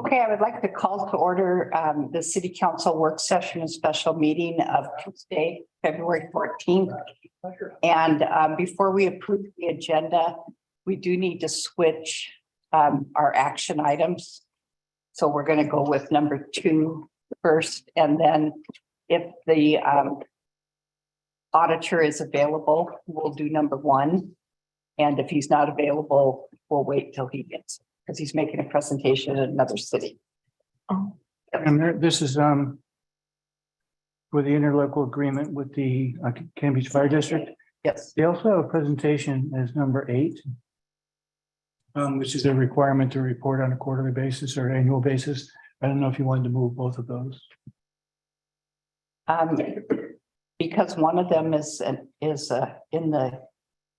Okay, I would like to call to order the city council work session and special meeting of Tuesday, February 14th. And before we approve the agenda, we do need to switch our action items. So we're going to go with number 2 first, and then if the auditor is available, we'll do number 1. And if he's not available, we'll wait till he gets, because he's making a presentation in another city. And this is with the interlocal agreement with the Cambridge Fire District. Yes. They also have a presentation as number 8, which is a requirement to report on a quarterly basis or annual basis. I don't know if you wanted to move both of those. Because one of them is in the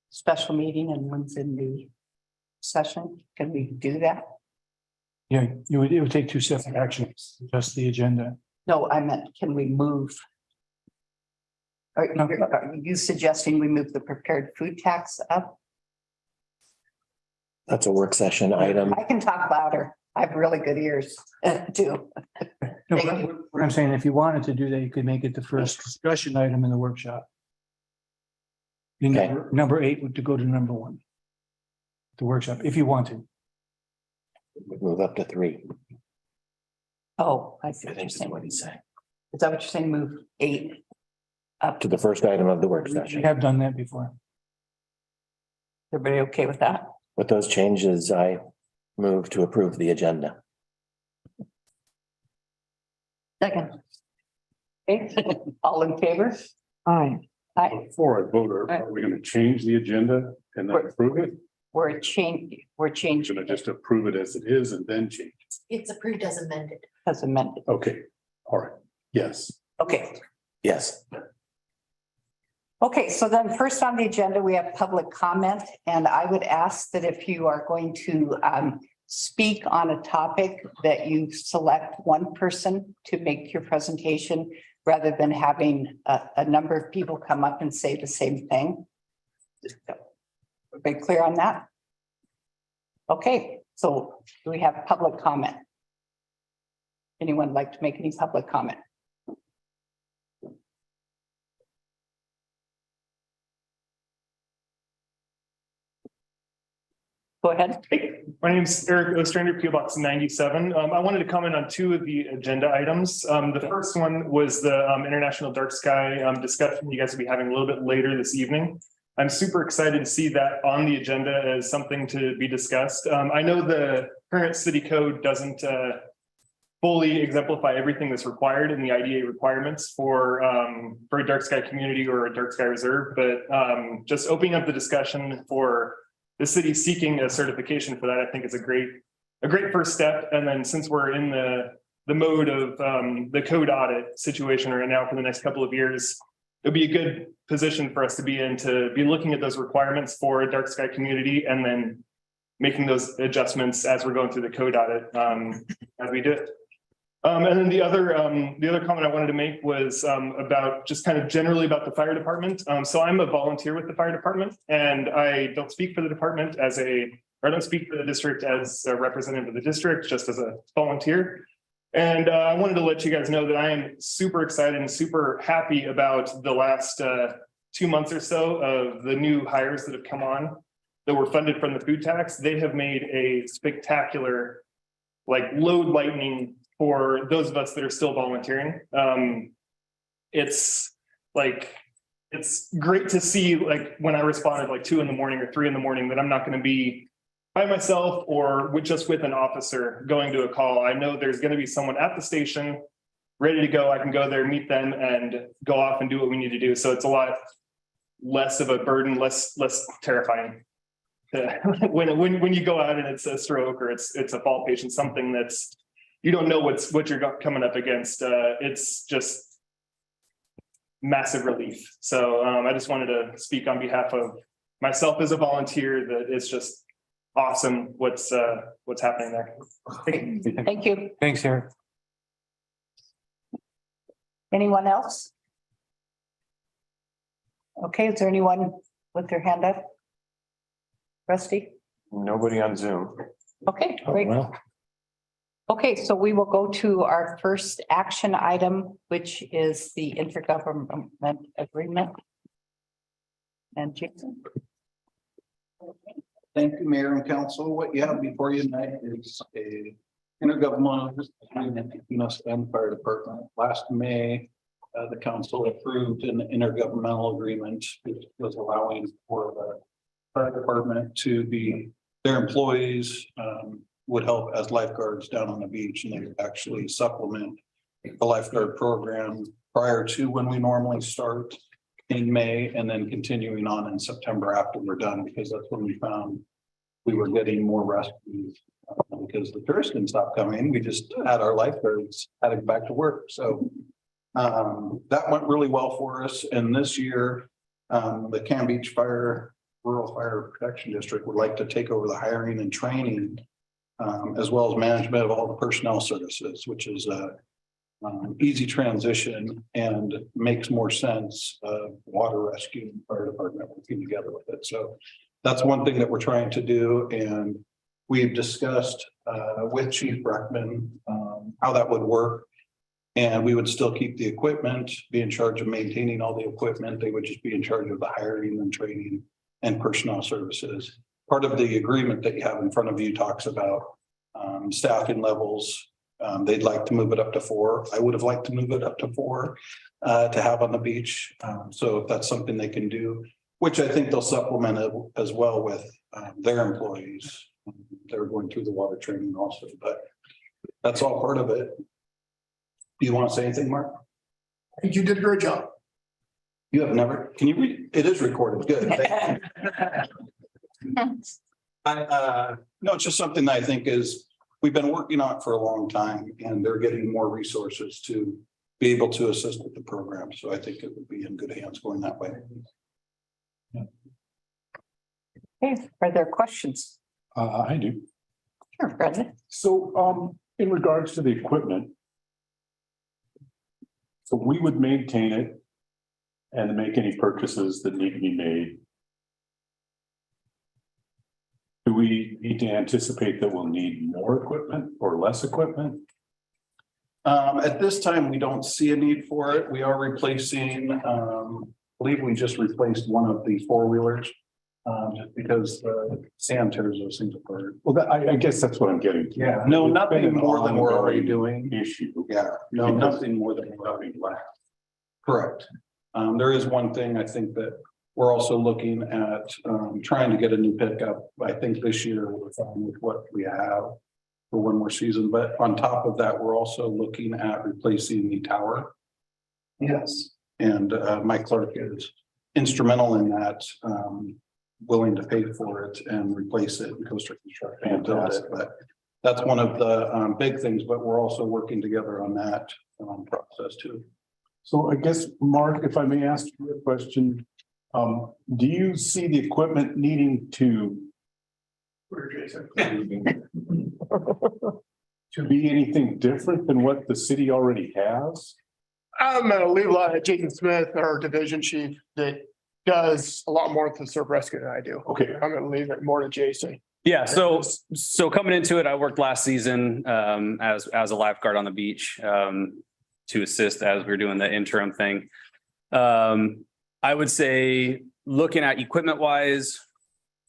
special meeting and one's in the session. Can we do that? Yeah, it would take 2 separate actions, just the agenda. No, I meant, can we move? Are you suggesting we move the prepared food tax up? That's a work session item. I can talk louder. I have really good ears too. No, what I'm saying, if you wanted to do that, you could make it the first discussion item in the workshop. Okay. Number 8 would to go to number 1. The workshop, if you want to. Move up to 3. Oh, I see I what you're think that's saying. what he's saying. Is that what you're saying? Move 8 up To the first item of the work We session. have done that before. Everybody okay with that? With those changes, I move to approve the agenda. Second. Okay, all in favor? Aye. Aye. Before I vote, are we going to change the agenda and then approve it? We're We're changing going to just approve it as it is and then change it. It's approved as amended. as amended. Okay, all right, yes. Okay. Yes. Okay, so then first on the agenda, we have public comment, and I would ask that if you are going to speak on a topic, that you select one person to make your presentation rather than having a number of people come up and say the same thing. Everybody clear on that? Okay, so do we have public comment? Anyone like to make any public comment? Go ahead. My name is Eric Ostrander, PO Box 97. I wanted to comment on 2 of the agenda items. The first one was the International Dark Sky discussion you guys will be having a little bit later this evening. I'm super excited to see that on the agenda as something to be discussed. I know the current city code doesn't fully exemplify everything that's required in the IDA requirements for a dark sky community or a dark sky reserve, but just opening up the discussion for the city seeking a certification for that, I think is a great first step. And then since we're in the mode of the code audit situation right now for the next couple of years, it'll be a good position for us to be in, to be looking at those requirements for a dark sky community and then making those adjustments as we're going through the code audit as we do it. And then the other comment I wanted to make was about just kind of generally about the fire department. So I'm a volunteer with the fire department, and I don't speak for the department or I don't speak for the district as a representative of the district, just as a volunteer. And I wanted to let you guys know that I am super excited and super happy about the last 2 months or so of the new hires that have come on that were funded from the food tax. They have made a spectacular, load lightening for those of us that are still volunteering. It's great to see, when I responded 2 in the morning or 3 in the morning, that I'm not going to be by myself or just with an officer going to a call. I know there's going to be someone at the station ready to go. I can go there, meet them, and go off and do what we need to do. So it's a lot less of a burden, less terrifying. When you go out and it's a stroke or it's a fall patient, something that's, you don't know what you're coming up against. It's just massive relief. So I just wanted to speak on behalf of myself as a volunteer that it's just awesome what's happening there. Thank you. Thanks, Eric. Anyone else? Okay, is there anyone with their hand up? Rusty? Nobody on Zoom. Okay, Oh, great. well, Okay, so we will go to our first action item, which is the intergovernment agreement. And Jason. Thank you, Mayor and Council. What you have before you tonight is a intergovernmental agreement between us and the fire department. Last May, the council approved an intergovernmental agreement which was allowing for the fire department to be, their employees would help as lifeguards down on the beach, and they would actually supplement the lifeguard program prior to when we normally start in May, and then continuing on in September after we're done, because that's when we found we were getting more rescues because the tourists didn't stop coming. We just had our lifeguards had to go back to work. So that went really well for us. And this year, the Cam Beach Fire Rural Fire Protection District would like to take over the hiring and training, as well as management of all the personnel services, which is a easy transition and makes more sense of water rescue and fire department working together with it. So that's one thing that we're trying to do. And we've discussed with Chief Breckman how that would work. And we would still keep the equipment, be in charge of maintaining all the equipment. They would just be in charge of the hiring and training and personnel services. Part of the agreement that you have in front of you talks about staffing levels. They'd like to move it up to 4. I would have liked to move it up to 4 to have on the beach. So if that's something they can do, which I think they'll supplement it as well with their employees. They're going through the water training also, but that's all part of it. Do you want to say anything, Mark? I think you did a great job. You have never, can you read? It is recorded. Good. No, it's just something that I think is, we've been working on it for a long time, and they're getting more resources to be able to assist with the program. So I think it would be in good hands going that way. Okay, are there questions? I do. Sure, Brendan. So, in regards to the equipment. So we would maintain it and make any purchases that need to be made. Do we need to anticipate that we'll need more equipment or less equipment? At this time, we don't see a need for it. We are replacing, I believe we just replaced one of the 4-wheelers. Just because the sand tears those things apart. Well, I guess that's what I'm getting to. Yeah, no, It's nothing been an more than we're already ongoing doing. Issue. Yeah, no, nothing more than we're already doing. Correct. There is one thing I think that we're also looking at, trying to get a new pickup. I think this year we're fine with what we have for one more season, but on top of that, we're also looking at replacing the tower. Yes. And Mike Clark is instrumental in that, willing to pay for it and replace it and Coastal Construction and build it. But that's one of the big things, but we're also working together on that process too. So I guess, Mark, if I may ask you a question, do you see the equipment needing to be anything different than what the city already has? I'm gonna leave a lot at Jason Smith, our division chief, that does a lot more with the surf rescue than I do. Okay. I'm gonna leave it more to Jason. Yeah, so coming into it, I worked last season as a lifeguard on the beach to assist as we were doing the interim thing. I would say looking at equipment wise,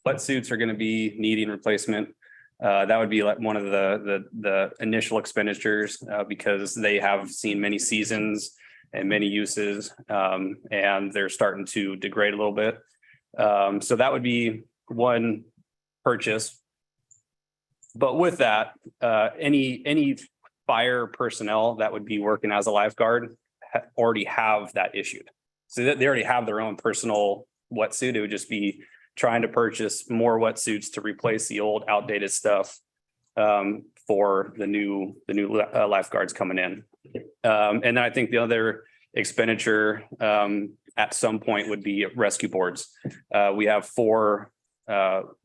wetsuits are going to be needing replacement. That would be like one of the initial expenditures because they have seen many seasons and many uses, and they're starting to degrade a little bit. So that would be one purchase. But with that, any fire personnel that would be working as a lifeguard already have that issued. So that they already have their own personal wetsuit. It would just be trying to purchase more wetsuits to replace the old outdated stuff for the new lifeguards coming in. And then I think the other expenditure at some point would be rescue boards. We have 4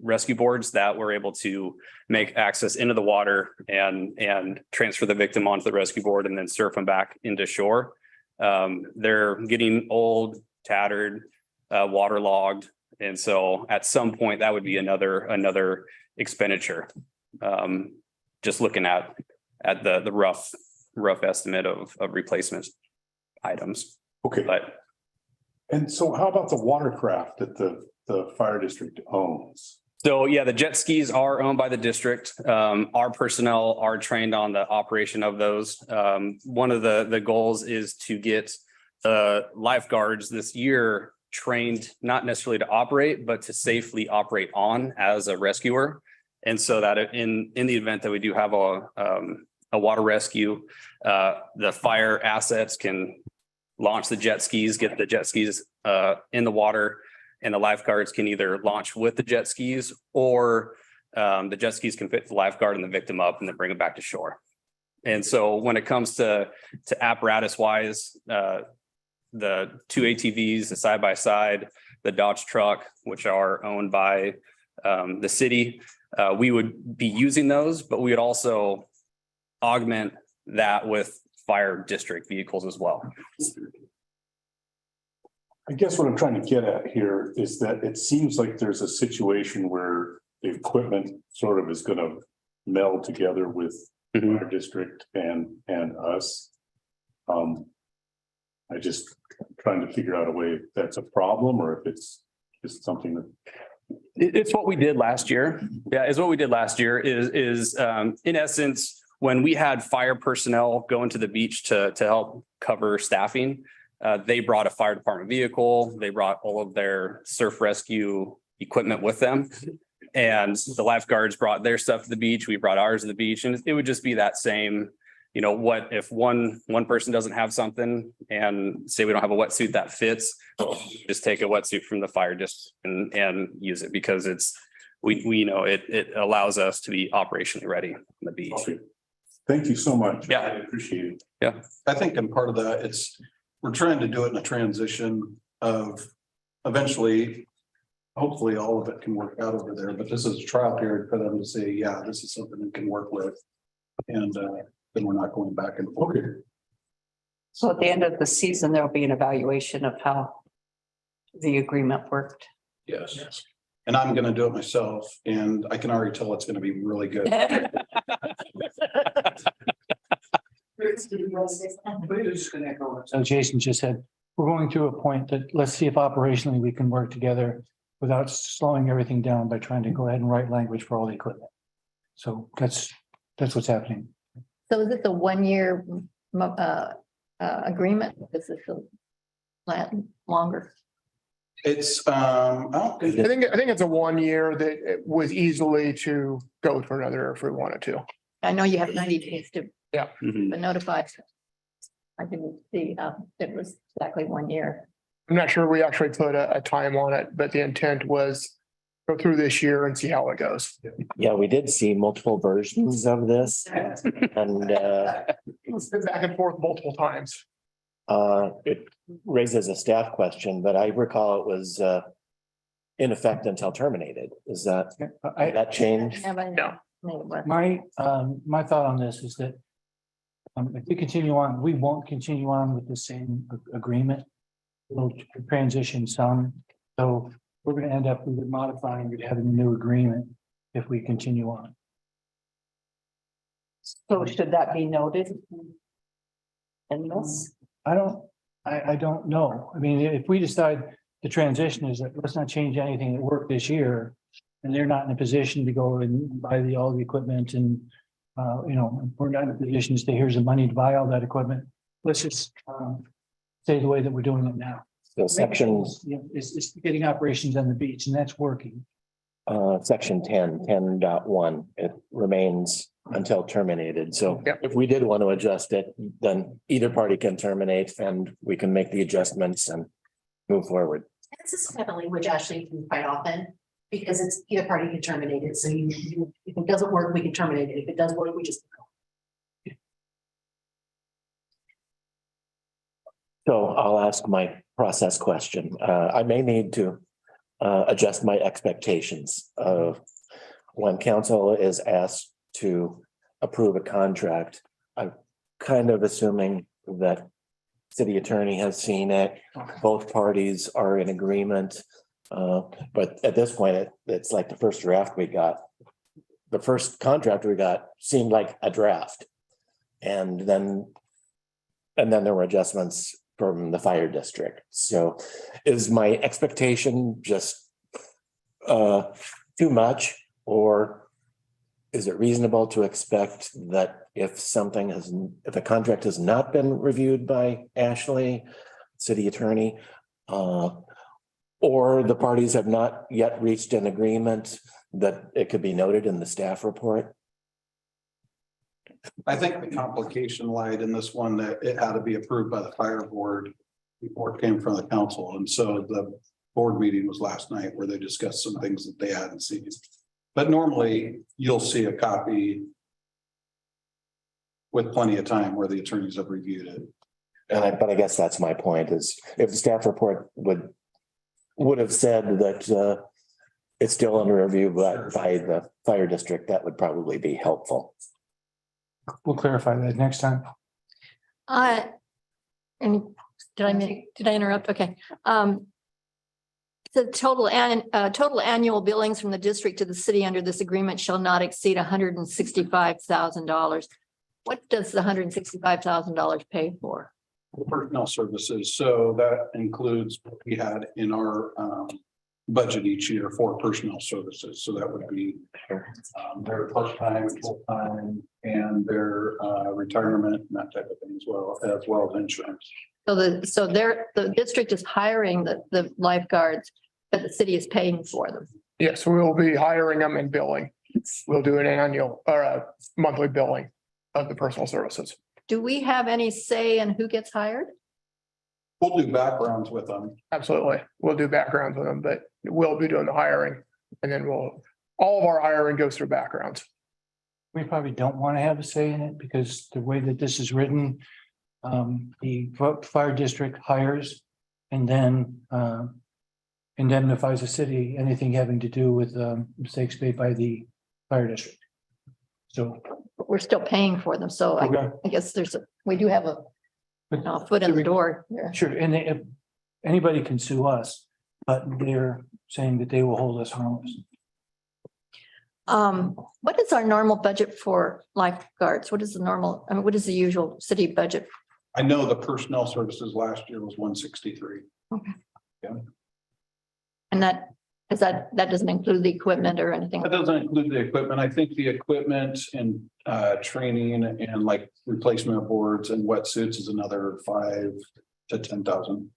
rescue boards that we're able to make access into the water and transfer the victim onto the rescue board and then surf them back into shore. They're getting old, tattered, waterlogged. And so at some point that would be another expenditure. Just looking at at the rough estimate of replacement items. Okay, But and so how about the watercraft that the fire district owns? so, yeah, the jet skis are owned by the district. Our personnel are trained on the operation of those. One of the goals is to get the lifeguards this year trained, not necessarily to operate, but to safely operate on as a rescuer. And so that in the event that we do have a water rescue, the fire assets can launch the jet skis, get the jet skis in the water, and the lifeguards can either launch with the jet skis, or the jet skis can pick the lifeguard and the victim up and then bring it back to shore. And so when it comes to apparatus wise, the two ATVs, the side by side, the Dodge truck, which are owned by the city, we would be using those, but we would also augment that with fire district vehicles as well. I guess what I'm trying to get at here is that it seems like there's a situation where the equipment sort of is gonna meld together with Mhm. our district and us. I just trying to figure out a way if that's a problem or if it's just something that. It's what we did last year. Yeah, it's what we did last year is in essence, when we had fire personnel going to the beach to help cover staffing, they brought a fire department vehicle. They brought all of their surf rescue equipment with them. And the lifeguards brought their stuff to the beach. We brought ours to the beach, and it would just be that same, what if one person doesn't have something and say we don't have a wetsuit that fits, just take a wetsuit from the fire and use it, because we know it allows us to be operationally ready on the beach. Okay. Thank you so much. Yeah. I appreciate it. I think in part of that, we're trying to do it in a transition of eventually, hopefully all of it can work out over there, but this is a trial period for them to say, yeah, this is something we can work with. And then we're not going back and forth. Okay, So at the end of the season, there'll be an evaluation of how the agreement worked. Yes. And I'm gonna do it myself, and I can already tell it's gonna be really good. So Jason just said, we're going to a point that let's see if operationally we can work together without slowing everything down by trying to go ahead and write language for all the equipment. So that's what's happening. So is this a 1 year agreement? This is longer. It's, I don't think I think it's a 1 year that it was easily to go to another if we wanted to. I know you have 90 days to Mhm. notify. I didn't see, it was exactly 1 year. I'm not sure we actually put a time on it, but the intent was go through this year and see how it goes. Yeah, we did see multiple versions of this and It's been back and forth multiple times. it raises a staff question, but I recall it was in effect until terminated. Is that that change? No. My thought on this is that if we continue on, we won't continue on with the same agreement. We'll transition some, so we're gonna end up with modifying, with having a new agreement if we continue on. So should that be noted? In this? I don't know. I mean, if we decide the transition is that let's not change anything that worked this year. And they're not in a position to go and buy all the equipment and, we're not in a position to say, here's the money to buy all that equipment. Let's just, stay the way that we're doing it now. So sections, It's getting operations on the beach and that's working. section 10.1, it remains until terminated. So Yep. if we did want to adjust it, then either party can terminate and we can make the adjustments and move forward. This is kind of language actually quite often, because it's either party can terminate it, so if it doesn't work, we can terminate it, if it does work, we just. So I'll ask my process question. I may need to adjust my expectations of when council is asked to approve a contract. I'm kind of assuming that city attorney has seen it. Both parties are in agreement. But at this point, it's like the first draft we got. The first contract we got seemed like a draft. And then there were adjustments from the fire district. So is my expectation just too much? Or is it reasonable to expect that if a contract has not been reviewed by Ashley, city attorney, or the parties have not yet reached an agreement, that it could be noted in the staff report? I think the complication lied in this one that it had to be approved by the fire board before it came from the council. And so the board meeting was last night where they discussed some things that they hadn't seen. But normally you'll see a copy with plenty of time where the attorneys have reviewed it. But I guess that's my point, is if the staff report would have said that it's still under review by the fire district, that would probably be helpful. We'll clarify that next time. And did I interrupt? Okay. The total annual billings from the district to the city under this agreement shall not exceed $165,000. What does the $165,000 pay for? Personnel services, so that includes what we had in our budget each year for personnel services. So that would be their part-time, full-time, and their retirement and that type of thing as well as insurance. So the district is hiring the lifeguards, but the city is paying for them. Yes, we'll be hiring them and billing. We'll do an annual or a monthly billing of the personal services. Do we have any say in who gets hired? We'll do backgrounds with them. Absolutely. We'll do backgrounds with them, but we'll be doing the hiring. And then all of our hiring goes through backgrounds. We probably don't want to have a say in it because the way that this is written, the fire district hires and then indemnifies the city, anything having to do with mistakes made by the fire district. So We're still paying for them. So Okay. I guess we do have a foot in the door there. sure, and if anybody can sue us, but they're saying that they will hold us harmless. What is our normal budget for lifeguards? What is the usual city budget? I know the personnel services last year was 163. And that doesn't include the equipment or anything? That doesn't include the equipment. I think the equipment and training and like replacement of boards and wetsuits is another 5,000 to 10,000.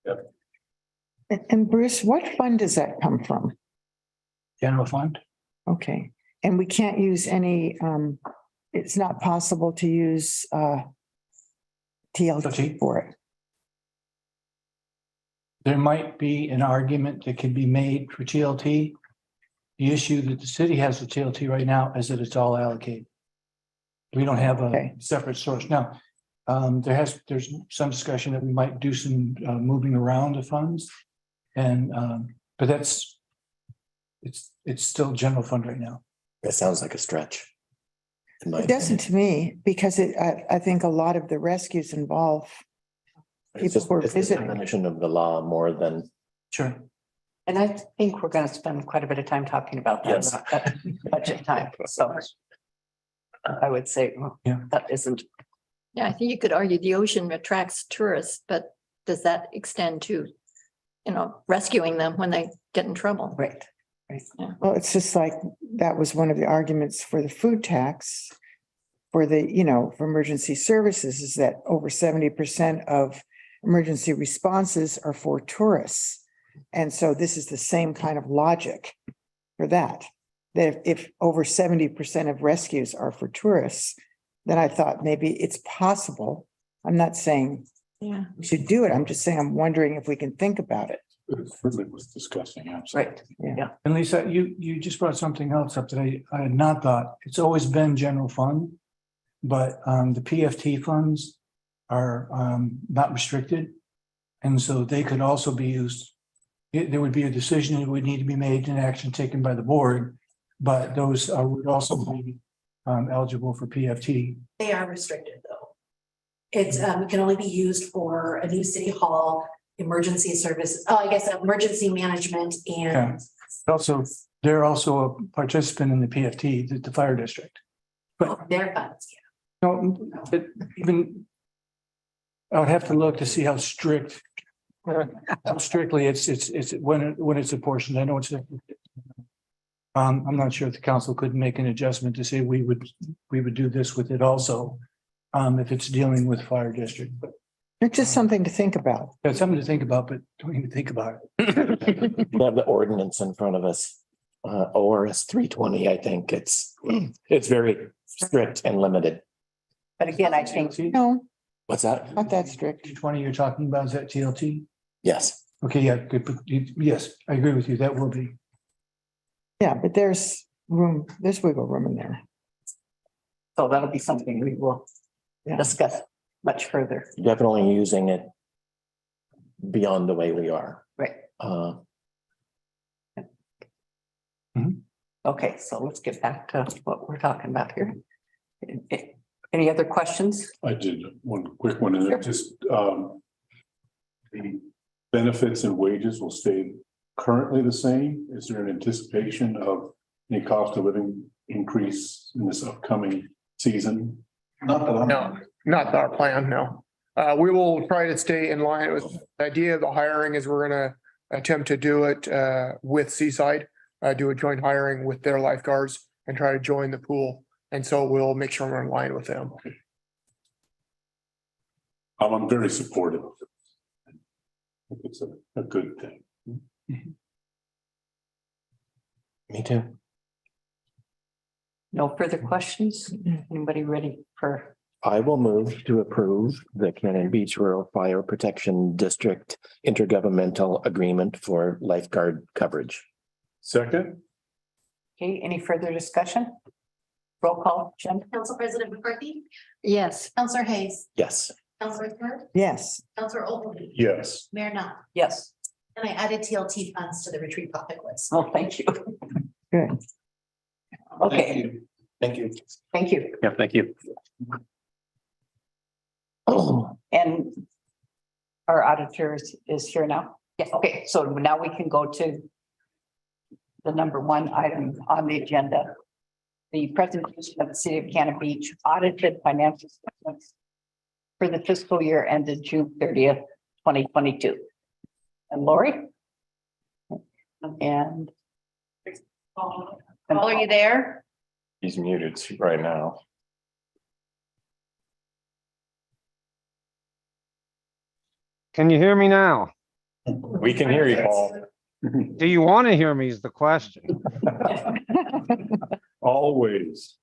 Yep. And Bruce, what fund does that come from? General fund? Okay, and we can't use any, it's not possible to use TLT for it. There might be an argument that could be made for TLT. The issue that the city has with TLT right now is that it's all allocated. We don't have a Okay. separate source. Now, there's some discussion that we might do some moving around the funds. And but it's still general fund right now. That sounds like a stretch. in my It doesn't to me, because I think a lot of the rescues involve It's people just- who are it's the visiting. definition of the law more than, Sure. And I think we're gonna spend quite a bit of time talking about that Yes. at budget time, so. I would say, well, Yeah. that isn't, Yeah, I think you could argue the ocean attracts tourists, but does that extend to, rescuing them when they get in trouble? right. Well, it's just like, that was one of the arguments for the food tax. For for emergency services, is that over 70% of emergency responses are for tourists. And so this is the same kind of logic for that. That if over 70% of rescues are for tourists, then I thought maybe it's possible. I'm not saying Yeah. we should do it. I'm just saying, I'm wondering if we can think about it. Really was discussing, absolutely. Right, And Lisa, you just brought something else up that I had not thought. It's always been general fund. But the PFT funds are not restricted. And so they could also be used. There would be a decision that would need to be made and action taken by the board. But those would also be eligible for PFT. They are restricted though. It's, it can only be used for a new city hall, emergency services, emergency management and. Also, they're also a participant in the PFT, the fire district. But Their funds, No, but even. I would have to look to see how strictly it's when it's apportioned. I know it's. I'm not sure if the council could make an adjustment to say we would do this with it also. If it's dealing with fire district, but It's just something to think about. that's something to think about, but don't even think about it. We have the ordinance in front of us. ORS 320, I think it's very strict and limited. But again, I think No, What's that? not that strict. 20 you're talking about, is that TLT? Yes. Okay, yeah, good, but yes, I agree with you. That will be. Yeah, but there's wiggle room in there. so. That'll be something we will Yeah. discuss much further. Definitely using it beyond the way we are. Right. Okay, so let's get back to what we're talking about here. Any other questions? I did one quick one, and Sure. it just, the benefits and wages will stay currently the same? Is there an anticipation of any cost of living increase in this upcoming season? Not that I'm. No, not our plan, no. We will try to stay in line with the idea of the hiring is we're gonna attempt to do it with Seaside. Do a joint hiring with their lifeguards and try to join the pool. And so we'll make sure we're in line with them. I'm very supportive of it. I think it's a good thing. Me too. No further questions? Anybody ready for? I will move to approve the Cannon Beach Rural Fire Protection District intergovernmental agreement for lifeguard coverage. Second, Okay, any further discussion? Roll call, Jen? Council President McCarthy, Yes, Counselor Hayes, Yes. Counselor Smith, Yes, Counselor Ogilvy, yes. Mayor Knopf. Yes. And I added TLT funds to the retreat topic list. Oh, thank you. good. Okay, Thank you. thank you. Yeah, thank you. And our auditor is here now? Yes. Okay, so now we can go to the number one item on the agenda. The presentation of the City of Cannon Beach audited financial statements for the fiscal year ended June 30th, 2022. And Lori? And Paul, are you there? He's muted right now. Can you hear me now? We can hear you, Paul. Do you want to hear me is the question. Always.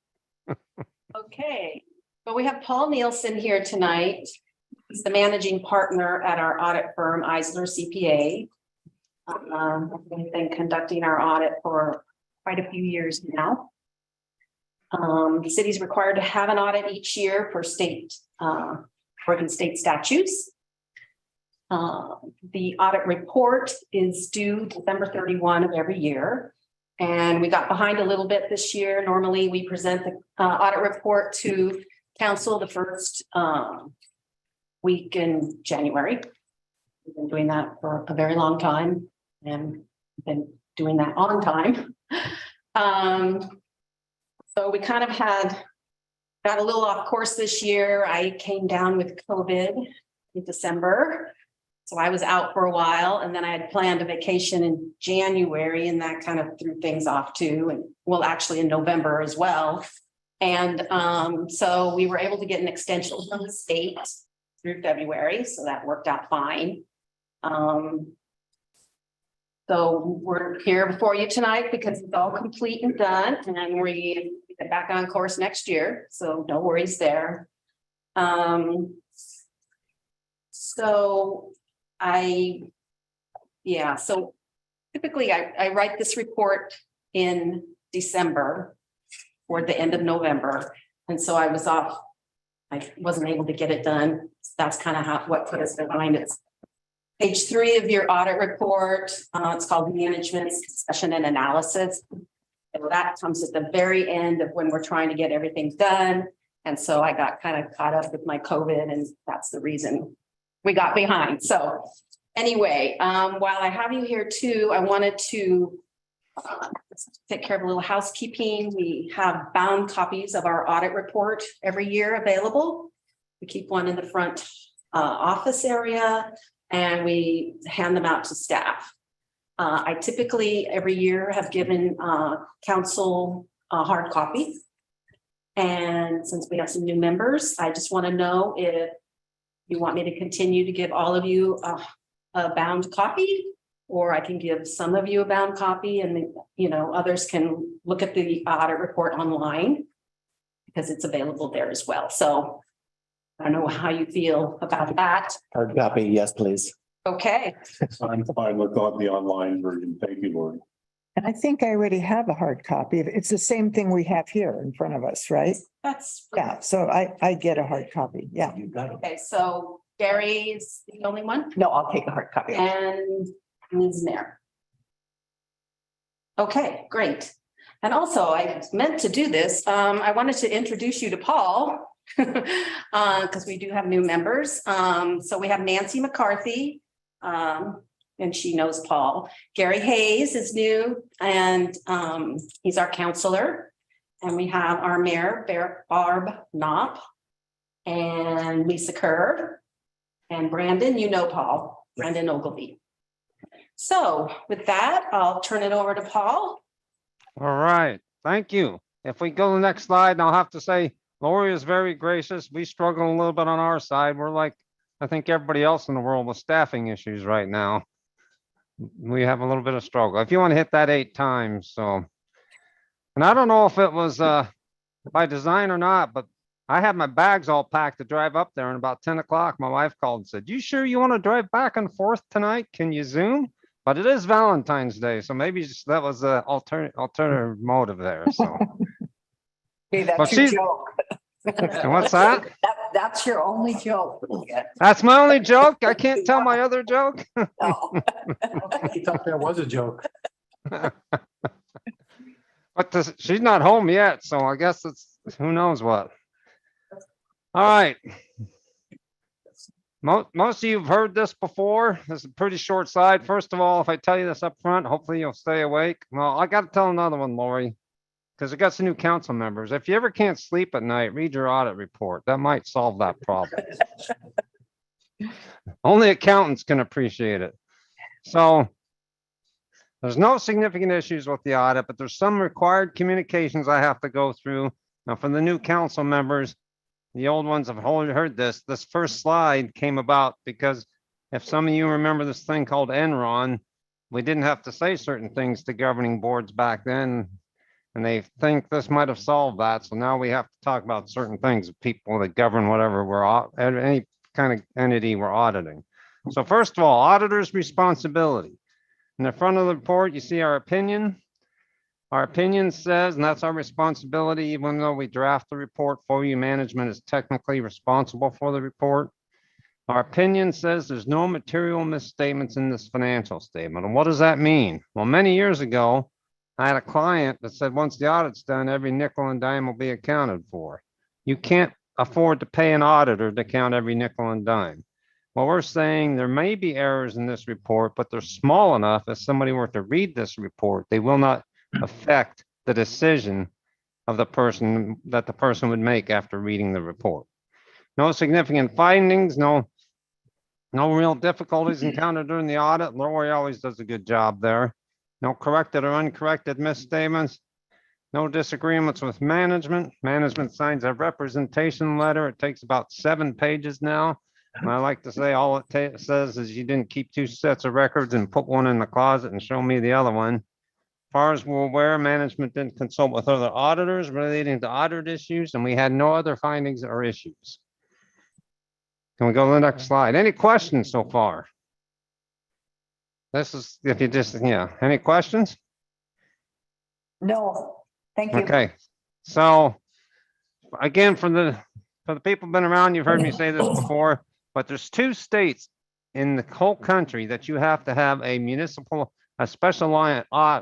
Okay, well, we have Paul Nielsen here tonight. He's the managing partner at our audit firm, Eisler CPA. We've been conducting our audit for quite a few years now. The city's required to have an audit each year for Oregon state statutes. The audit report is due December 31 of every year. And we got behind a little bit this year. Normally, we present the audit report to council the first week in January. We've been doing that for a very long time and been doing that on time. So we kind of got a little off course this year. I came down with COVID in December. So I was out for a while, and then I had planned a vacation in January, and that kind of threw things off too. And well, actually in November as well. And so we were able to get an extension from the state through February. So that worked out fine. So we're here before you tonight because it's all complete and done, and we get back on course next year. So no worries there. So typically I write this report in December or the end of November. And so I was off. I wasn't able to get it done. That's kind of what put us behind it. Page 3 of your audit report, it's called Management Discussion and Analysis. And that comes at the very end of when we're trying to get everything done. And so I got kind of caught up with my COVID, and that's the reason we got behind. So anyway, while I have you here too, I wanted to take care of a little housekeeping. We have bound copies of our audit report every year available. We keep one in the front office area and we hand them out to staff. I typically every year have given council a hard copy. And since we have some new members, I just want to know if you want me to continue to give all of you a bound copy, or I can give some of you a bound copy and, you know, others can look at the audit report online because it's available there as well. So I don't know how you feel about that. Hard copy, yes, please. Okay, I'm fine with the online version. Thank you, Lori. And I think I already have a hard copy. It's the same thing we have here in front of us, right? that's. Yeah, so I get a hard copy. Yeah. You got it. Okay, so Gary is the only one No, I'll take a hard copy. and Ms. Mayor. Okay, great. And also I meant to do this. I wanted to introduce you to Paul. Because we do have new members. So we have Nancy McCarthy. And she knows Paul. Gary Hayes is new and he's our counselor. And we have our mayor, Barb Knopp, and Lisa Kerr, and Brandon, you know Paul, Brandon Ogilvy. So with that, I'll turn it over to Paul. All right, thank you. If we go to the next slide, I'll have to say, Lori is very gracious. We struggle a little bit on our side. We're like, I think everybody else in the world with staffing issues right now. We have a little bit of struggle. If you want to hit that 8 times, so. And I don't know if it was by design or not, but I had my bags all packed to drive up there and about 10 o'clock, my wife called and said, you sure you want to drive back and forth tonight? Can you Zoom? But it is Valentine's Day, so maybe just, that was the alternative motive there, so. Okay, But that's your she- joke. What's that? That's your only joke. That's my only joke? I can't tell my other joke? No. He thought that was a joke. But she's not home yet, so I guess it's, who knows what. All right. Most of you have heard this before. This is a pretty short slide. First of all, if I tell you this up front, hopefully you'll stay awake. Well, I got to tell another one, Lori, because I got some new council members. If you ever can't sleep at night, read your audit report. That might solve that problem. Only accountants can appreciate it. So there's no significant issues with the audit, but there's some required communications I have to go through. Now, for the new council members, the old ones have already heard this. This first slide came about because if some of you remember this thing called Enron, we didn't have to say certain things to governing boards back then. And they think this might have solved that. So now we have to talk about certain things, people that govern whatever any kind of entity we're auditing. So first of all, auditor's responsibility. In the front of the report, you see our opinion. Our opinion says, and that's our responsibility, even though we draft the report for you, management is technically responsible for the report. Our opinion says there's no material misstatements in this financial statement. And what does that mean? Well, many years ago, I had a client that said, once the audit's done, every nickel and dime will be accounted for. You can't afford to pay an auditor to count every nickel and dime. Well, we're saying there may be errors in this report, but they're small enough if somebody were to read this report, they will not affect the decision of the person that the person would make after reading the report. No significant findings, no real difficulties encountered during the audit. Lori always does a good job there. No corrected or uncorrected misstatements. No disagreements with management. Management signs a representation letter. It takes about 7 pages now. And I like to say all it says is you didn't keep 2 sets of records and put one in the closet and show me the other one. As far as we're aware, management didn't consult with other auditors relating to audit issues, and we had no other findings or issues. Can we go to the next slide? Any questions so far? This is, if you just, yeah, any questions? No, thank you. Okay, so again, for the people who've been around, you've heard me say this before, but there's 2 states in the whole country that you have to have a special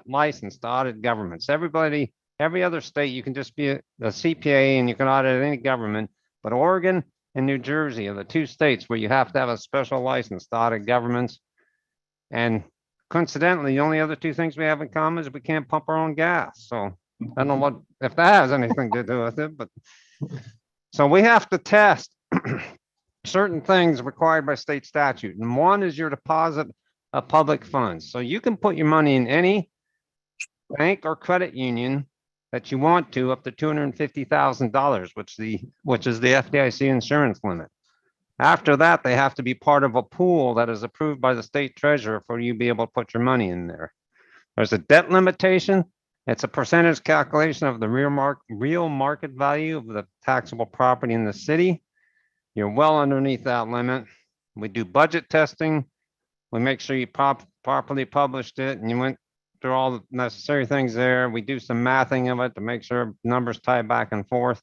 license to audit governments. Every other state, you can just be a CPA and you can audit any government, but Oregon and New Jersey are the 2 states where you have to have a special license to audit governments. And coincidentally, the only other two things we have in common is we can't pump our own gas. So I don't know what, if that has anything to do with it, but. So we have to test certain things required by state statute. And one is your deposit of public funds. So you can put your money in any bank or credit union that you want to, up to $250,000, which is the FDIC insurance limit. After that, they have to be part of a pool that is approved by the state treasurer for you to be able to put your money in there. There's a debt limitation. It's a percentage calculation of the real market value of the taxable property in the city. You're well underneath that limit. We do budget testing. We make sure you properly published it and you went through all the necessary things there. We do some mathing of it to make sure numbers tie back and forth.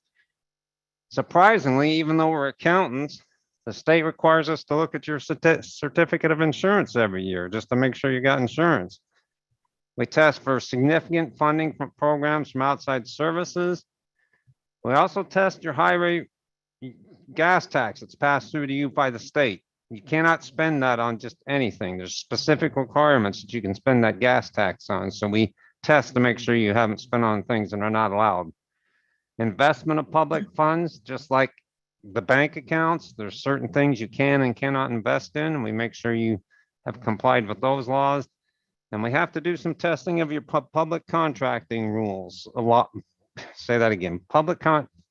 Surprisingly, even though we're accountants, the state requires us to look at your certificate of insurance every year just to make sure you got insurance. We test for significant funding from programs from outside services. We also test your highway gas tax that's passed through to you by the state. You cannot spend that on just anything. There's specific requirements that you can spend that gas tax on. So we test to make sure you haven't spent on things that are not allowed. Investment of public funds, just like the bank accounts, there's certain things you can and cannot invest in, and we make sure you have complied with those laws. And we have to do some testing of your public contracting rules. A lot, say that again, public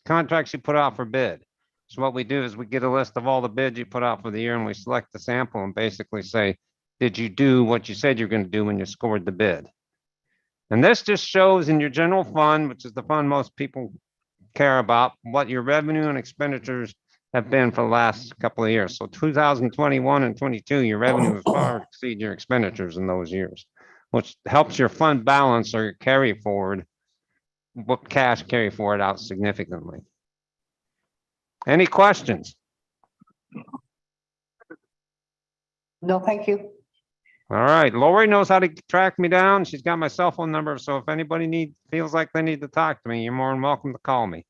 contracts you put out for bid. So what we do is we get a list of all the bids you put out for the year and we select the sample and basically say, did you do what you said you're going to do when you scored the bid? And this just shows in your general fund, which is the fund most people care about, what your revenue and expenditures have been for the last couple of years. So 2021 and 22, your revenue has far exceed your expenditures in those years, which helps your fund balance or your carry forward, what cash carry forward out significantly. Any questions? No, thank you. All right, Lori knows how to track me down. She's got my cell phone number. So if anybody feels like they need to talk to me, you're more than welcome to call me.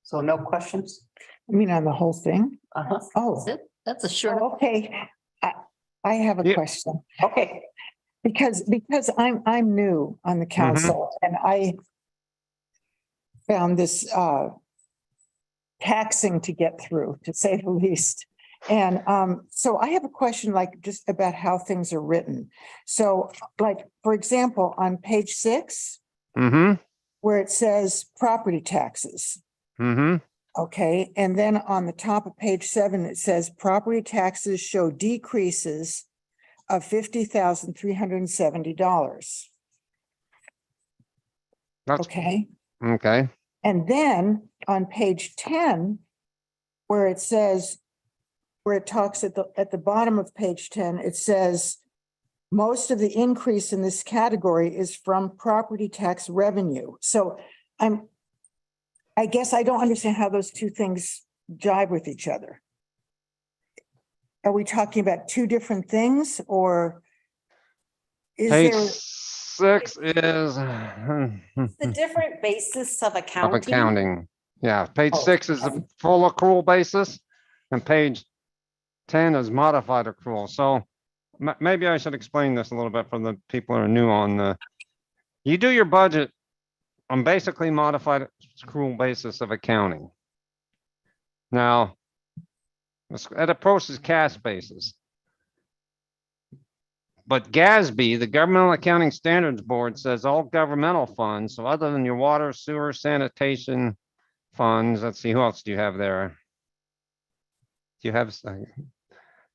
So no questions? I mean, on the whole thing? Uh-huh. Oh, That's a short. okay. I have a Yeah. question. Okay. Because I'm new on the council and I found this taxing to get through, to say the least. And so I have a question like just about how things are written. So like, for example, on page 6, where it says property taxes. Okay, and then on the top of page 7, it says property taxes show decreases of $50,370. Okay. Okay. And then on page 10, where it says, where it talks at the bottom of page 10, it says most of the increase in this category is from property tax revenue. So I guess I don't understand how those two things jive with each other. Are we talking about two different things or is Page there? 6 is The different basis of of accounting. accounting. Yeah, page Oh, 6 is the full accrual basis and page 10 is modified accrual. So maybe I should explain this a little bit for the people who are new on the, you do your budget on basically modified accrual basis of accounting. Now, it approaches cash basis. But GASB, the Governmental Accounting Standards Board, says all governmental funds, so other than your water, sewer, sanitation funds, let's see, who else do you have there? Do you have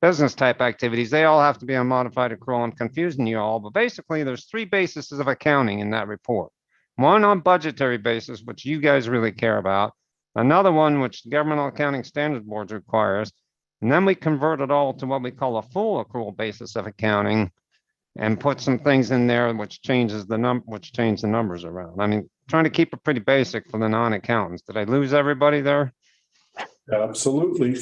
business type activities? They all have to be on modified accrual. I'm confusing you all, but basically there's 3 bases of accounting in that report. One on budgetary basis, which you guys really care about. Another one, which the Governmental Accounting Standards Board requires. And then we convert it all to what we call a full accrual basis of accounting and put some things in there which changes the change the numbers around. I mean, trying to keep it pretty basic for the non-accountants. Did I lose everybody there? Absolutely.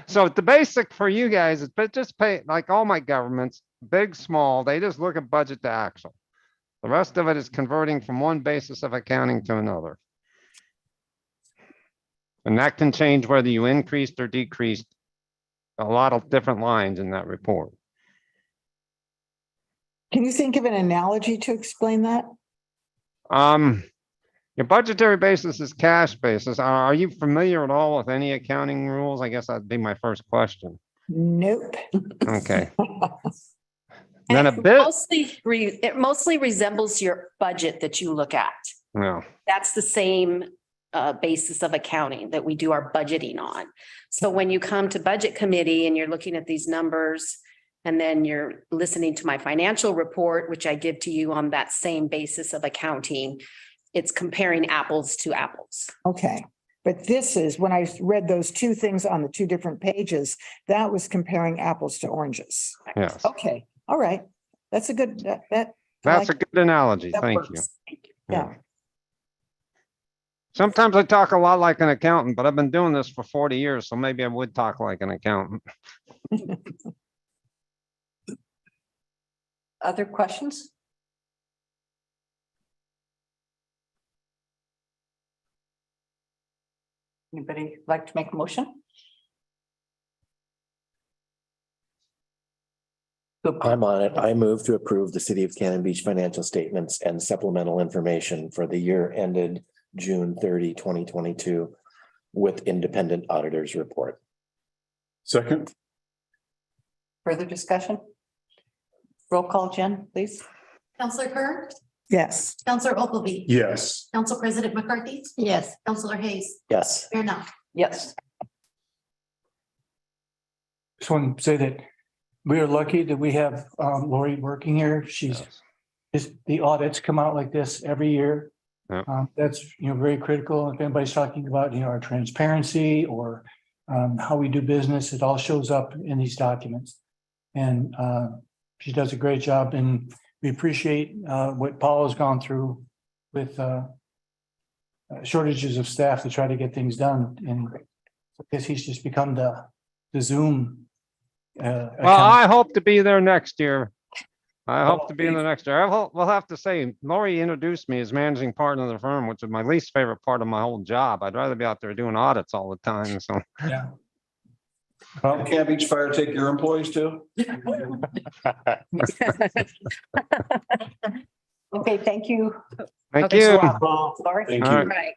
So the basic for you guys is, but just pay, like all my governments, big, small, they just look at budget to actual. The rest of it is converting from one basis of accounting to another. And that can change whether you increased or decreased a lot of different lines in that report. Can you think of an analogy to explain that? Your budgetary basis is cash basis. Are you familiar at all with any accounting rules? I guess that'd be my first question. Nope. Okay. And Then a bit, it mostly resembles your budget that you look at. no, That's the same basis of accounting that we do our budgeting on. So when you come to budget committee and you're looking at these numbers, and then you're listening to my financial report, which I give to you on that same basis of accounting, it's comparing apples to apples. Okay, but this is, when I read those two things on the two different pages, that was comparing apples to oranges. yes, Okay, all right. That's a good, that's a good analogy. that Thank you. works. Yeah. Sometimes I talk a lot like an accountant, but I've been doing this for 40 years, so maybe I would talk like an accountant. Other questions? Anybody like to make a motion? I'm on it. I move to approve the City of Cannon Beach financial statements and supplemental information for the year ended June 30, 2022, with independent auditors report. Second, Further discussion? Roll call, Jen, please. Counselor Kern, Yes. Counselor Ogilvy. yes. Council President McCarthy, Yes, Counselor Hayes, Yes. Mayor Knopf. Yes. Just want to say that we are lucky that we have Lori working here. She's, the audits come out like this every year. Yeah. That's, very critical. If anybody's talking about, our transparency or how we do business, it all shows up in these documents. And she does a great job, and we appreciate what Paul has gone through with shortages of staff to try to get things done. And I guess he's just become the Zoom. Well, I hope to be there next year. I hope to be in the next year. We'll have to say, Lori introduced me as managing partner of the firm, which is my least favorite part of my whole job. I'd rather be out there doing audits all the time, so. Yeah. Cannon Beach Fire take your employees too? Okay, thank you. Thank Okay, you. Lori. Thank All you. right. Right.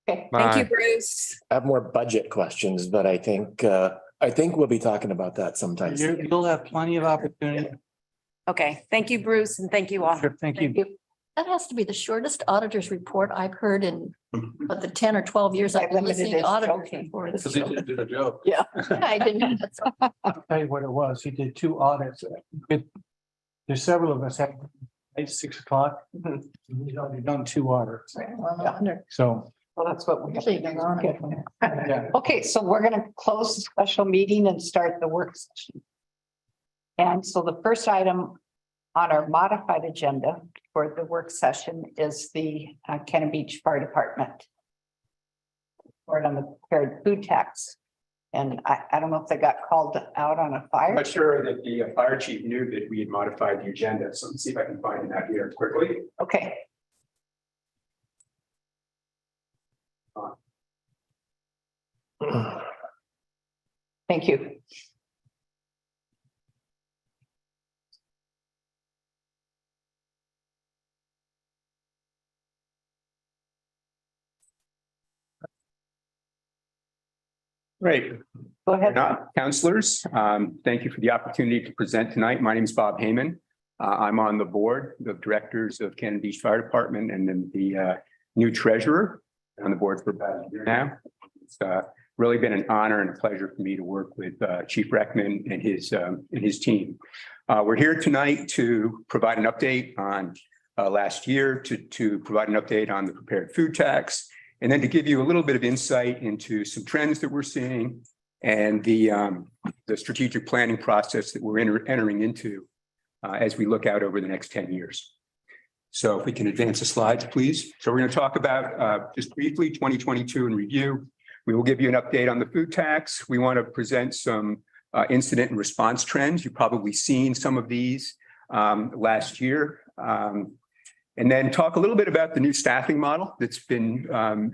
Okay. Thank you, Bye. Bruce. I have more budget questions, but I think we'll be talking about that sometime. soon. You'll have plenty of opportunity. Okay, thank you, Bruce, and thank you all. Sure, thank you. that has to be the shortest auditor's report I've heard in the 10 or 12 years I've been limited listening to his auditors joking. reports. Because he did do a job. Yeah. I didn't. I'll tell you what it was. He did 2 audits. There's several of us at 6:00. He's already done 2 audits. Well, no wonder. So, Well, that's what we. Usually you're on it. yeah. Okay, so we're gonna close the special meeting and start the work session. And so the first item on our modified agenda for the work session is the Cannon Beach Fire Department. Report on the prepared food tax. And I don't know if they got called out on a I'm fire. not sure that the fire chief knew that we had modified the agenda, so let's see if I can find that here quickly. Okay. Thank you. Great. Go ahead. Now, counselors, thank you for the opportunity to present tonight. My name is Bob Heyman. I'm on the board of directors of Cannon Beach Fire Department and then the new treasurer on the board for about a year now. It's really been an honor and a pleasure for me to work with Chief Reckman and his team. We're here tonight to provide an update on last year, to provide an update on the prepared food tax, and then to give you a little bit of insight into some trends that we're seeing and the strategic planning process that we're entering into as we look out over the next 10 years. So if we can advance the slides, please. So we're going to talk about just briefly 2022 in review. We will give you an update on the food tax. We want to present some incident and response trends. You've probably seen some of these last year. And then talk a little bit about the new staffing model that's been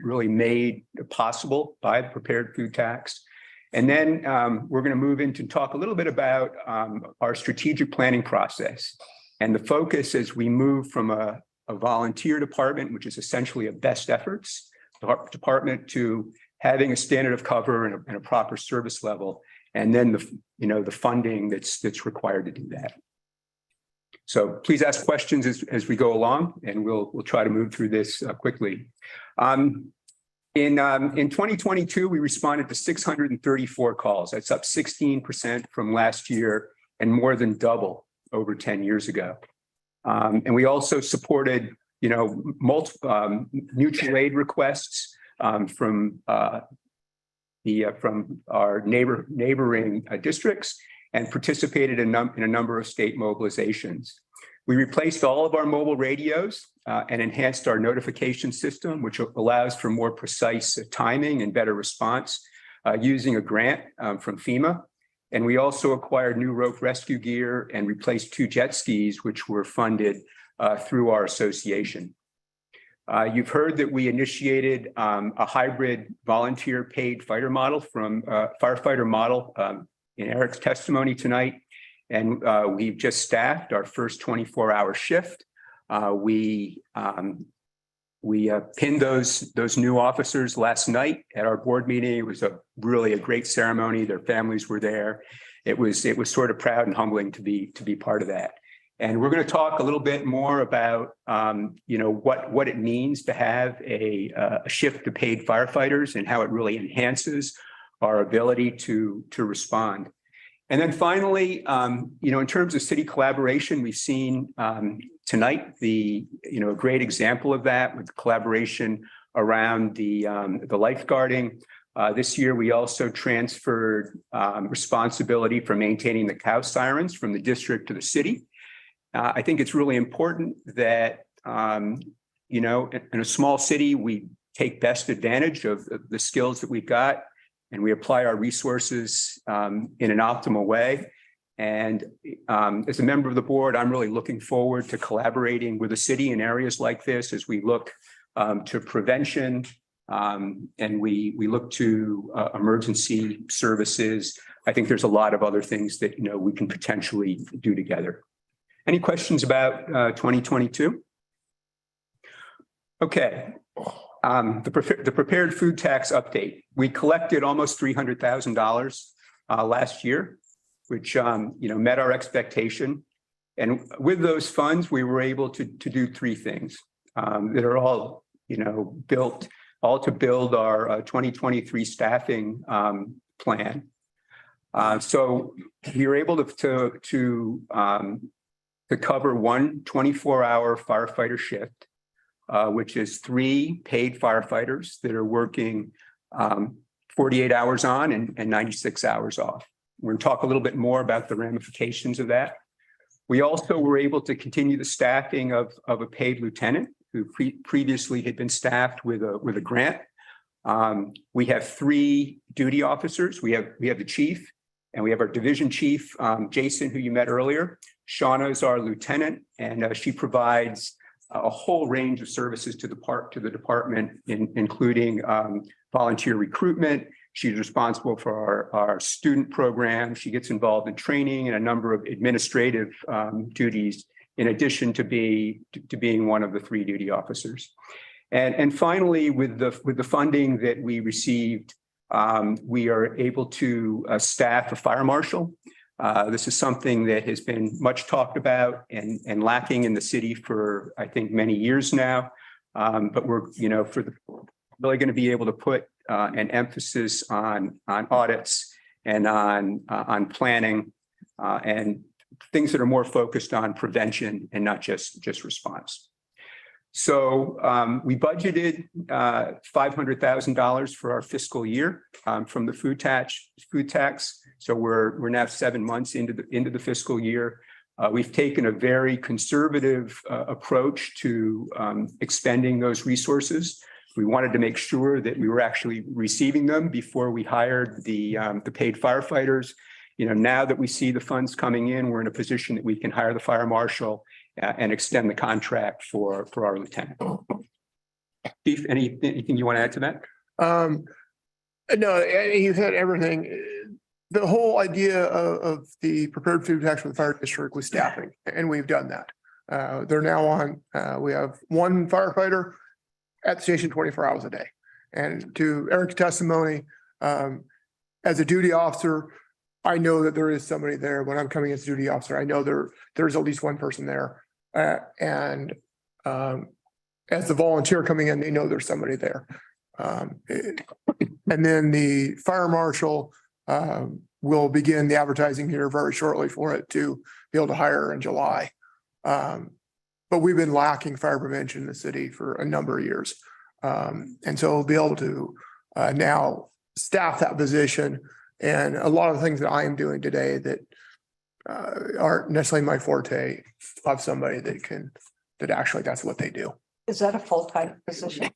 really made possible by the prepared food tax. And then we're going to move into talk a little bit about our strategic planning process and the focus as we move from a volunteer department, which is essentially a best efforts department, to having a standard of cover and a proper service level, and then the funding that's required to do that. So please ask questions as we go along, and we'll try to move through this quickly. In 2022, we responded to 634 calls. That's up 16% from last year and more than double over 10 years ago. And we also supported, multiple mutual aid requests from our neighboring districts, and participated in a number of state mobilizations. We replaced all of our mobile radios and enhanced our notification system, which allows for more precise timing and better response using a grant from FEMA. And we also acquired new rope rescue gear and replaced 2 jet skis, which were funded through our association. You've heard that we initiated a hybrid volunteer paid fighter model from firefighter model in Eric's testimony tonight. And we've just staffed our first 24-hour shift. We pinned those new officers last night at our board meeting. It was really a great ceremony. Their families were there. It was sort of proud and humbling to be part of that. And we're going to talk a little bit more about what it means to have a shift to paid firefighters and how it really enhances our ability to respond. And then finally, in terms of city collaboration, we've seen tonight a great example of that with collaboration around the lifeguarding. This year, we also transferred responsibility for maintaining the cow sirens from the district to the city. I think it's really important that, in a small city, we take best advantage of the skills that we've got, and we apply our resources in an optimal way. And as a member of the board, I'm really looking forward to collaborating with the city in areas like this as we look to prevention and we look to emergency services. I think there's a lot of other things that we can potentially do together. Any questions about 2022? Okay. The prepared food tax update. We collected almost $300,000 last year, which met our expectation. And with those funds, we were able to do 3 things that are all built to build our 2023 staffing plan. So we were able to cover one 24-hour firefighter shift, which is 3 paid firefighters that are working 48 hours on and 96 hours off. We're going to talk a little bit more about the ramifications of that. We also were able to continue the staffing of a paid lieutenant who previously had been staffed with a grant. We have 3 duty officers. We have the chief, and we have our division chief, Jason, who you met earlier. Shauna is our lieutenant, and she provides a whole range of services to the department, including volunteer recruitment. She's responsible for our student program. She gets involved in training and a number of administrative duties, in addition to being one of the 3 duty officers. And finally, with the funding that we received, we are able to staff a fire marshal. This is something that has been much talked about and lacking in the city for, I think, many years now. But we're, really going to be able to put an emphasis on audits and on planning and things that are more focused on prevention and not just response. So we budgeted $500,000 for our fiscal year from the food tax. So we're now 7 months into the fiscal year. We've taken a very conservative approach to expending those resources. We wanted to make sure that we were actually receiving them before we hired the paid firefighters. Now that we see the funds coming in, we're in a position that we can hire the fire marshal and extend the contract for our lieutenant. Chief, anything you want to add to that? No, you said everything. The whole idea of the prepared food tax for the fire district was staffing, and we've done that. They're now on, we have one firefighter at the station 24 hours a day. And to Eric's testimony, as a duty officer, I know that there is somebody there. When I'm coming as a duty officer, I know there's at least one person there. And as the volunteer coming in, they know there's somebody there. And then the fire marshal will begin the advertising here very shortly for it to be able to hire in July. But we've been lacking fire prevention in the city for a number of years. And so we'll be able to now staff that position. And a lot of the things that I am doing today that aren't necessarily my forte, have somebody that actually that's what they do. Is that a full-time position?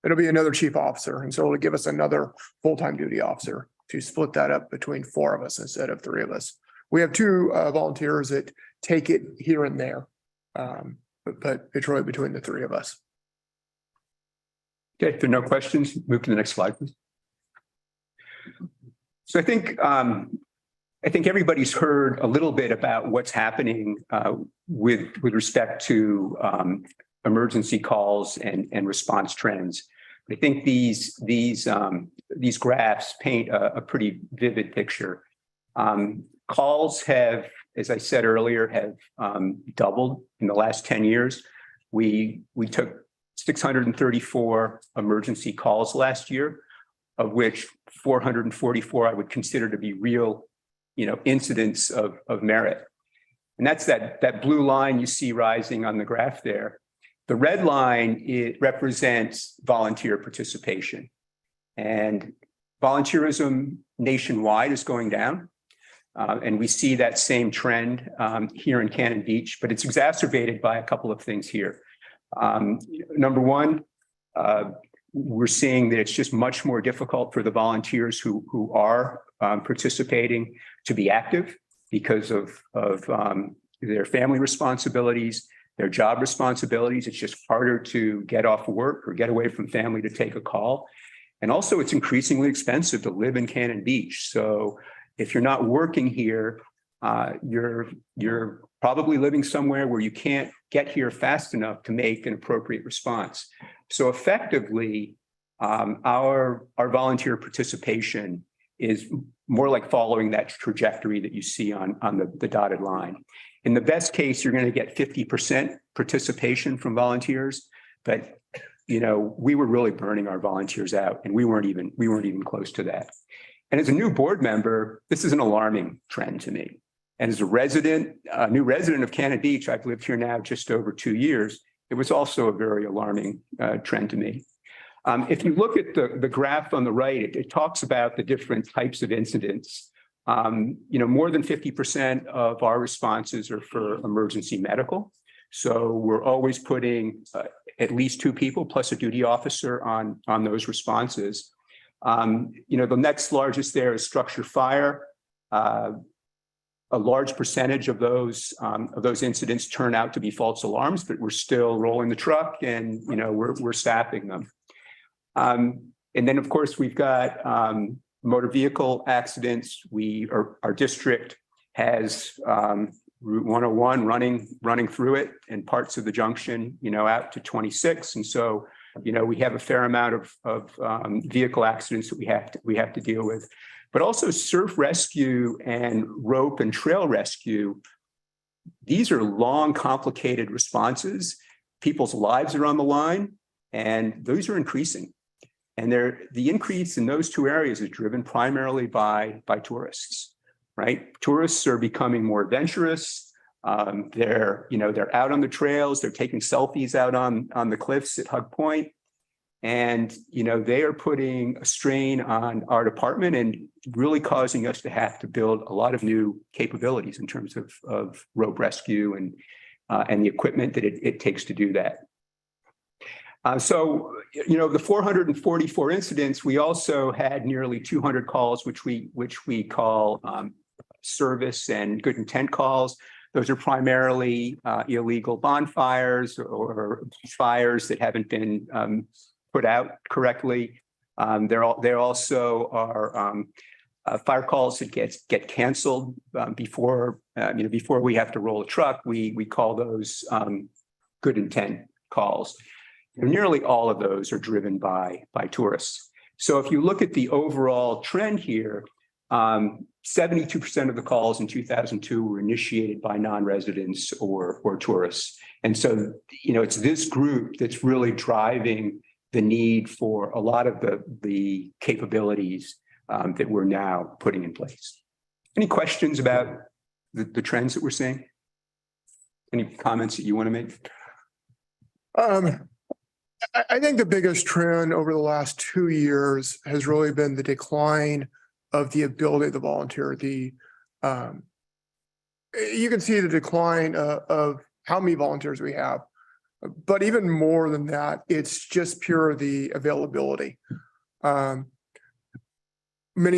It'll be another chief officer. And so it'll give us another full-time duty officer to split that up between 4 of us instead of 3 of us. We have 2 volunteers that take it here and there. But it's really between the 3 of us. Okay, if there are no questions, move to the next slide, please. So I think everybody's heard a little bit about what's happening with respect to emergency calls and response trends. I think these graphs paint a pretty vivid picture. Calls have, as I said earlier, have doubled in the last 10 years. We took 634 emergency calls last year, of which 444 I would consider to be real, incidents of merit. And that's that blue line you see rising on the graph there. The red line, it represents volunteer participation. And volunteerism nationwide is going down. And we see that same trend here in Cannon Beach, but it's exacerbated by a couple of things here. Number one, we're seeing that it's just much more difficult for the volunteers who are participating to be active because of their family responsibilities, their job responsibilities. It's just harder to get off work or get away from family to take a call. And also it's increasingly expensive to live in Cannon Beach. So if you're not working here, you're probably living somewhere where you can't get here fast enough to make an appropriate response. So effectively, our volunteer participation is more like following that trajectory that you see on the dotted line. In the best case, you're going to get 50% participation from volunteers, but we were really burning our volunteers out, and we weren't even close to that. And as a new board member, this is an alarming trend to me. And as a new resident of Cannon Beach, I've lived here now just over 2 years. It was also a very alarming trend to me. If you look at the graph on the right, it talks about the different types of incidents. More than 50% of our responses are for emergency medical. So we're always putting at least 2 people plus a duty officer on those responses. The next largest there is structure fire. A large percentage of those incidents turn out to be false alarms, but we're still rolling the truck and we're staffing them. And then of course we've got motor vehicle accidents. Our district has Route 101 running through it and parts of the junction, out to 26. And so, we have a fair amount of vehicle accidents that we have to deal with. But also surf rescue and rope and trail rescue. These are long, complicated responses. People's lives are on the line, and those are increasing. And the increase in those 2 areas is driven primarily by tourists, right? Tourists are becoming more adventurous. They're out on the trails. They're taking selfies out on the cliffs at Hug Point. And, they are putting a strain on our department and really causing us to have to build a lot of new capabilities in terms of rope rescue and the equipment that it takes to do that. So the 444 incidents, we also had nearly 200 calls, which we call service and good intent calls. Those are primarily illegal bonfires or fires that haven't been put out correctly. There also are fire calls that get canceled before before we have to roll a truck. We call those good intent calls. Nearly all of those are driven by tourists. So if you look at the overall trend here, 72% of the calls in 2002 were initiated by non-residents or tourists. And so, it's this group that's really driving the need for a lot of the capabilities that we're now putting in place. Any questions about the trends that we're seeing? Any comments that you want to make? I think the biggest trend over the last 2 years has really been the decline of the ability of the volunteer. You can see the decline of how many volunteers we have, but even more than that, it's just pure the availability. Many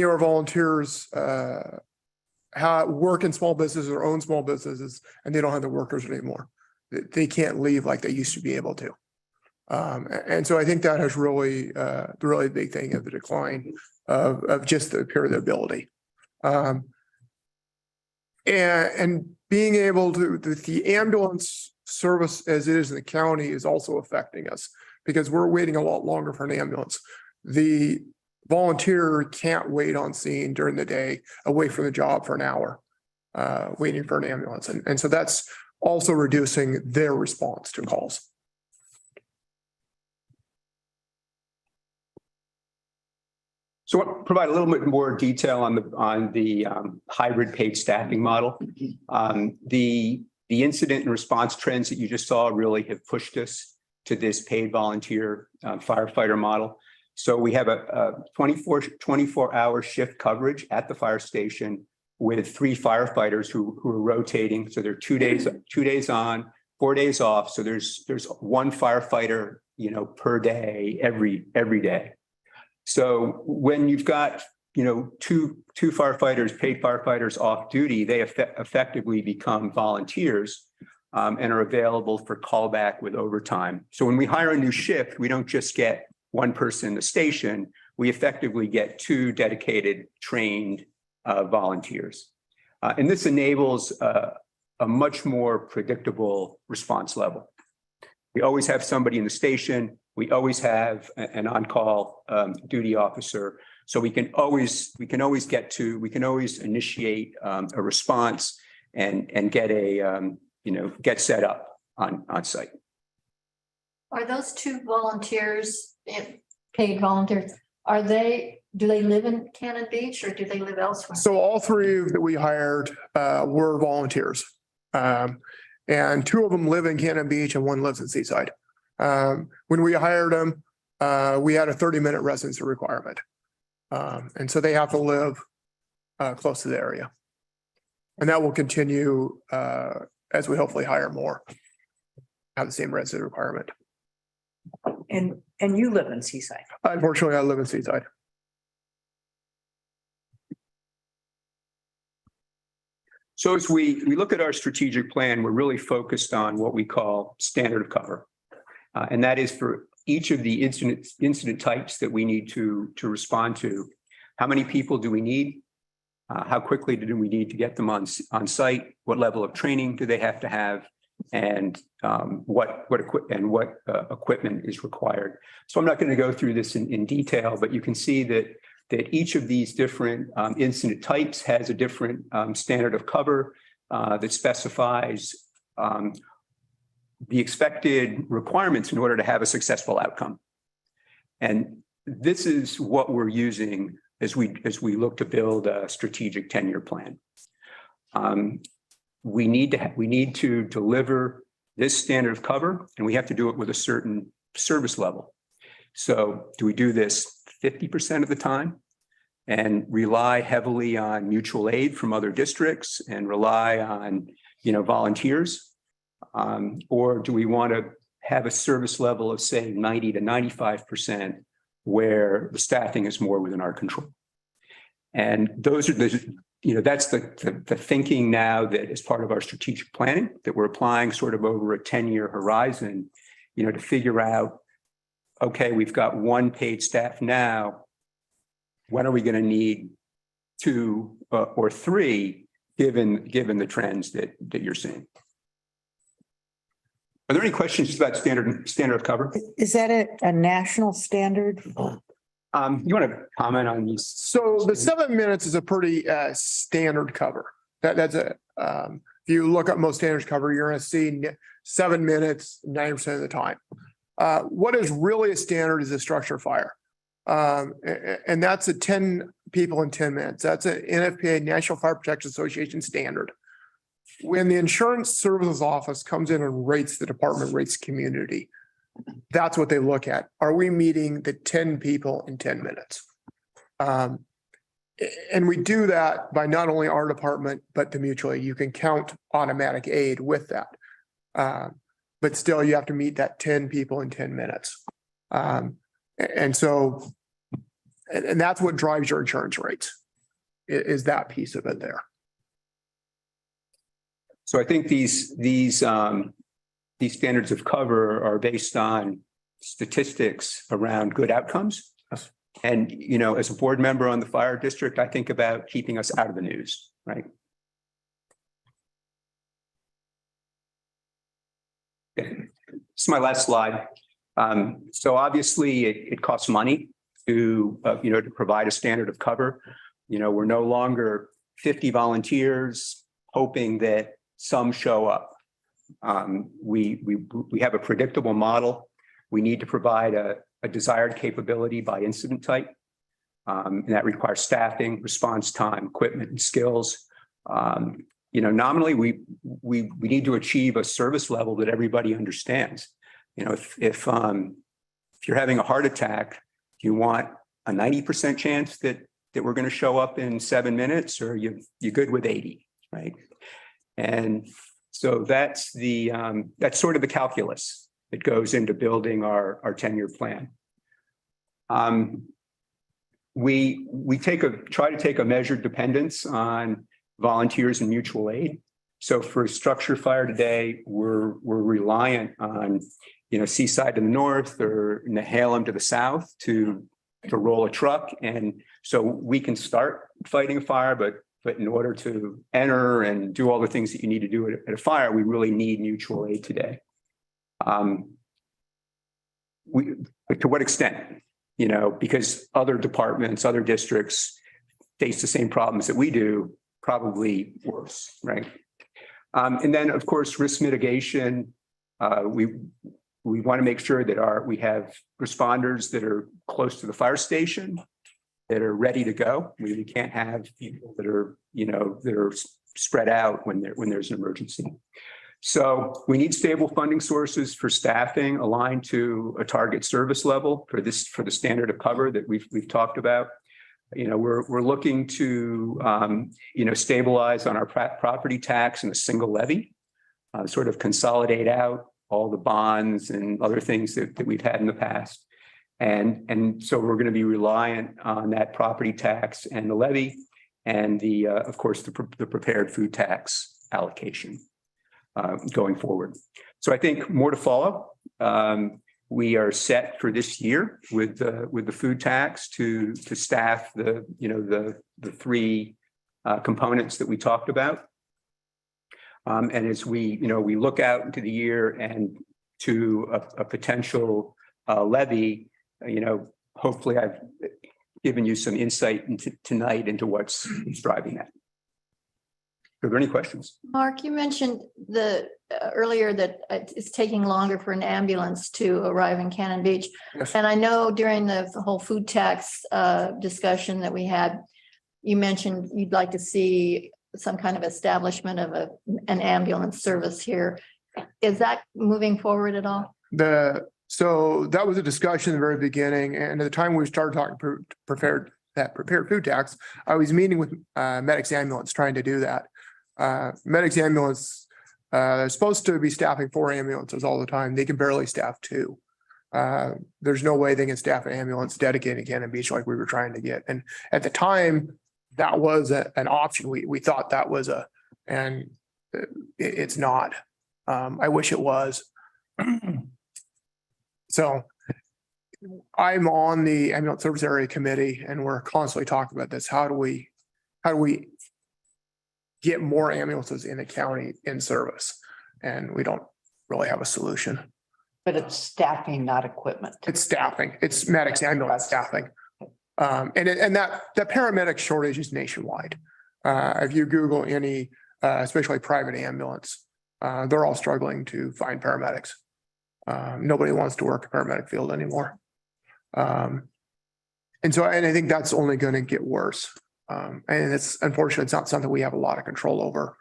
of our volunteers work in small businesses or own small businesses, and they don't have the workers anymore. They can't leave like they used to be able to. And so I think that has really, the really big thing of the decline of just the pure ability. And being able to, the ambulance service as it is in the county is also affecting us because we're waiting a lot longer for an ambulance. The volunteer can't wait on scene during the day away from the job for an hour, waiting for an ambulance. And so that's also reducing their response to calls. So I'll provide a little bit more detail on the hybrid paid staffing model. The incident and response trends that you just saw really have pushed us to this paid volunteer firefighter model. So we have a 24-hour shift coverage at the fire station with 3 firefighters who are rotating. So they're 2 days on, 4 days off. So there's 1 firefighter, per day, every day. So when you've got, two firefighters, paid firefighters off duty, they effectively become volunteers and are available for callback with overtime. So when we hire a new shift, we don't just get 1 person in the station, we effectively get 2 dedicated, trained volunteers. And this enables a much more predictable response level. We always have somebody in the station. We always have an on-call duty officer. So we can always initiate a response and get get set up on site. Are those 2 volunteers, paid volunteers, do they live in Cannon Beach or do they live elsewhere? So all 3 that we hired were volunteers. And 2 of them live in Cannon Beach and 1 lives in Seaside. When we hired them, we had a 30-minute residency requirement. And so they have to live close to the area. And that will continue as we hopefully hire more, have the same residency requirement. And you live in Seaside? Unfortunately, I live in Seaside. So as we look at our strategic plan, we're really focused on what we call standard of cover. And that is for each of the incident types that we need to respond to. How many people do we need? How quickly do we need to get them on site? What level of training do they have to have? And what equipment is required? So I'm not going to go through this in detail, but you can see that each of these different incident types has a different standard of cover that specifies the expected requirements in order to have a successful outcome. And this is what we're using as we look to build a strategic 10-year plan. We need to deliver this standard of cover, and we have to do it with a certain service level. So do we do this 50% of the time and rely heavily on mutual aid from other districts and rely on, volunteers? Or do we want to have a service level of, say, 90 to 95% where the staffing is more within our control? And those are that's the thinking now that is part of our strategic planning that we're applying sort of over a 10-year horizon, to figure out, okay, we've got one paid staff now. When are we going to need 2 or 3, given the trends that you're seeing? Are there any questions about standard of cover? Is that a national standard? You want to comment on these? So the 7 minutes is a pretty standard cover. That's a if you look at most standards cover, you're going to see 7 minutes 90% of the time. What is really a standard is a structure fire. And that's a 10 people in 10 minutes. That's an NFPA, National Fire Protection Association standard. When the insurance services office comes in and rates the department, rates community, that's what they look at. Are we meeting the 10 people in 10 minutes? And we do that by not only our department, but the mutual aid. You can count automatic aid with that. But still, you have to meet that 10 people in 10 minutes. And so, and that's what drives your insurance rates, is that piece of it there. So I think these standards of cover are based on statistics around good outcomes. Yes. And, as a board member on the fire district, I think about keeping us out of the news, right? Okay. This is my last slide. So obviously it costs money to provide a standard of cover. We're no longer 50 volunteers hoping that some show up. We have a predictable model. We need to provide a desired capability by incident type. And that requires staffing, response time, equipment, and skills. Nominally, we need to achieve a service level that everybody understands. If you're having a heart attack, do you want a 90% chance that we're going to show up in 7 minutes, or you're good with 80, right? And so that's sort of the calculus that goes into building our 10-year plan. We try to take a measured dependence on volunteers and mutual aid. So for structure fire today, we're reliant on Seaside to the north or Nehalem to the south to roll a truck, and so we can start fighting a fire, but in order to enter and do all the things that you need to do at a fire, we really need mutual aid today. To what extent? Because other departments, other districts face the same problems that we do, probably worse, right? And then, of course, risk mitigation. We want to make sure that we have responders that are close to the fire station, that are ready to go. We can't have people that are spread out when there's an emergency. So we need stable funding sources for staffing aligned to a target service level for the standard of cover that we've talked about. We're looking to stabilize on our property tax and a single levy, sort of consolidate out all the bonds and other things that we've had in the past. And so we're going to be reliant on that property tax and the levy and of course, the prepared food tax allocation going forward. So I think more to follow. We are set for this year with the food tax to staff the 3 components that we talked about. And as we look out into the year and to a potential levy, hopefully I've given you some insight tonight into what's driving that. Are there any questions? Mark, you mentioned earlier that it's taking longer for an ambulance to arrive in Cannon Beach. Yes. And I know during the whole food tax discussion that we had, you mentioned you'd like to see some kind of establishment of an ambulance service here. Is that moving forward at all? So that was a discussion in the very beginning, and at the time we started talking prepared food tax, I was meeting with Medics Ambulance trying to do that. Medics Ambulance, they're supposed to be staffing 4 ambulances all the time. They can barely staff 2. There's no way they can staff an ambulance dedicated to Cannon Beach like we were trying to get. And at the time, that was an option. We thought that was and it's not. I wish it was. So I'm on the ambulance service area committee and we're constantly talking about this. How do we get more ambulances in the county in service? And we don't really have a solution. But it's staffing, not equipment. It's staffing. It's medics, ambulance staffing. And that paramedic shortage is nationwide. If you Google any, especially private ambulance, they're all struggling to find paramedics. Nobody wants to work a paramedic field anymore. And I think that's only going to get worse. And it's unfortunate. It's not something we have a lot of control over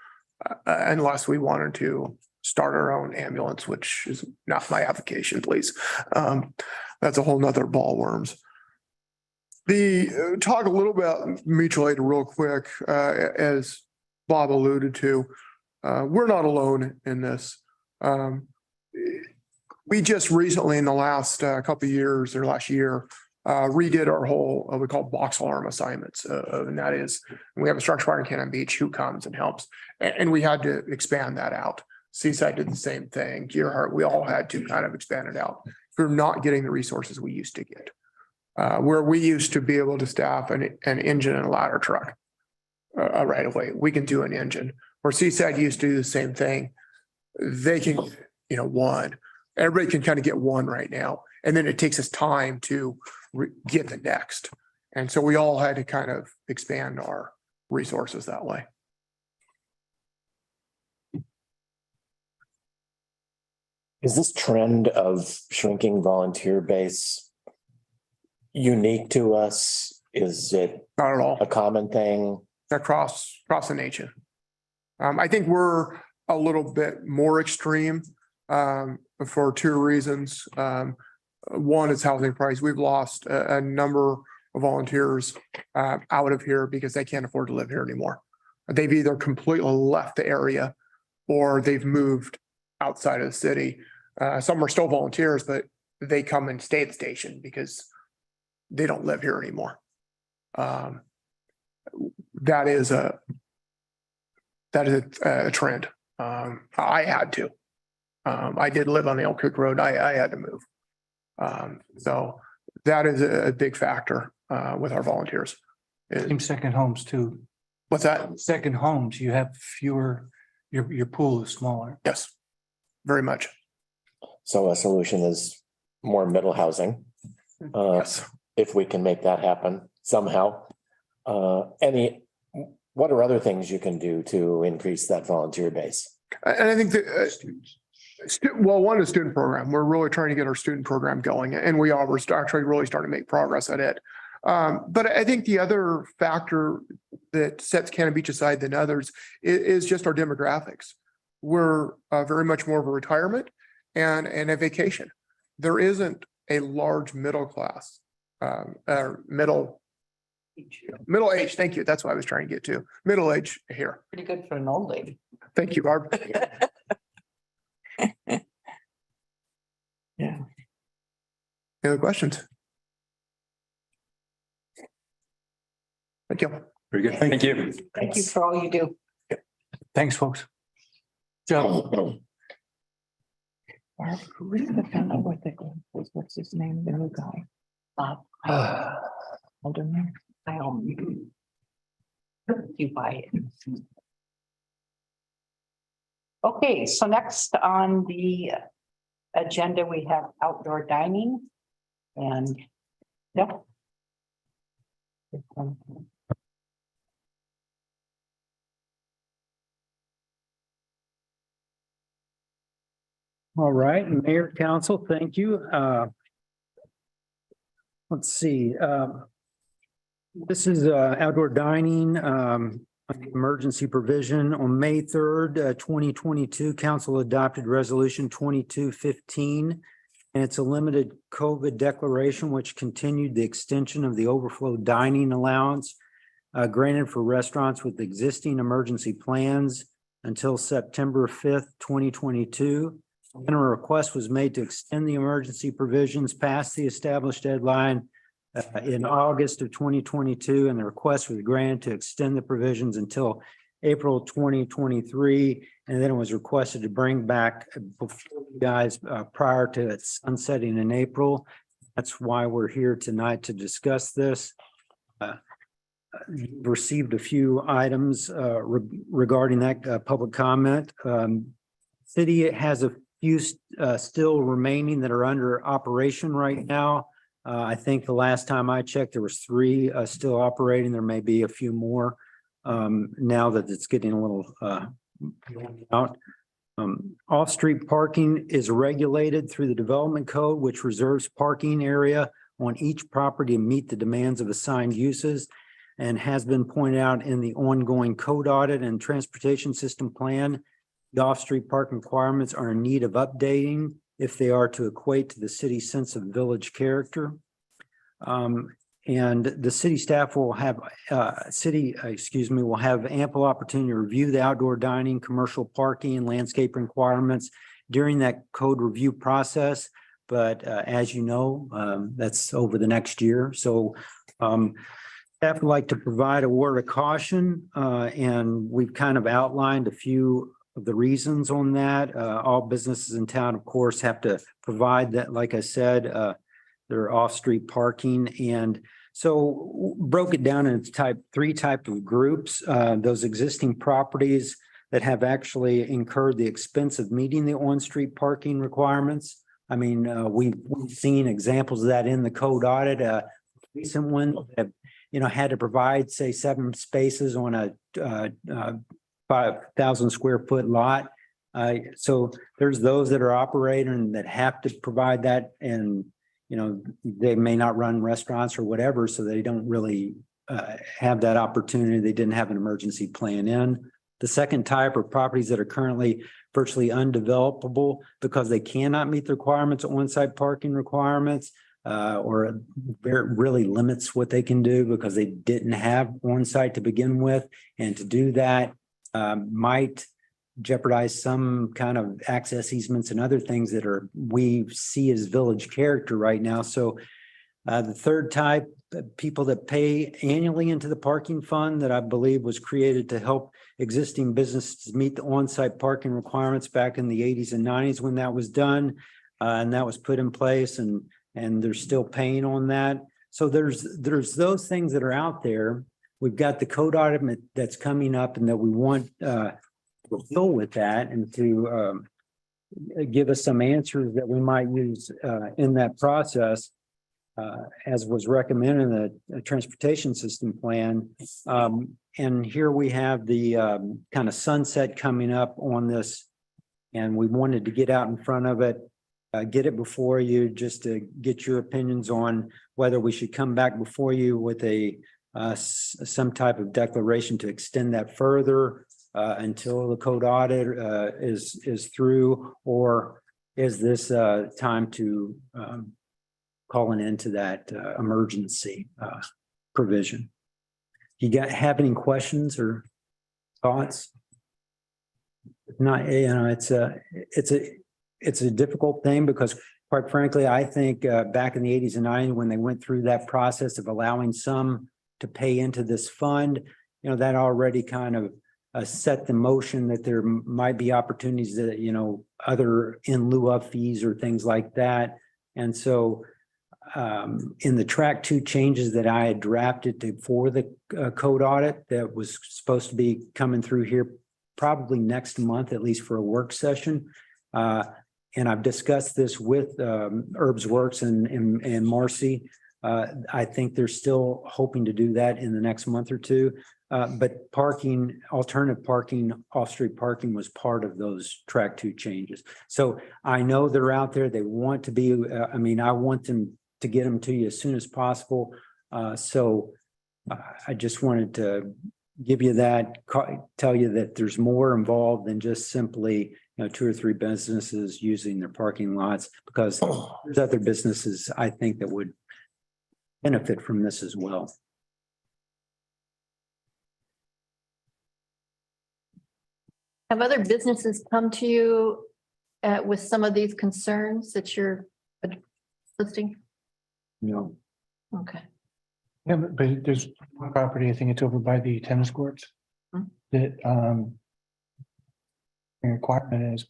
unless we wanted to start our own ambulance, which is not my application, please. That's a whole nother ball worms. Talk a little about mutual aid real quick, as Bob alluded to. We're not alone in this. We just recently, in the last couple of years or last year, redid our whole, we call box alarm assignments. And that is, we have a structure fire in Cannon Beach who comes and helps. And we had to expand that out. Seaside did the same thing. Gearhart, we all had to kind of expand it out. We're not getting the resources we used to get. Where we used to be able to staff an engine and a ladder truck right away, we can do an engine. Where Seaside used to do the same thing, they can, one. Everybody can kind of get one right now. And then it takes us time to get the next. And so we all had to kind of expand our resources that way. Is this trend of shrinking volunteer base unique to us? Is it Not at all. a common thing? Across the nation. I think we're a little bit more extreme for two reasons. One is housing price. We've lost a number of volunteers out of here because they can't afford to live here anymore. They've either completely left the area or they've moved outside of the city. Some are still volunteers, but they come and stay at the station because they don't live here anymore. That is a trend. I had to. I did live on the Elk Creek Road. I had to move. So that is a big factor with our volunteers. Same second homes too. What's that? Second homes, you have fewer, your pool is smaller. Yes, very much. So a solution is more middle housing. Yes. If we can make that happen somehow. What are other things you can do to increase that volunteer base? And I think that, one is student program. We're really trying to get our student program going and we're actually really starting to make progress at it. But I think the other factor that sets Cannon Beach aside than others is just our demographics. We're very much more of a retirement and a vacation. There isn't a large middle class, middle age. Thank you. That's what I was trying to get to. Middle age here. Pretty good for an old lady. Thank you, Barb. Yeah. Any other questions? Thank you. Very good. Thank you. Thank you for all you do. Thanks, folks. Joe. Barb, who is the fellow with the glasses? What's his name? The new guy. Alderman. I don't. You buy it. Okay, so next on the agenda, we have outdoor dining and, yep. All right, Mayor, Council, thank you. Let's see. This is outdoor dining, emergency provision. On May 3rd, 2022, Council adopted Resolution 2215. And it's a limited COVID declaration, which continued the extension of the overflow dining allowance granted for restaurants with existing emergency plans until September 5th, 2022. And a request was made to extend the emergency provisions past the established deadline in August of 2022, and the request was granted to extend the provisions until April 2023. And then it was requested to bring back before you guys prior to its sunsetting in April. That's why we're here tonight to discuss this. Received a few items regarding that public comment. City has a few still remaining that are under operation right now. I think the last time I checked, there was 3 still operating. There may be a few more now that it's getting a little out. Off-street parking is regulated through the development code, which reserves parking area on each property to meet the demands of assigned uses, and has been pointed out in the ongoing code audit and transportation system plan. The off-street parking requirements are in need of updating if they are to equate to the city's sense of village character. And the city staff will have, will have ample opportunity to review the outdoor dining, commercial parking, and landscape requirements during that code review process. But as you know, that's over the next year. So staff would like to provide a word of caution, and we've kind of outlined a few of the reasons on that. All businesses in town, of course, have to provide that, like I said, their off-street parking. And so broke it down into 3 types of groups. Those existing properties that have actually incurred the expense of meeting the on-street parking requirements. I mean, we've seen examples of that in the code audit. Recent one that had to provide, say, 7 spaces on a 5,000 square foot lot. So there's those that are operating that have to provide that, and they may not run restaurants or whatever, so they don't really have that opportunity. They didn't have an emergency plan in. The second type are properties that are currently virtually undevelopable because they cannot meet the requirements, on-site parking requirements, or it really limits what they can do because they didn't have on-site to begin with. And to do that might jeopardize some kind of access easements and other things that we see as village character right now. So the third type, people that pay annually into the parking fund that I believe was created to help existing businesses meet the on-site parking requirements back in the 80s and 90s when that was done. And that was put in place, and they're still paying on that. So there's those things that are out there. We've got the code audit that's coming up, and that we want to deal with that and to give us some answers that we might use in that process, as was recommended in the transportation system plan. And here we have the kind of sunset coming up on this, and we wanted to get out in front of it, get it before you, just to get your opinions on whether we should come back before you with some type of declaration to extend that further until the code audit is through, or is this time to call an end to that emergency provision? You have any questions or thoughts? If not, it's a difficult thing because, quite frankly, I think back in the 80s and 90s, when they went through that process of allowing some to pay into this fund, that already kind of set the motion that there might be opportunities that, other in lieu of fees or things like that. And so in the track 2 changes that I had drafted for the code audit that was supposed to be coming through here probably next month, at least for a work session. And I've discussed this with Herbs Works and Marcy. I think they're still hoping to do that in the next month or 2. But parking, alternative parking, off-street parking was part of those track 2 changes. So I know they're out there. They want to be, I want them to get them to you as soon as possible. So I just wanted to give you that, tell you that there's more involved than just simply, 2 or 3 businesses using their parking lots, because there's other businesses I think that would benefit from this as well. Have other businesses come to you with some of these concerns that you're listing? No. Okay. Yeah, but there's one property, I think it's over by the tennis courts. Hmm. That, the requirement is.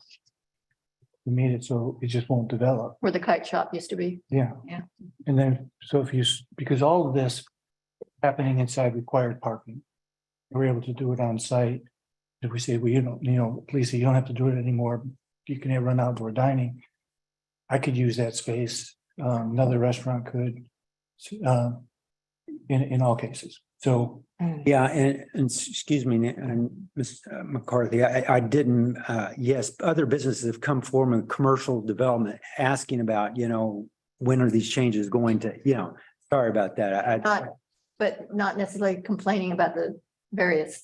We made it so it just won't develop. Where the kite shop used to be. Yeah. Yeah. And then, so if you, because all of this happening inside required parking. We're able to do it on site. If we say, well, you don't, Lisa, you don't have to do it anymore. You can run outdoor dining. I could use that space. Another restaurant could. In all cases. So. Yeah, and excuse me, and Ms. McCarthy, I didn't, yes, other businesses have come forward with commercial development, asking about, when are these changes going to, sorry about that. But not necessarily complaining about the various.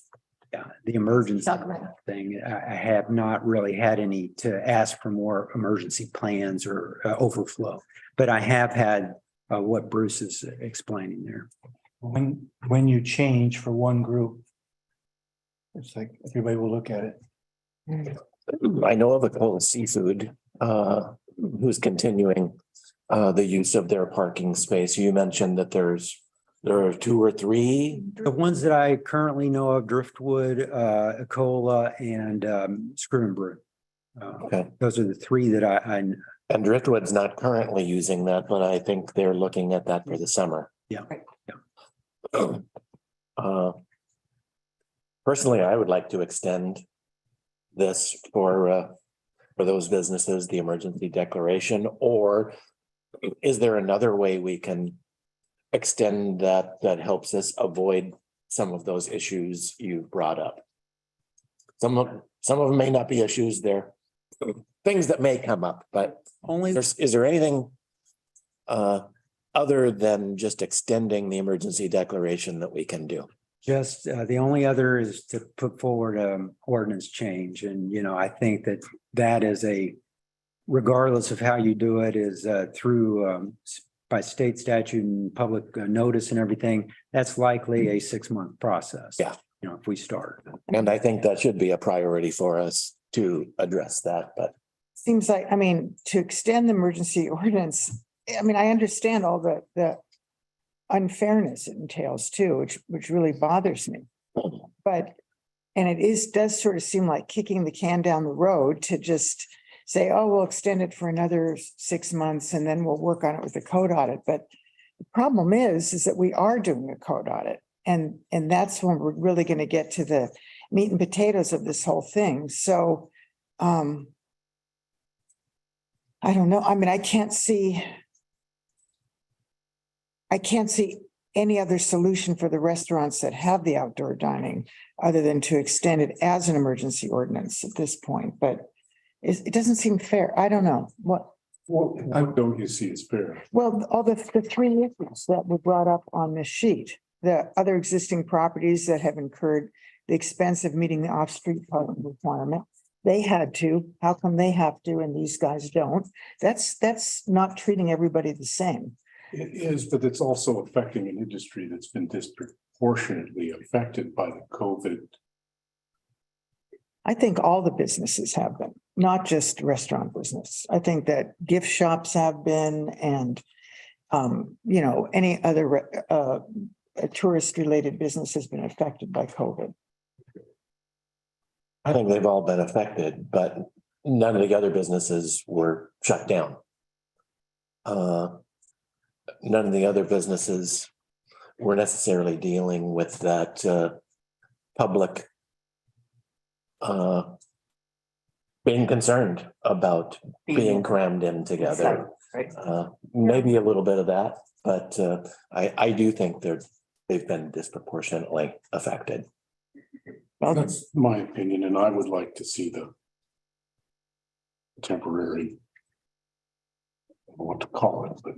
Yeah, the emergency Talk about it. thing, I have not really had any to ask for more emergency plans or overflow, but I have had what Bruce is explaining there. When you change for one group. It's like everybody will look at it. I know of a Cola Seafood, who's continuing, the use of their parking space. You mentioned that there are 2 or 3. The ones that I currently know of, Driftwood, Ecola, and Screw and Brew. Okay. Those are the 3 that I And Driftwood's not currently using that, but I think they're looking at that for the summer. Yeah. Personally, I would like to extend this for those businesses, the emergency declaration, or is there another way we can extend that helps us avoid some of those issues you brought up? Some of them may not be issues, they're things that may come up, but is there anything other than just extending the emergency declaration that we can do? just, the only other is to put forward ordinance change. And, I think that is regardless of how you do it, is through by state statute and public notice and everything, that's likely a 6-month process. Yeah. If we start. And I think that should be a priority for us to address that, but. Seems like, to extend the emergency ordinance, I understand all the unfairness it entails too, which really bothers me. But, and it does sort of seem like kicking the can down the road to just say, oh, we'll extend it for another 6 months and then we'll work on it with the code audit. But the problem is that we are doing a code audit. And that's when we're really going to get to the meat and potatoes of this whole thing. So, I don't know. I can't see any other solution for the restaurants that have the outdoor dining other than to extend it as an emergency ordinance at this point. But it doesn't seem fair. I don't know what. What don't you see as fair? Well, all the 3 issues that were brought up on this sheet, the other existing properties that have incurred the expense of meeting the off-street parking requirement. They had to, how come they have to and these guys don't? That's not treating everybody the same. It is, but it's also affecting an industry that's been disproportionately affected by the COVID. I think all the businesses have been, not just restaurant business. I think that gift shops have been and, any other tourist related business has been affected by COVID. I think they've all been affected, but none of the other businesses were shut down. None of the other businesses were necessarily dealing with that public being concerned about being crammed in together. Maybe a little bit of that, but I do think they've been disproportionately affected. Well, that's my opinion, and I would like to see the temporary, I don't know what to call it, but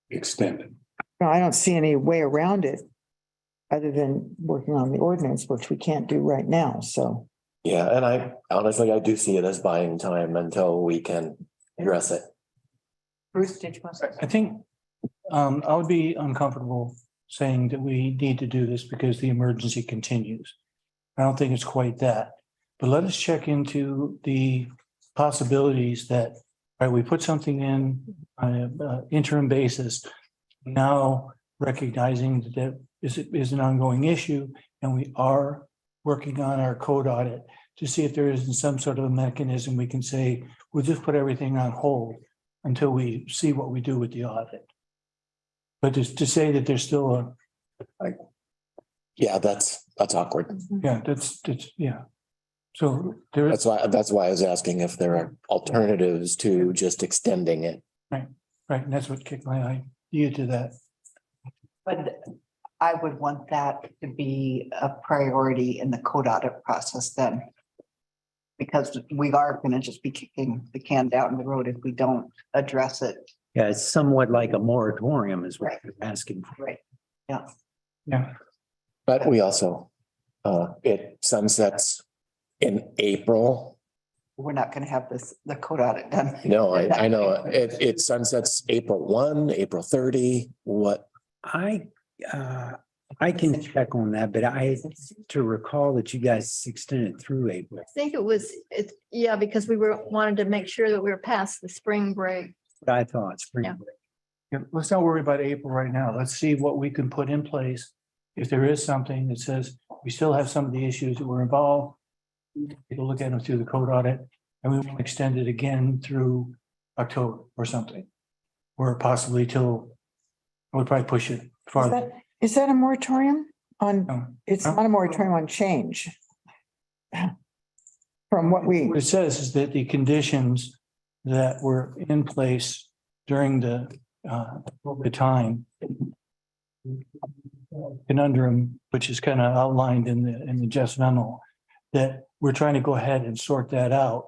extended. No, I don't see any way around it other than working on the ordinance, which we can't do right now. So. Yeah, and I do see it as buying time until we can address it. Bruce, did you want to? I think I would be uncomfortable saying that we need to do this because the emergency continues. I don't think it's quite that, but let us check into the possibilities that Right, we put something in on an interim basis. Now recognizing that that is an ongoing issue, and we are working on our code audit to see if there isn't some sort of a mechanism we can say, we'll just put everything on hold until we see what we do with the audit. But just to say that there's still Yeah, that's awkward. that's, yeah. So there is, That's why I was asking if there are alternatives to just extending it. right, and that's what kicked my idea to that. But I would want that to be a priority in the code audit process then. Because we are gonna just be kicking the can down the road if we don't address it. Yeah, it's somewhat like a moratorium is what you're asking for. Right. Yeah. Yeah, But we also, it sunsets in April. We're not gonna have the code audit done. No, I know, it sunsets April 1, April 30, what? I can check on that, but I to recall that you guys extended through April. I think yeah, because wanted to make sure that we were past the spring break. I thought spring Yeah. break. yeah, let's not worry about April right now. Let's see what we can put in place. If there is something that says we still have some of the issues that were involved, take a look at them through the code audit, and we will extend it again through October or something. Or possibly till, we'll probably push it farther. Is that a moratorium on, No. it's not a moratorium on change? From what we, What it says is that the conditions that were in place during the time conundrum, which is kind of outlined in the Jeff's memo, that we're trying to go ahead and sort that out.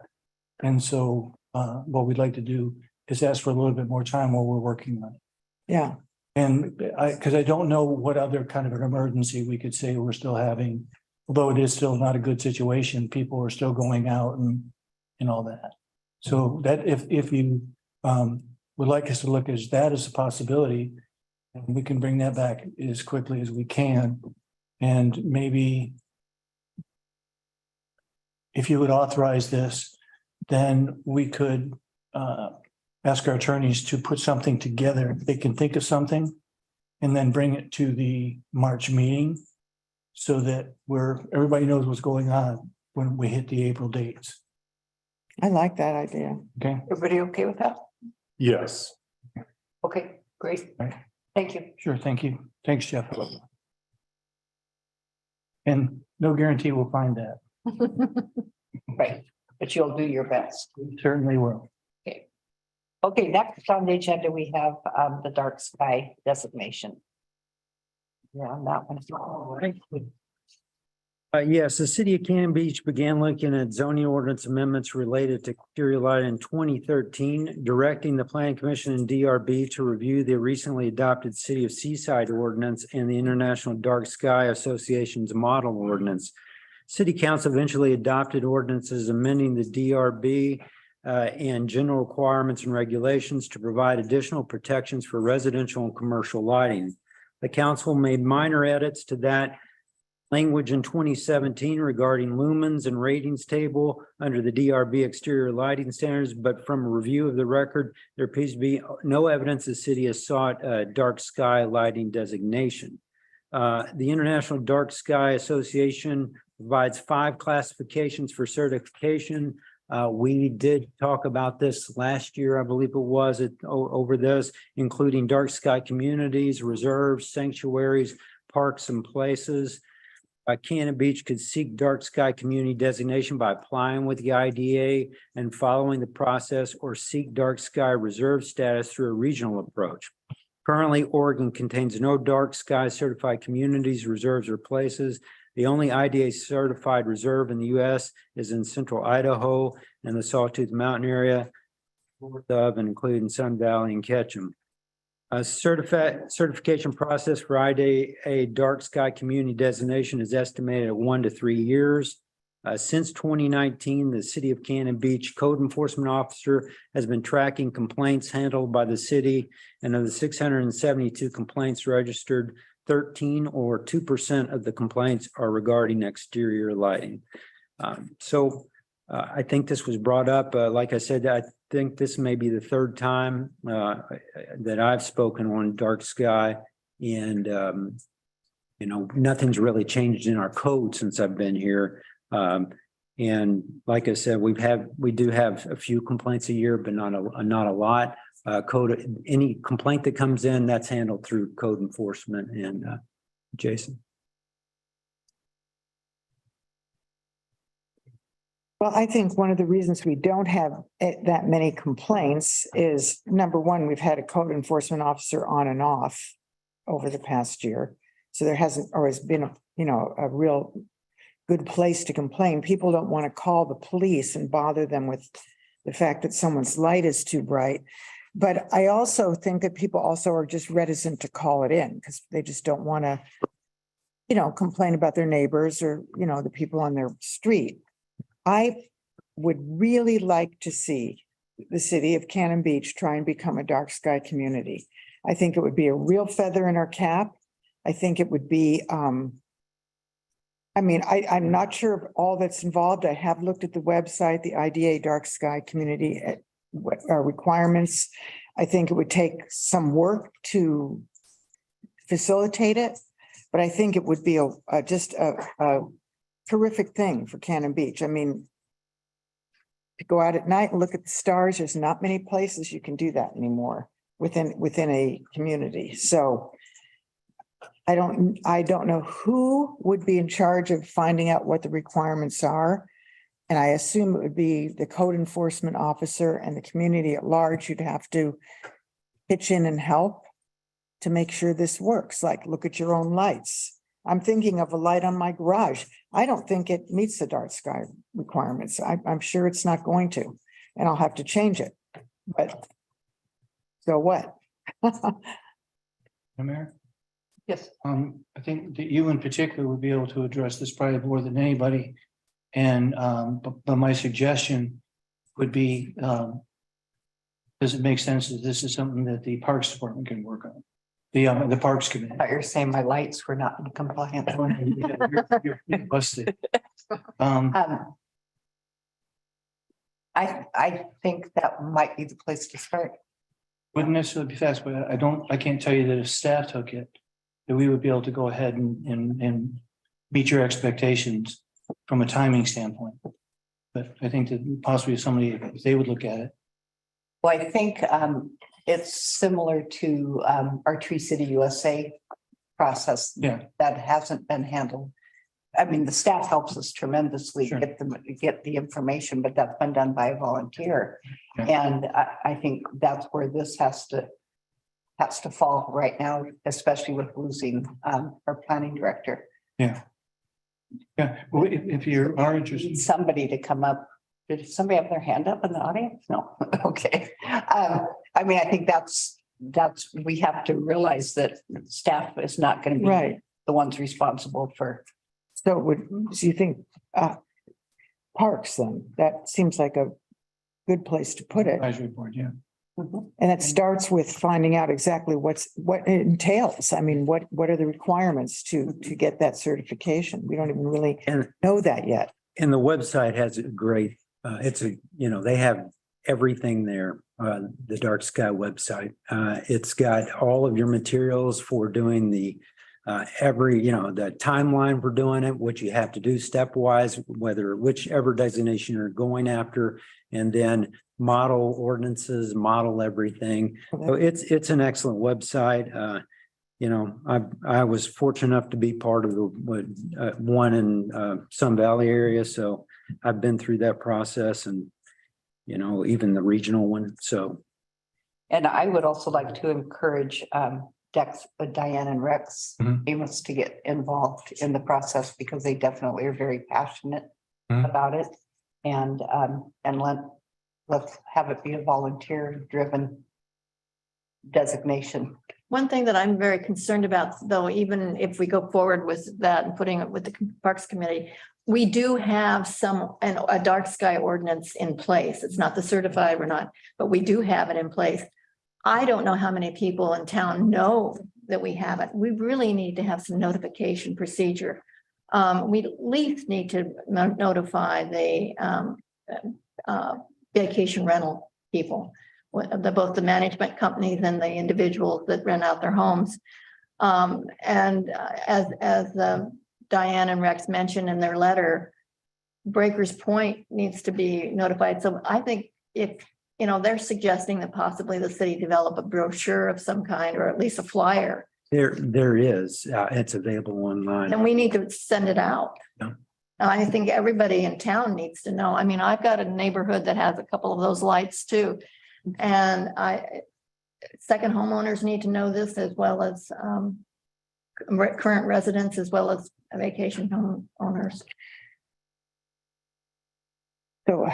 And so what we'd like to do is ask for a little bit more time while we're working on it. yeah, And because I don't know what other kind of an emergency we could say we're still having, although it is still not a good situation, people are still going out and all that. So that if you would like us to look at that as a possibility, and we can bring that back as quickly as we can. And maybe if you would authorize this, then we could ask our attorneys to put something together. They can think of something and then bring it to the March meeting so that everybody knows what's going on when we hit the April dates. I like that idea. Okay, Everybody okay with that? Yes. Okay, great. Right. Thank you. sure. Thank you. Thanks, Jeff. And no guarantee we'll find that. Right, but you'll do your best. Certainly will. Okay, next on the agenda, we have the dark sky designation. Yeah, on that one. Yes, the city of Cannon Beach began looking at zoning ordinance amendments related to exterior light in 2013, directing the Planning Commission and DRB to review the recently adopted City of Seaside ordinance and the International Dark Sky Association's model ordinance. City Council eventually adopted ordinances amending the DRB and general requirements and regulations to provide additional protections for residential and commercial lighting. The council made minor edits to that language in 2017 regarding lumens and ratings table under the DRB exterior lighting standards, but from a review of the record, there appears to be no evidence the city has sought a dark sky lighting designation. The International Dark Sky Association provides 5 classifications for certification. We did talk about this last year, I believe it was, over this, including dark sky communities, reserves, sanctuaries, parks and places. Cannon Beach could seek dark sky community designation by applying with the IDA and following the process, or seek dark sky reserve status through a regional approach. Currently, Oregon contains no dark sky certified communities, reserves, or places. The only IDA certified reserve in the U.S. is in central Idaho and the Sawtooth Mountain area, north of and including Sun Valley and Ketchum. A certification process for IDA dark sky community designation is estimated at 1 to 3 years. Since 2019, the City of Cannon Beach Code Enforcement Officer has been tracking complaints handled by the city, and of the 672 complaints registered, 13 or 2% of the complaints are regarding exterior lighting. I think this was brought up, like I said, think this may be the third time that I've spoken on dark sky. And, you know, nothing's really changed in our code since I've been here. And like I said, we do have a few complaints a year, but not a lot. Any complaint that comes in, that's handled through code enforcement. And Jason. Well, I think one of the reasons we don't have that many complaints is, number one, we've had a code enforcement officer on and off over the past year. So there hasn't always been a real good place to complain. People don't want to call the police and bother them with the fact that someone's light is too bright. But I also think that people also are just reticent to call it in because they just don't want to, complain about their neighbors or, the people on their street. I would really like to see the city of Cannon Beach try and become a dark sky community. I think it would be a real feather in our cap. I think it would be, I'm not sure of all that's involved. I have looked at the website, the IDA Dark Sky Community requirements. I think it would take some work to facilitate it, but I think it would be just a terrific thing for Cannon Beach. I mean, to go out at night and look at the stars, there's not many places you can do that anymore within a community. So I don't know who would be in charge of finding out what the requirements are. And I assume it would be the code enforcement officer and the community at large. You'd have to pitch in and help to make sure this works. Like, look at your own lights. I'm thinking of a light on my garage. I don't think it meets the dark sky requirements. I'm sure it's not going to, and I'll have to change it. But so what? Mayor? Yes. I think that you in particular would be able to address this probably more than anybody. And, but my suggestion would be, does it make sense that this is something that the Parks Department can work on? The Parks Committee. I thought you were saying my lights were not in compliance. You're busted. I think that might be the place to start. Wouldn't necessarily be fast, but I can't tell you that if staff took it, that we would be able to go ahead and meet your expectations from a timing standpoint. But I think that possibly somebody, if they would look at it. Well, I think it's similar to our Tree City USA process. Yeah. That hasn't been handled. I mean, the staff helps us tremendously Sure. get the information, but that's been done by a volunteer. Yeah. And I think that's where this has to fall right now, especially with losing our planning director. Yeah. Yeah, well, if you are interested. Need somebody to come up. Did somebody have their hand up in the audience? No. Okay. I mean, I think that's, we have to realize that staff is not going to be Right. the ones responsible for. So you think parks then? That seems like a good place to put it. Advisory board, yeah. And it starts with finding out exactly what it entails. I mean, what are the requirements to get that certification? We don't even really know that yet. And the website has a great, they have everything there, the Dark Sky website. It's got all of your materials for doing the the timeline for doing it, what you have to do stepwise, whichever designation you're going after, and then model ordinances, model everything. So it's an excellent website. I was fortunate enough to be part of the one in Sun Valley area. So I've been through that process and, even the regional one. So. And I would also like to encourage Diane and Rex Amos to get involved in the process because they definitely are very passionate about it. And let's have it be a volunteer driven designation. One thing that I'm very concerned about, though, even if we go forward with that and putting it with the Parks Committee, we do have a dark sky ordinance in place. It's not the certified, but we do have it in place. I don't know how many people in town know that we have it. We really need to have some notification procedure. We at least need to notify the vacation rental people, both the management companies and the individuals that rent out their homes. As Diane and Rex mentioned in their letter, Breakers Point needs to be notified. So I think if, they're suggesting that possibly the city develop a brochure of some kind, or at least a flyer, There is, it's available online. then we need to send it out. Yeah. I think everybody in town needs to know. I mean, I've got a neighborhood that has a couple of those lights too. And second homeowners need to know this, as well as current residents, as well as vacation home owners. So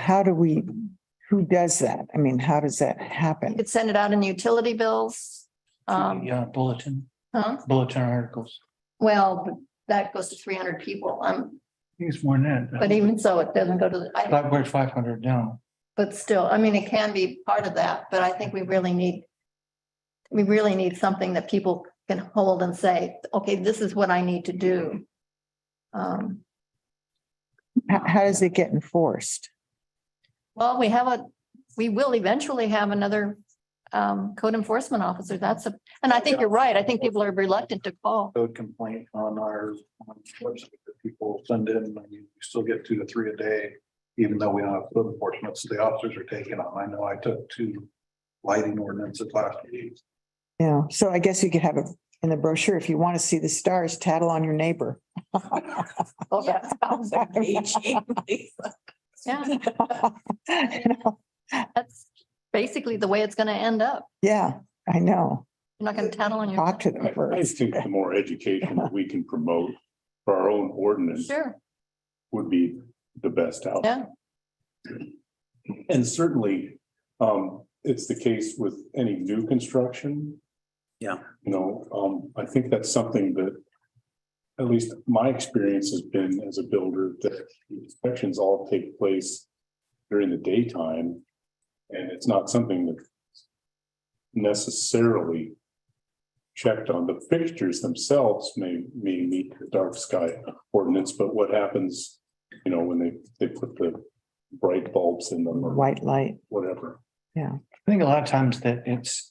who does that? I mean, how does that You happen? could send it out in utility bills. Yeah, bulletin articles. Well, but that goes to 300 people. I think it's more than that. But even so, it doesn't go to the, We're at 500 now. but still, I mean, it can be part of that, but I think we really need something that people can hold and say, okay, this is what I need to do. How does it get enforced? Well, we will eventually have another code enforcement officer. And I think you're right. I think people are reluctant to call. Code complaint on our website that people send in, and you still get 2 to 3 a day, even though we don't have code enforcement, so the officers are taking on. I know I took 2 lighting ordinances last week. Yeah, so I guess you could have in the brochure, if you want to see the stars, tattle on your neighbor. Oh, that sounds engaging. Yeah, that's basically the way it's going to end up. Yeah, I know. You're not going to tattle on your. Talk to them I first. think the more education that we can promote for our own ordinance Sure, would be the best outcome. yeah, And certainly, it's the case with any new construction. Yeah. I think that's something that, at least my experience has been as a builder, that the inspections all take place during the daytime. And it's not something that necessarily checked on. The fixtures themselves may meet the dark sky ordinance, but what happens, when they put the bright bulbs in them or White light. whatever. Yeah. I think a lot of times that it's,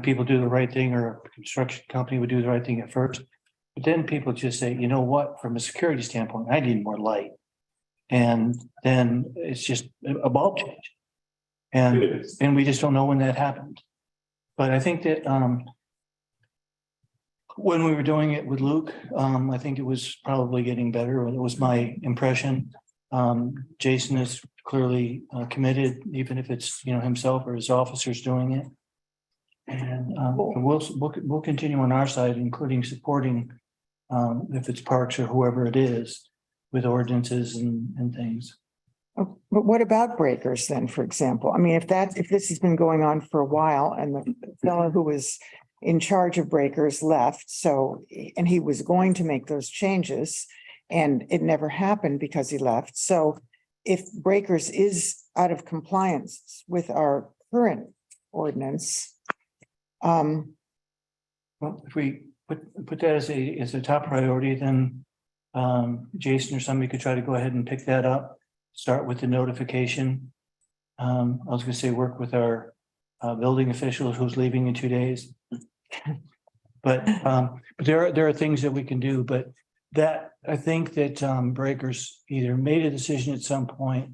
people do the right thing, or a construction company would do the right thing at first. But then people just say, you know what, from a security standpoint, I need more light. And then it's just a bulb change. It is. And we just don't know when that happened. But I think that when we were doing it with Luke, I think it was probably getting better. It was my impression. Jason is clearly committed, even if it's, himself or his officers doing it. And we'll continue on our side, including supporting, if it's parks or whoever it is, with ordinances and things. But what about breakers then, for example? I mean, if this has been going on for a while and the fellow who was in charge of breakers left, and he was going to make those changes and it never happened because he left. So if breakers is out of compliance with our current ordinance, Well, if we put that as a top priority, then Jason or somebody could try to go ahead and pick that up, start with the notification. I was gonna say, work with our building official who's leaving in 2 days. But there are things that we can do, but that, I think that breakers either made a decision at some point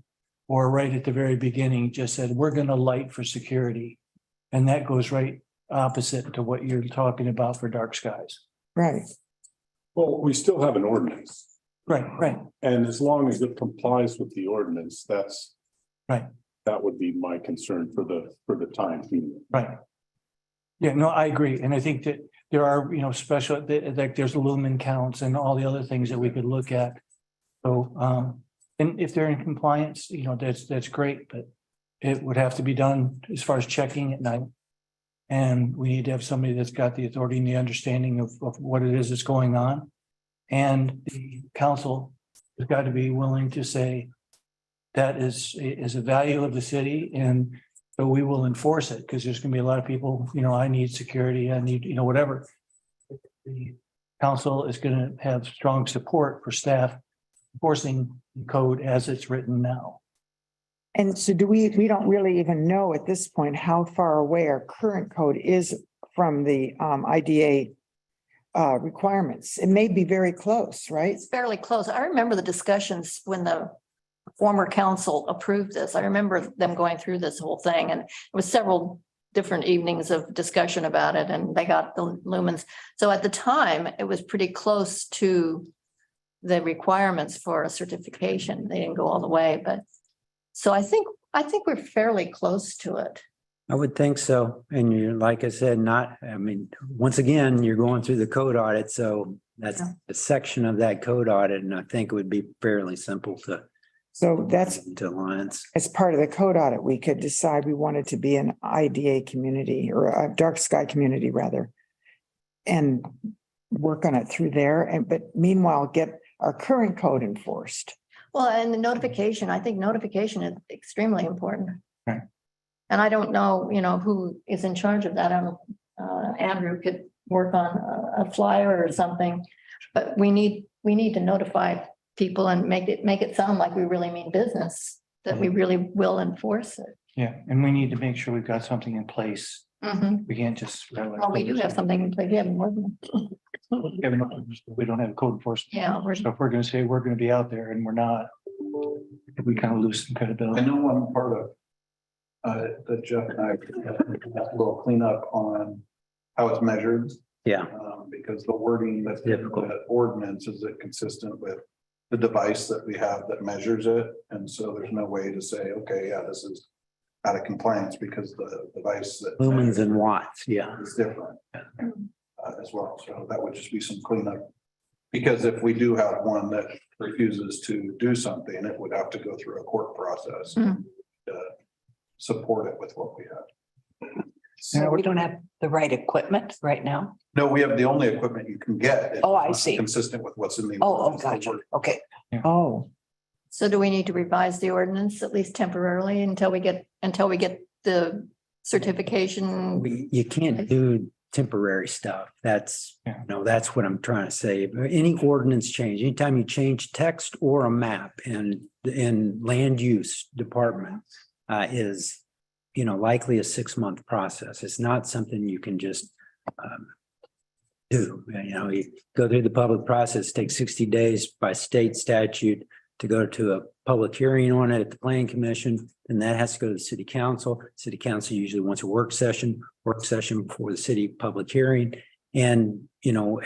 or right at the very beginning just said, we're gonna light for security. And that goes right opposite to what you're talking about for dark skies. right. Well, we still have an ordinance. Right. And as long as it complies with the ordinance, that's. Right. That would be my concern for the time being. Right. Yeah, no, I agree. And I think that there are, special, like there's lumen counts and all the other things that we could look at. So, and if they're in compliance, that's great, but it would have to be done as far as checking at night. And we need to have somebody that's got the authority and the understanding of what it is that's going on. And the council has got to be willing to say that is a value of the city, and so we will enforce it, because there's gonna be a lot of people, I need security, I need, whatever. The council is gonna have strong support for staff enforcing the code as it's written now. And so we don't really even know at this point how far away our current code is from the IDA requirements. It may be very close, right? It's fairly close. I remember the discussions when the former council approved this. I remember them going through this whole thing, and it was several different evenings of discussion about it, and they got the lumens. So at the time, it was pretty close to the requirements for a certification. They didn't go all the way, but so I think we're fairly close to it. I would think so. And you're, like I said, once again, you're going through the code audit, so that's Yeah. a section of that code audit, and I think it would be fairly simple to. So that's To Alliance. as part of the code audit, we could decide we wanted to be an IDA community or a dark sky community rather. And work on it through there but meanwhile, get our current code enforced. Well, and the notification, I think notification is extremely important. Right. And I don't know, who is in charge of that. Andrew could work on a flyer or something. But we need to notify people and make it sound like we really mean business, that we really will enforce it. Yeah, and we need to make sure we've got something in place. Mhm. We can't just. Well, we do have something in place. We have more than. We don't have code enforcement. Yeah, So if we're gonna say we're gonna be out there and we're not, we kind of lose some I credibility. know one part of that Jeff and I have a little cleanup on how it's measured. Yeah. Because the wording that's in Difficult. the ordinance, is it consistent with the device that we have that measures it? And so there's no way to say, okay, yeah, this is out of compliance because the device that. Lumens and watts, yeah. Is different as well. So that would just be some cleanup. Because if we do have one that refuses to do something, it would have to go through a court process Mhm. to support it with what we have. So we don't have the right equipment right now? No, we have the only equipment you can get. It's Oh, I not see. Consistent with what's in the. Oh, gotcha. Okay. Oh, So do we need to revise the ordinance at least temporarily until we get the certification? You can't do temporary stuff. That's, that's what I'm trying to say. Any ordinance change, anytime you change text or a map in land use department is, likely a 6-month process. It's not something you can just do. You go through the public process, takes 60 days by state statute to go to a public hearing on it at the planning commission, and that has to go to the city council. City council usually wants a work session before the city public hearing. And,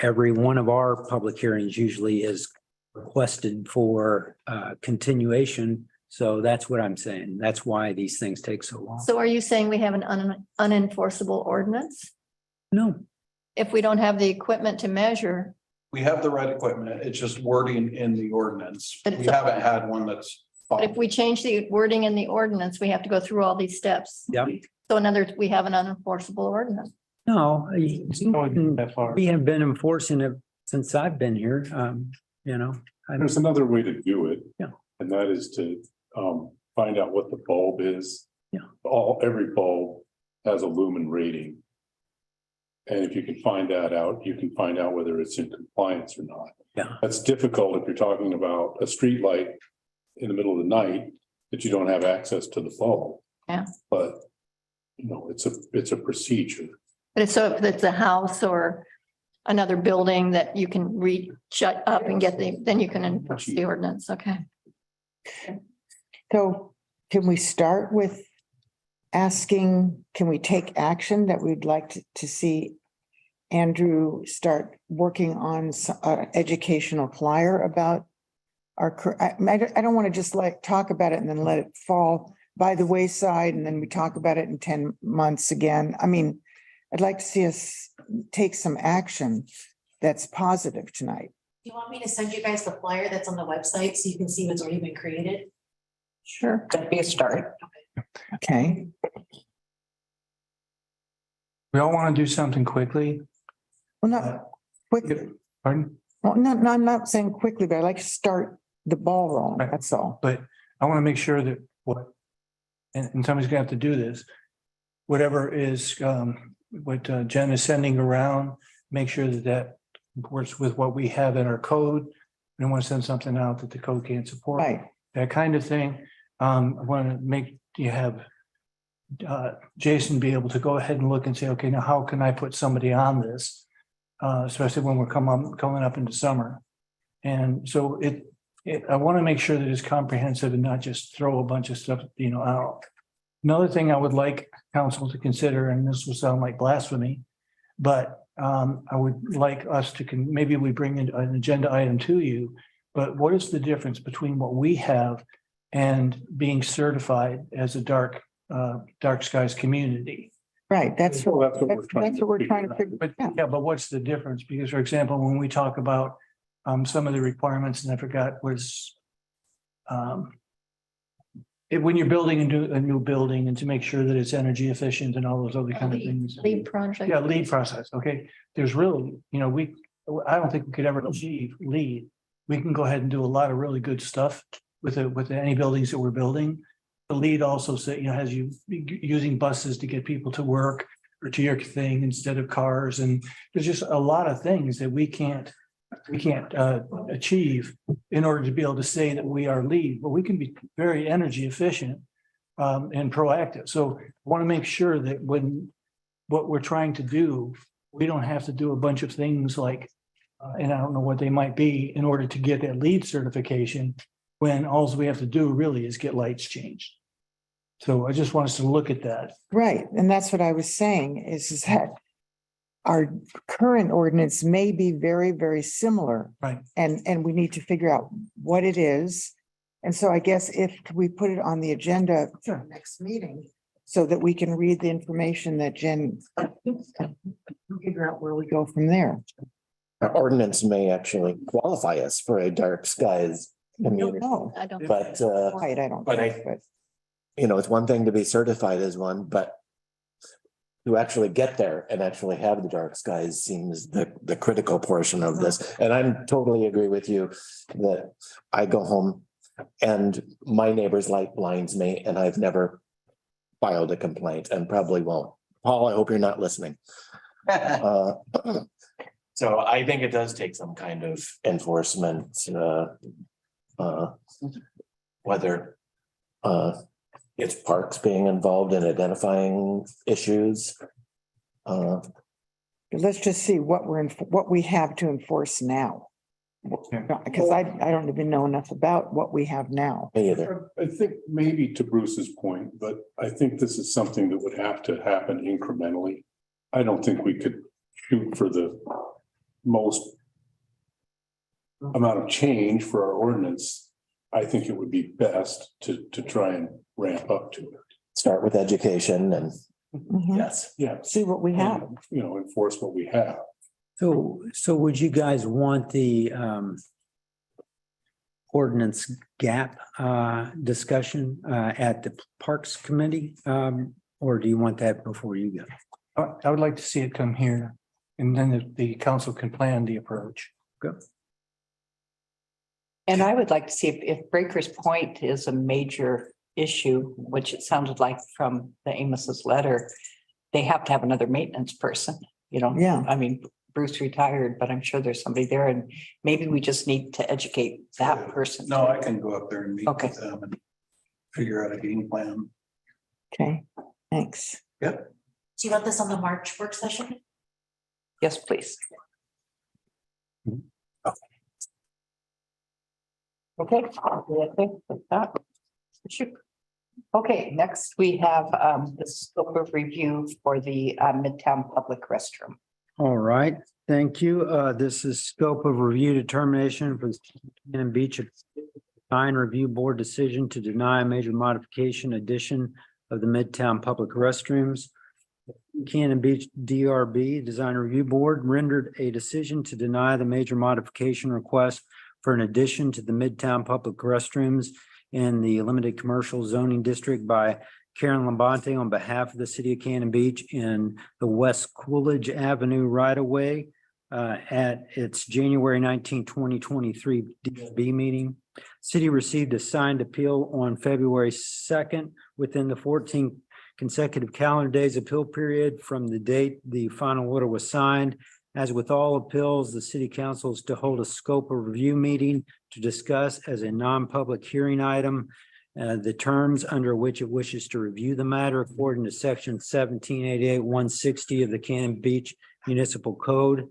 every one of our public hearings usually is requested for continuation. So that's what I'm saying. That's why these things take so long. So are you saying we have an unenforceable ordinance? No. If we don't have the equipment to measure, We have the right equipment. It's just wording in the ordinance. But We it's- haven't had one that's. but if we change the wording in the ordinance, we have to go through all these steps. Yep. So in other words, we have an unenforceable ordinance. No, That far. we have been enforcing it since I've been here. There's another way to do it. Yeah. And that is to find out what the bulb is. Yeah. Every bulb has a lumen rating. And if you can find that out, you can find out whether it's in compliance or not. Yeah. That's difficult if you're talking about a street light in the middle of the night that you don't have access to the bulb. Yeah. But, it's a procedure. But if it's a house or another building that you can shut up and then you can enforce the ordinance. Okay. so can we start with asking, can we take action that we'd like to see Andrew start working on educational flyer about I don't want to just talk about it and then let it fall by the wayside and then we talk about it in 10 months again. I mean, I'd like to see us take some action that's positive tonight. Do you want me to send you guys the flyer that's on the website so you can see what's already been created? Sure. That'd be a start. Okay. We all want to do something quickly. Well, not quickly. Pardon? Well, no, I'm not saying quickly, but I like to start the ball rolling. Right. That's all. But I want to make sure that and somebody's gonna have to do this. Whatever is, what Jen is sending around, make sure that works with what we have in our code. We don't want to send something out that the code can't support. Right. That kind of thing. I want to make you have Jason be able to go ahead and look and say, okay, now how can I put somebody on this? Especially when we're coming up into summer. And so I want to make sure that it's comprehensive and not just throw a bunch of stuff, out. Another thing I would like council to consider, and this will sound like blasphemy, but I would like us to maybe we bring in an agenda item to you. But what is the difference between what we have and being certified as a dark skies community? Right, that's what That's what we're trying to figure. But yeah, but what's the difference? Because, for example, when we talk about some of the requirements, and I forgot was when you're building a new building and to make sure that it's energy efficient and all those other kind of things. Lead project. Yeah, lead process. Okay, there's really, I don't think we could ever achieve lead. We can go ahead and do a lot of really good stuff with any buildings that we're building. The lead also has you using buses to get people to work or to your thing instead of cars. And there's just a lot of things that we can't achieve in order to be able to say that we are lead, but we can be very energy efficient and proactive. So I want to make sure that when what we're trying to do, we don't have to do a bunch of things like, and I don't know what they might be in order to get that lead certification, when all we have to do really is get lights changed. So I just want us to look at that. Right, and that's what I was saying is that our current ordinance may be very, very similar. Right. And we need to figure out what it is. And so I guess if we put it on the agenda for the next meeting, so that we can read the information that Jen figure out where we go from there. Our ordinance may actually qualify us for a dark skies community, No, I don't. but right, I don't. but think, but it's one thing to be certified as one, but to actually get there and actually have the dark skies seems the critical portion of this. And I'm totally agree with you that I go home and my neighbor's light blinds me and I've never filed a complaint and probably won't. Paul, I hope you're not listening. So I think it does take some kind of enforcement, whether it's parks being involved in identifying issues. let's just see what what we have to enforce now. Because I don't even know enough about what we have now. Me either. I think maybe to Bruce's point, but I think this is something that would have to happen incrementally. I don't think we could shoot for the most amount of change for our ordinance. I think it would be best to try and ramp up to it. Start with education and Mhm. yes. Yeah. See what we have. And, enforce what we have. So would you guys want the ordinance gap discussion at the Parks Committee? Or do you want that before you go? I would like to see it come here and then the council can plan the approach. Good. And I would like to see if Breakers Point is a major issue, which it sounded like from the Amos's letter, they have to have another maintenance person, Yeah. I mean, Bruce retired, but I'm sure there's somebody there and maybe we just need to educate that person. No, I can go up there and meet Okay. with them and figure out a game plan. Okay, thanks. Do you want this on the March work session? Yes, please. Okay. I think with that. Okay, next we have the scope of review for the Midtown Public Restroom. All right, thank you. This is scope of review determination for the Cannon Beach Design Review Board decision to deny a major modification addition of the Midtown Public Restrooms. Cannon Beach DRB Design Review Board rendered a decision to deny the major modification request for an addition to the Midtown Public Restrooms in the limited commercial zoning district by Karen Lambante on behalf of the city of Cannon Beach in the West Coolidge Avenue right-of-way at its January 19, 2023 DRB meeting. City received a signed appeal on February 2nd within the 14 consecutive calendar days appeal period from the date the final order was signed. As with all appeals, the city council is to hold a scope of review meeting to discuss as a non-public hearing item the terms under which it wishes to review the matter according to section 1788-160 of the Cannon Beach Municipal Code.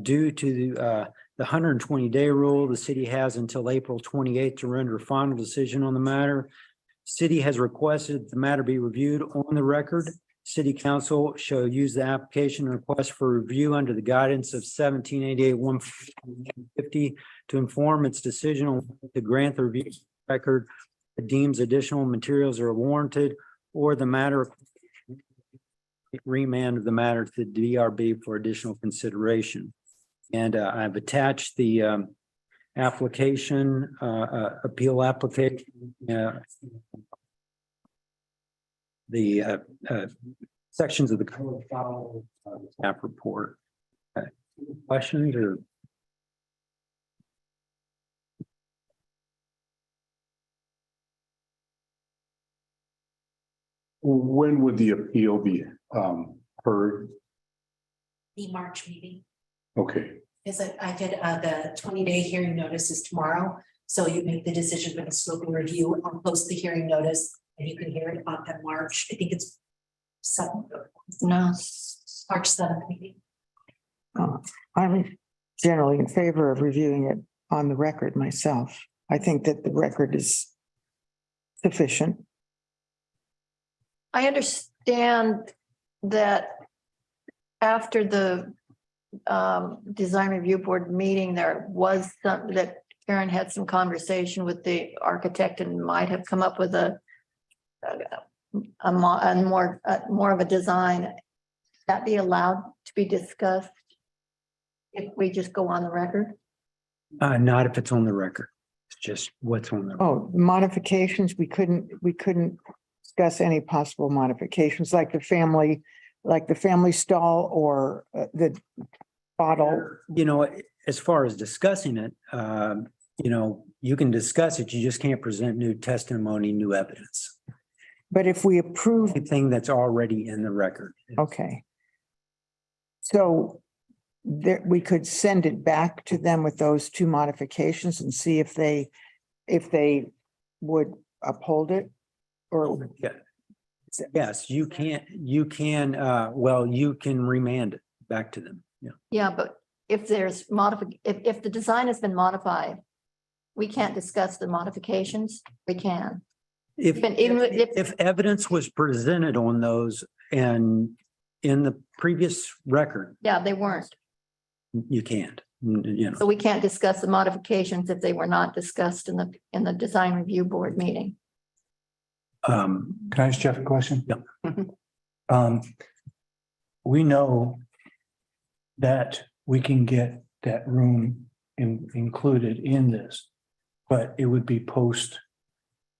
Due to the 120-day rule, the city has until April 28th to render a final decision on the matter. City has requested the matter be reviewed on the record. City council shall use the application request for review under the guidance of 1788-150 to inform its decision on to grant the review record that deems additional materials are warranted or the matter remand of the matter to the DRB for additional consideration. And I've attached the application, appeal application, the sections of the code file staff report. Questions or? When would the appeal be heard? The March meeting. Okay, Is it, I did, the 20-day hearing notice is tomorrow, so you make the decision for the scope and review. I'll post the hearing notice and you can hear it on that March, I think it's 7th. No. March 7th meeting. I'm generally in favor of reviewing it on the record myself. I think that the record is sufficient. I understand that after the design review board meeting, there was some, that Karen had some conversation with the architect and might have come up with a more of a design. That be allowed to be discussed if we just go on the record? Not if it's on the record. It's just what's on the. Oh, modifications, we couldn't discuss any possible modifications like the family stall or the bottle. You know, as far as discussing it, you know, you can discuss it, you just can't present new testimony, new evidence. But if we approve, Anything that's already in the record. okay. So there, we could send it back to them with those two modifications and see if they would uphold it or. Yeah. Yes, you can, you can remand it back to them. Yeah. Yeah, but if there's if the design has been modified, we can't discuss the modifications. We can. If evidence was presented on those and in the previous record, Yeah, they weren't. you can't, you know. So we can't discuss the modifications if they were not discussed in the design review board meeting. Can I ask Jeff a question? Yeah. We know that we can get that room included in this, but it would be post,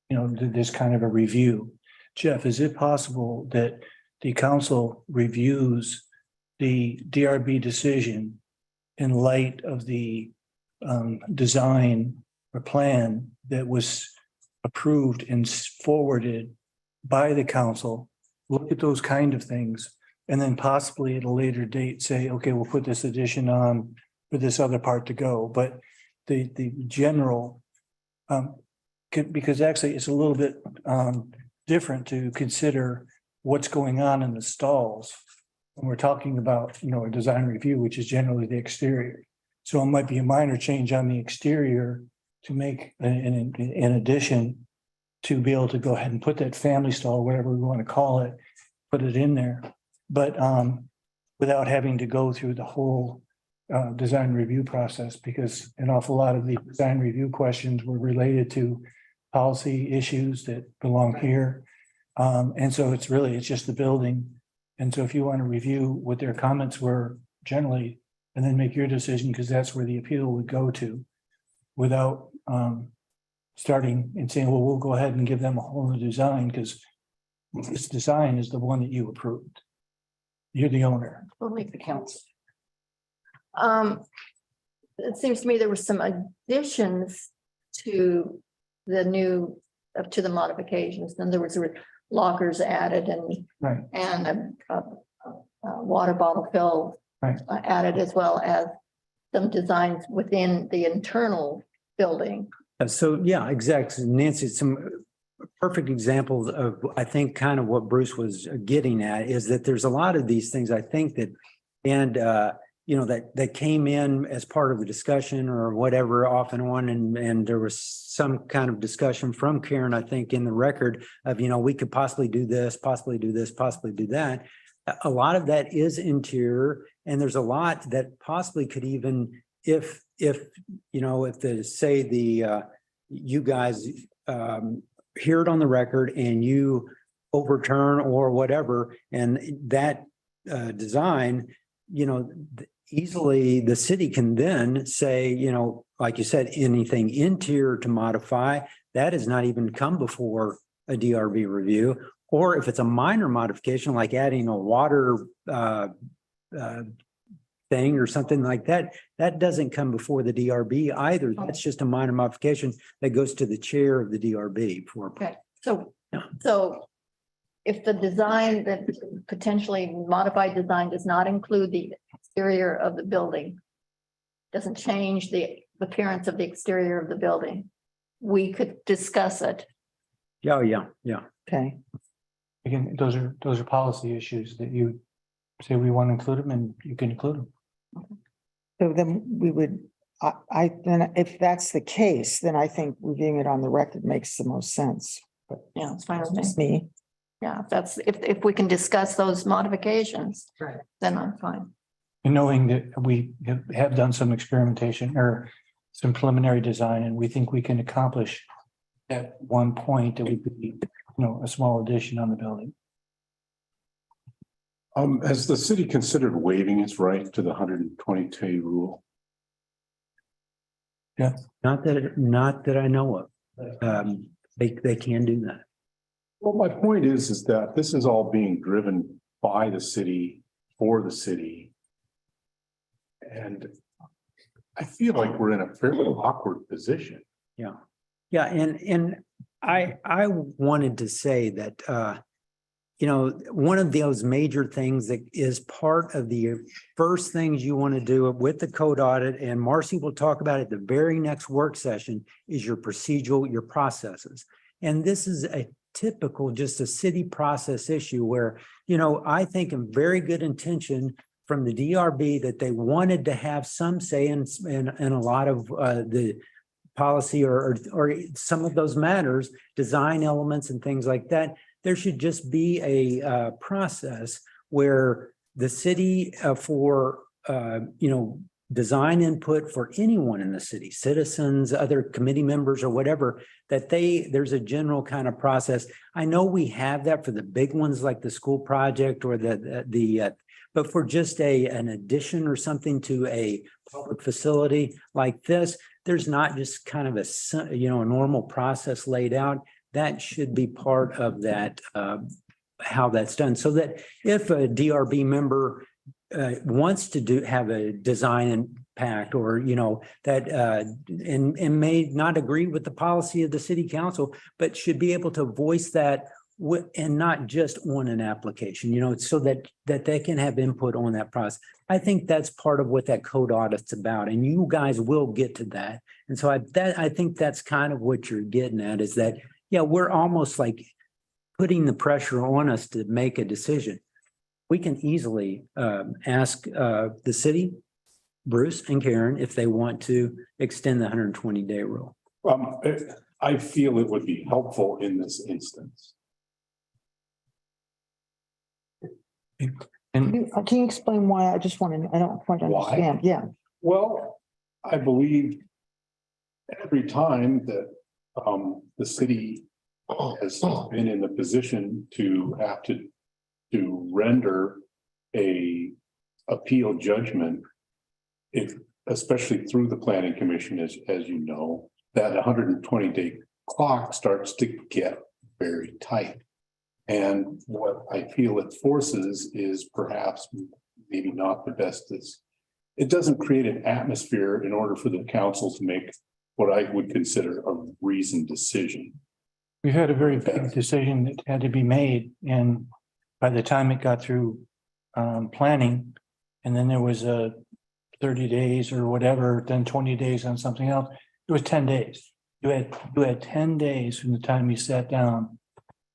you know, this kind of a review. Jeff, is it possible that the council reviews the DRB decision in light of the design or plan that was approved and forwarded by the council, look at those kind of things, and then possibly at a later date say, okay, we'll put this addition on for this other part to go, but the general, because actually it's a little bit different to consider what's going on in the stalls when we're talking about, you know, a design review, which is generally the exterior. So it might be a minor change on the exterior to make an addition to be able to go ahead and put that family stall, whatever we want to call it, put it in there. But without having to go through the whole design review process, because an awful lot of the design review questions were related to policy issues that belong here. And so it's just the building. And so if you want to review what their comments were generally, and then make your decision, because that's where the appeal would go to, without starting and saying, well, we'll go ahead and give them a whole new design, because this design is the one that you approved. You're the owner. We'll make the council. It seems to me there were some additions to the modifications. Then there was lockers added Right. and a water bottle fill Right. added, as well as some designs within the internal building. So, yeah, exactly. Nancy, perfect example of, I think, kind of what Bruce was getting at is that there's a lot of these things, I think that, and, you know, that came in as part of the discussion or whatever off and on, and there was some kind of discussion from Karen, I think, in the record of, you know, we could possibly do this, possibly do this, possibly do that. A lot of that is interior, and there's a lot that possibly could even, if, you know, if the, say the, you guys, hear it on the record and you overturn or whatever, and that, design, you know, easily the city can then say, you know, like you said, anything interior to modify, that has not even come before a DRB review. Or if it's a minor modification, like adding a water thing or something like that, that doesn't come before the DRB either. That's just a minor modification that goes to the chair of the DRB for. Okay, so if the design, that potentially modified design does not include the exterior of the building, doesn't change the appearance of the exterior of the building, we could discuss it. Yeah, yeah. Okay. Again, those are policy issues that you say we want to include them, and you can include them. So then we would, then if that's the case, then I think reviewing it on the record makes the most sense. But Yeah, it's fine with me. it's me. Yeah, if we can discuss those modifications, then I'm fine. And knowing that we have done some experimentation or some preliminary design, and we think we can accomplish at one point that we could be, you know, a small addition on the building. Has the city considered waiving its right to the 120-day rule? Not that I know of. They can do that. Well, my point is that this is all being driven by the city, for the city. And I feel like we're in a fairly awkward position. Yeah, and I wanted to say that, you know, one of those major things that is part of the first things you want to do with the code audit, and Marcy will talk about it the very next work session, is your procedural, your processes. And this is a typical, just a city process issue where, you know, I think in very good intention from the DRB that they wanted to have some say in a lot of the policy or some of those matters, design elements and things like that. There should just be a process where the city for, you know, design input for anyone in the city, citizens, other committee members or whatever, that there's a general kind of process. I know we have that for the big ones like the school project or but for just an addition or something to a public facility like this, there's not just kind of a, you know, a normal process laid out. That should be part of that, how that's done. So that if a DRB member wants to have a design impact or, you know, that and may not agree with the policy of the city council, but should be able to voice that and not just on an application, you know, so that they can have input on that process. I think that's part of what that code audit's about, and you guys will get to that. And so I think that's kind of what you're getting at, is that, yeah, we're almost like putting the pressure on us to make a decision. We can easily ask the city, Bruce and Karen, if they want to extend the 120-day rule. I feel it would be helpful in this instance. And Can you explain why? I just want to, I don't quite understand. Yeah. Well, I believe every time that the city has been in the position to have to render a appeal judgment, if especially through the planning commission, as you know, that 120-day clock starts to get very tight. And what I feel it forces is perhaps maybe not the best. It doesn't create an atmosphere in order for the council to make what I would consider a reasoned decision. we had a very big decision that had to be made, and by the time it got through planning, and then there was a 30 days or whatever, then 20 days on something else, it was 10 days. You had 10 days from the time you sat down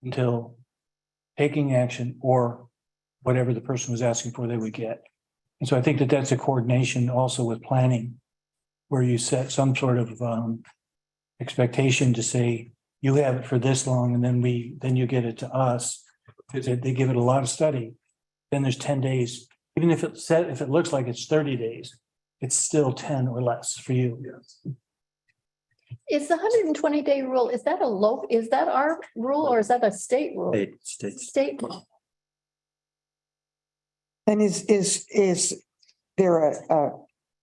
until taking action or whatever the person was asking for, they would get. And so I think that that's a coordination also with planning, where you set some sort of expectation to say, you have it for this long, and then you get it to us. Because they give it a lot of study. Then there's 10 days, even if if it looks like it's 30 days, it's still 10 or less for you. Is the 120-day rule, is that is that our rule or is that a state rule? State rule. And is there a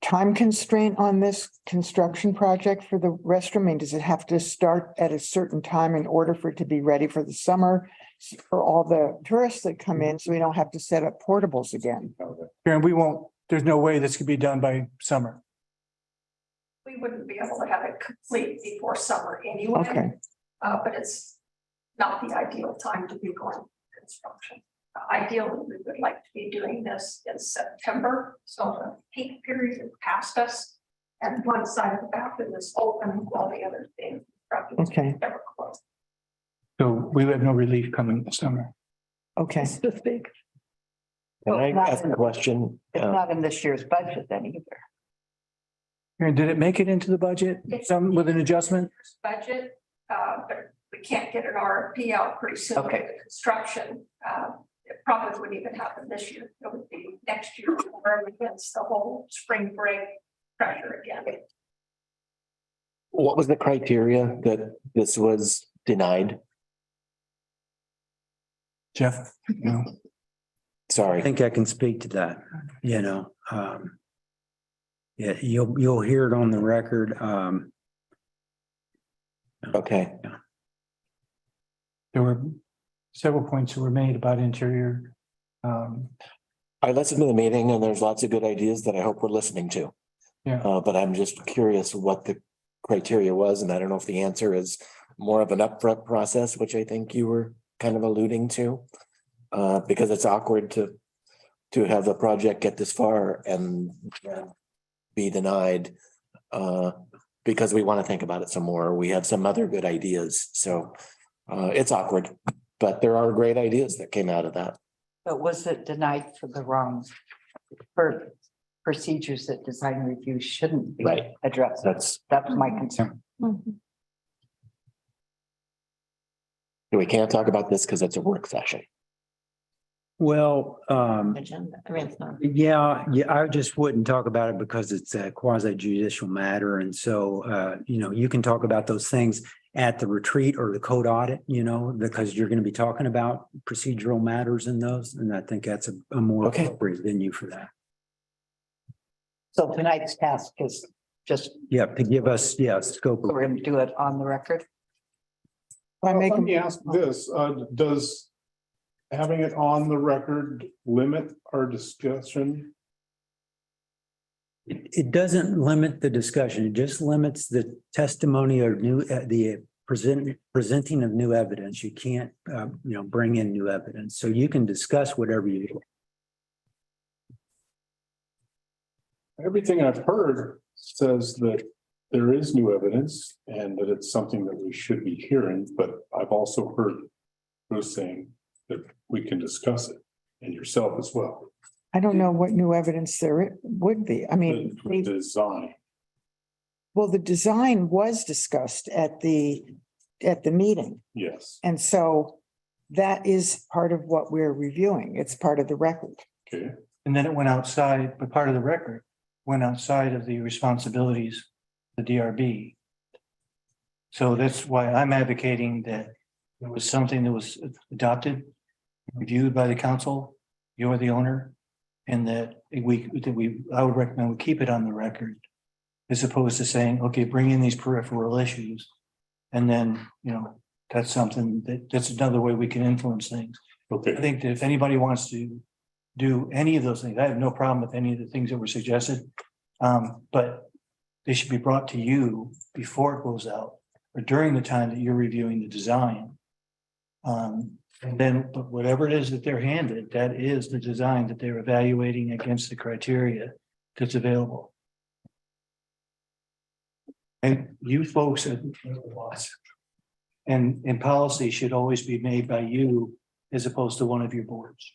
time constraint on this construction project for the restroom? I mean, does it have to start at a certain time in order for it to be ready for the summer? For all the tourists that come in, so we don't have to set up portables again? And there's no way this could be done by summer. We wouldn't be able to have it complete before summer anyway. Okay. But it's not the ideal time to be going construction. Ideally, we would like to be doing this in September, so the peak period is past us. And one side of the bathroom is open while the other thing. Okay. Never closed. So we have no relief coming this summer. Okay. It's this big. Can I ask a question? It's not in this year's budget then either. And did it make it into the budget? Some with an adjustment? Budget, but we can't get an RFP out pretty soon. Okay. The construction, it probably wouldn't even happen this year. It would be next year, or against the whole spring break pressure again. What was the criteria that this was denied? Jeff? No. I Sorry. think I can speak to that, yeah, you'll hear it on the record. Okay. There were several points that were made about interior. I listened to the meeting and there's lots of good ideas that I hope we're listening to. Yeah. But I'm just curious what the criteria was, and I don't know if the answer is more of an upfront process, which I think you were kind of alluding to. Because it's awkward to have a project get this far and be denied. Because we want to think about it some more. We have some other good ideas, so it's awkward, but there are great ideas that came out of that. But was it denied for the wrong, for procedures that design review shouldn't be Right. addressed? That's, That's my concern. we can't talk about this because it's a work session. Well, Agenda. I mean, it's not. yeah, I just wouldn't talk about it because it's a quasi judicial matter. And so, you can talk about those things at the retreat or the code audit, because you're going to be talking about procedural matters in those. And I think that's a more Okay. appropriate venue for that. So tonight's task is just, Yeah, to give us, scope. we're going to do it on the record. I make Let me a- ask this, does having it on the record limit our discussion? It doesn't limit the discussion. It just limits the testimony or the presenting of new evidence. You can't, bring in new evidence. So you can discuss whatever you. Everything I've heard says that there is new evidence and that it's something that we should be hearing, but I've also heard Bruce saying that we can discuss it, and yourself as well. I don't know what new evidence there would be. I mean, The design. well, the design was discussed at the meeting. Yes, And so that is part of what we're reviewing. It's part of the record. okay, And then it went outside, but part of the record went outside of the responsibilities of the DRB. So that's why I'm advocating that there was something that was adopted, reviewed by the council, you're the owner, and that I would recommend we keep it on the record. As opposed to saying, okay, bring in these peripheral issues. And then, that's something that's another way we can influence things. I okay, think that if anybody wants to do any of those things, I have no problem with any of the things that were suggested. But they should be brought to you before it goes out or during the time that you're reviewing the design. And then, but whatever it is that they're handed, that is the design that they're evaluating against the criteria that's available. And you folks at the boss. And policy should always be made by you as opposed to one of your boards.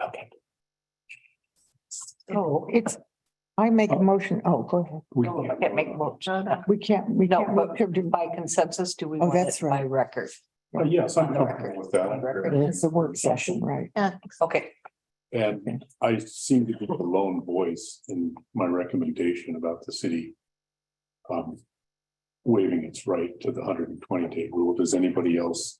Okay. Oh, I make a motion. Oh, go ahead. We No, we can't make a motion. We No, can't. but by consensus, do we Oh, want that's it by right. record? Yes, I'm On the comfortable record. with that. On record. It's a work session, right? Yeah, Okay, And I seem to be the lone voice in my recommendation about the city. Waiving its right to the 120-day rule. Does anybody else?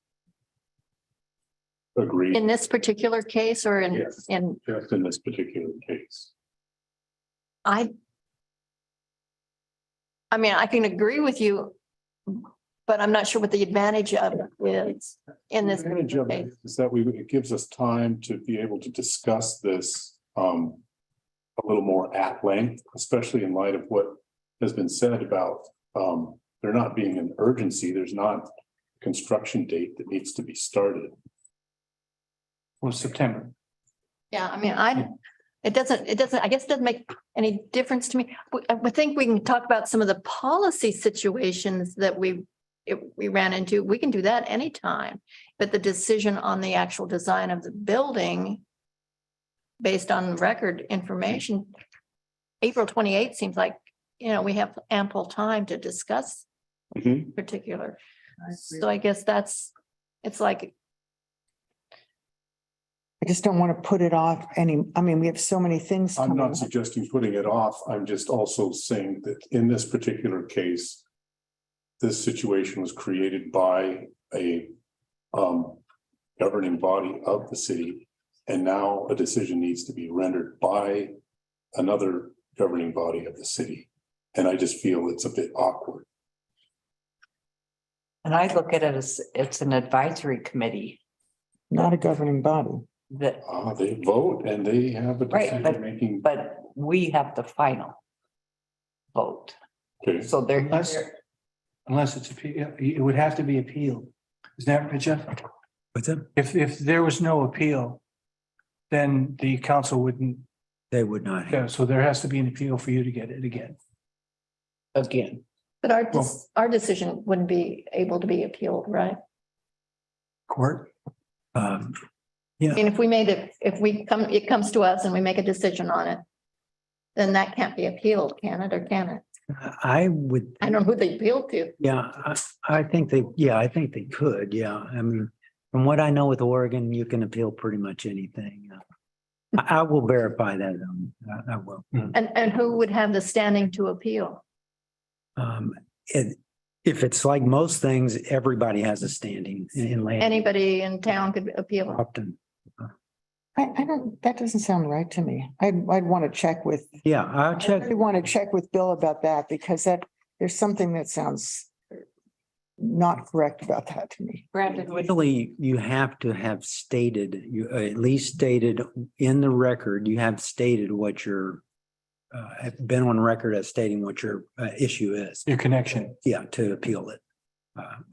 Agree? in this particular case or Yes. Just in this particular case. I mean, I can agree with you, but I'm not sure what the advantage of it is in The this. advantage of it is that it gives us time to be able to discuss this a little more at length, especially in light of what has been said about there not being an urgency. There's not a construction date that needs to be started. Well, September. Yeah, I mean, it doesn't, I guess it doesn't make any difference to me. I think we can talk about some of the policy situations that we ran into. We can do that anytime. But the decision on the actual design of the building based on record information, April 28th seems like, we have ample time to discuss particular. So I guess it's like, I just don't want to put it off we have so many things. I'm coming not up. suggesting putting it off. I'm just also saying that in this particular case, this situation was created by a governing body of the city. And now a decision needs to be rendered by another governing body of the city. And I just feel it's a bit awkward. and I look at it as it's an advisory committee Not a governing body. that, They vote and they have a Right, decision making. but we have the final vote. Okay. So they're, Unless it's it would have to be appealed. Is that right, Jeff? What's that? If there was no appeal, then the council wouldn't, They would not have. so there has to be an appeal for you to get it again. Again. but our decision wouldn't be able to be appealed, right? Court? I mean, if it comes to us and we make a decision on it, then that can't be appealed, can it, or can it? I would, I don't know who they appeal to. yeah, I think they could, yeah. I mean, from what I know with Oregon, you can appeal pretty much anything. I will verify that. I will. And who would have the standing to appeal? If it's like most things, everybody has a standing in land. Anybody in town could appeal. Often. I don't, that doesn't sound right to me. I'd want to check with. Yeah, I'll check. I want to check with Bill about that because there's something that sounds not correct about that to me. Brandon, Usually you have to have stated, you at least stated in the record, you have stated what your have been on record as stating what your issue is. Your connection. Yeah, to appeal it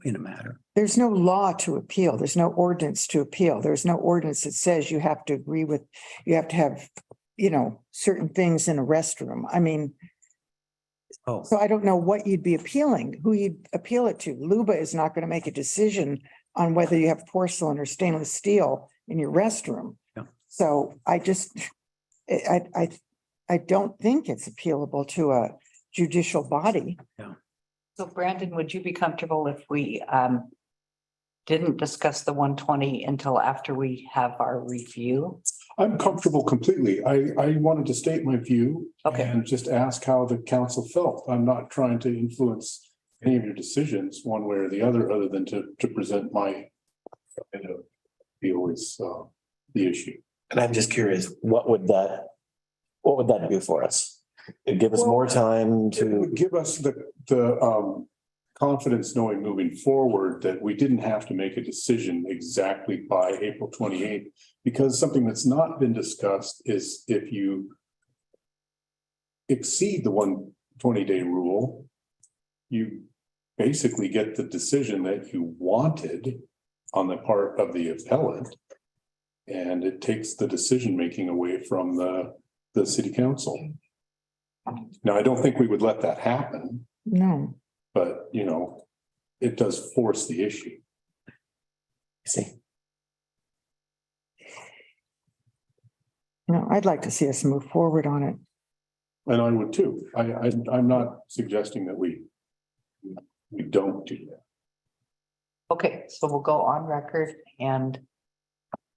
in a matter. There's no law to appeal. There's no ordinance to appeal. There's no ordinance that says you have to agree with, you have to have, certain things in a restroom. I mean, Oh, so I don't know what you'd be appealing, who you'd appeal it to. Luba is not going to make a decision on whether you have porcelain or stainless steel in your restroom. Yeah. So I don't think it's appealable to a judicial body. so Brandon, would you be comfortable if we didn't discuss the 120 until after we have our review? I'm comfortable completely. I wanted to state my view. Okay. And just ask how the council felt. I'm not trying to influence any of your decisions one way or the other than to present my feel is the issue. And I'm just curious, what would that do for us? It'd give us more time It to, would give us the confidence knowing moving forward that we didn't have to make a decision exactly by April 28th. Because something that's not been discussed is if you exceed the 120-day rule, you basically get the decision that you wanted on the part of the appellant. And it takes the decision making away from the the city council. Now, I don't think we would let that happen, No, but it does force the issue. See, no, I'd like to see us move forward on it. And I would too. I'm not suggesting that we don't do that. Okay, so we'll go on record and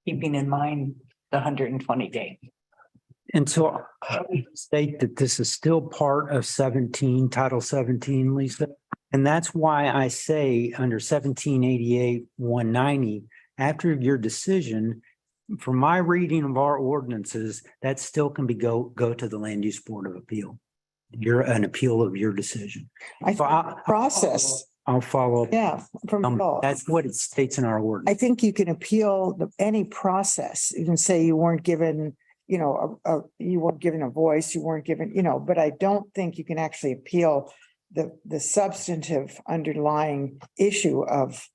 keeping in mind the 120 day. And so I would state that this is still part of 17, Title 17, Lisa. And that's why I say under 1788, 190, after your decision, for my reading of our ordinances, that still can be go to the Land Use Board of Appeal. You're an appeal of your decision. I So think process, I'll follow up. yeah, from. That's what it states in our I ordinance. think you can appeal any process. You can say you weren't given, you weren't given a voice, you weren't given, but I don't think you can actually appeal the substantive underlying issue of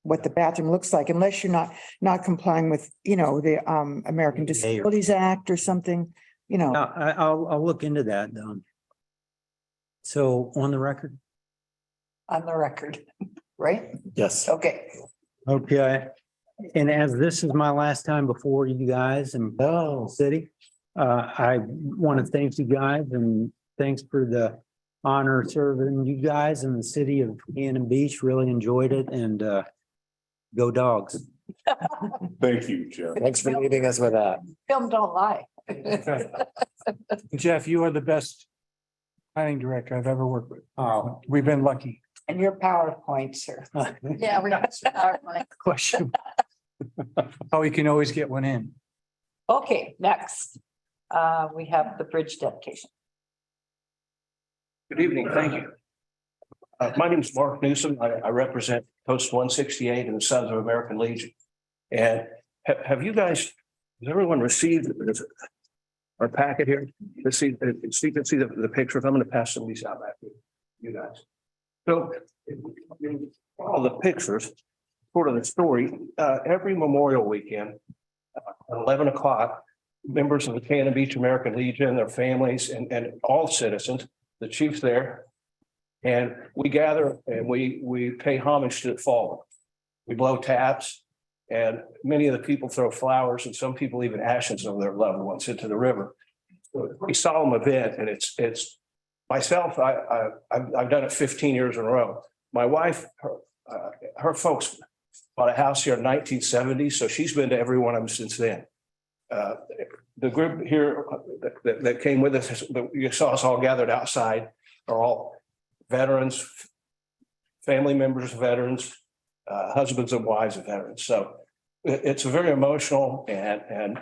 what the bathroom looks like, unless you're not complying with, the American Disabilities Act or something, I'll look into that. So on the record? On the record, right? yes, Okay. Okay. And as this is my last time before you guys and no, city, I want to thank you guys and thanks for the honor of serving you guys in the city of Cannon Beach. Really enjoyed it and go dogs. Thank you, Jeff. thanks for leaving us with that. Film don't lie. Jeff, you are the best planning director I've ever worked with. We've been lucky. And your PowerPoint, sir. Yeah, we're not. Question. Oh, you can always get one in. Okay, next, we have the bridge dedication. Good evening, thank you. My name is Mark Newsom. I represent Post 168 and the Sons of American Legion. And have you guys, has everyone received our packet here? Let's see, so you can see the pictures. I'm going to pass some of these out back to you guys. So all the pictures, sort of the story, every Memorial weekend, at 11 o'clock, members of the Cannon Beach American Legion, their families, and all citizens, the chief's there. And we gather and we pay homage to the fallen. We blow taps and many of the people throw flowers and some people even ashes of their loved ones into the river. So it's a pretty solemn event, and it's myself, I've done it 15 years in a row. My wife, her folks bought a house here in 1970, so she's been to every one of them since then. The group here that came with us, that you saw us all gathered outside, are all veterans, family members of veterans, husbands and wives of veterans. So it's a very emotional and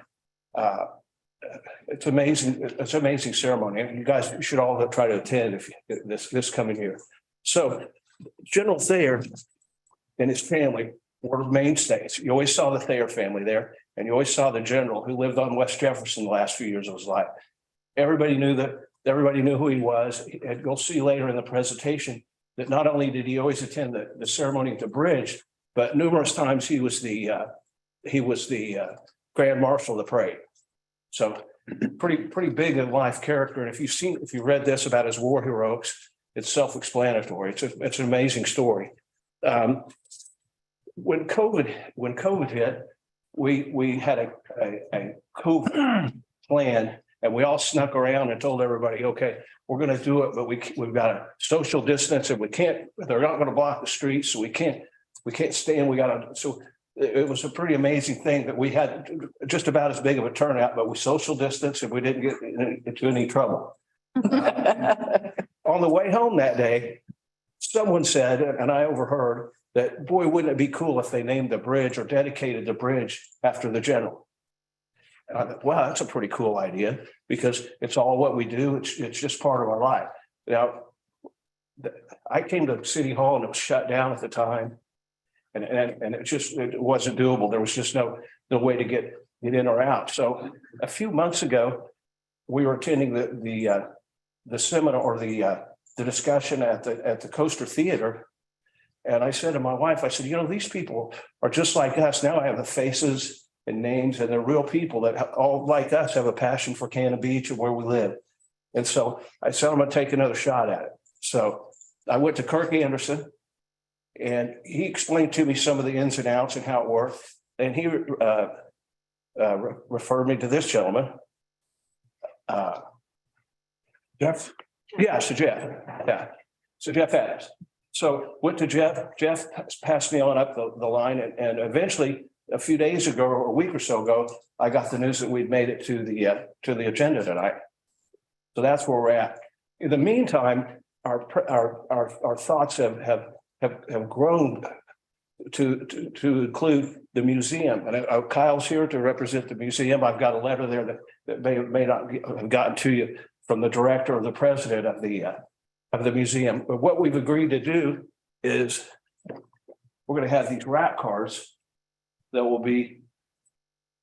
it's amazing. It's an amazing ceremony. And you guys should all try to attend if this coming year. So General Thayer and his family were mainstays. You always saw the Thayer family there, and you always saw the general who lived on West Jefferson the last few years of his life. Everybody knew who he was. And you'll see later in the presentation that not only did he always attend the ceremony at the bridge, but numerous times he was the Grand Marshal of the parade. So pretty big in life character. And if you read this about his war heroics, it's self-explanatory. It's an amazing story. When COVID hit, we had a COVID plan, and we all snuck around and told everybody, okay, we're going to do it, but we've got to social distance, and they're not going to block the streets, so we can't stand. So it was a pretty amazing thing that we had just about as big of a turnout, but we social distance and we didn't get into any trouble. On the way home that day, someone said, and I overheard, that, boy, wouldn't it be cool if they named the bridge or dedicated the bridge after the general? And I thought, wow, that's a pretty cool idea, because it's all what we do. It's just part of our life. Now, I came to City Hall and it was shut down at the time. And it wasn't doable. There was just no way to get in or out. So a few months ago, we were attending the seminar or the discussion at the Coaster Theater. And I said to my wife, I said, these people are just like us. Now I have the faces and names, and they're real people that all like us have a passion for Cannon Beach and where we live. And so I said, I'm gonna take another shot at it. So I went to Kirk Anderson and he explained to me some of the ins and outs and how it worked. And he referred me to this gentleman. Jeff? Yeah, so Jeff, yeah. So Jeff Adams. So went to Jeff, Jeff passed me on up the line and eventually a few days ago or a week or so ago, I got the news that we'd made it to the agenda tonight. So that's where we're at. In the meantime, our thoughts have grown to include the museum. And Kyle's here to represent the museum. I've got a letter there that may not have gotten to you from the director or the president of the museum. But what we've agreed to do is we're going to have these rack cards that will be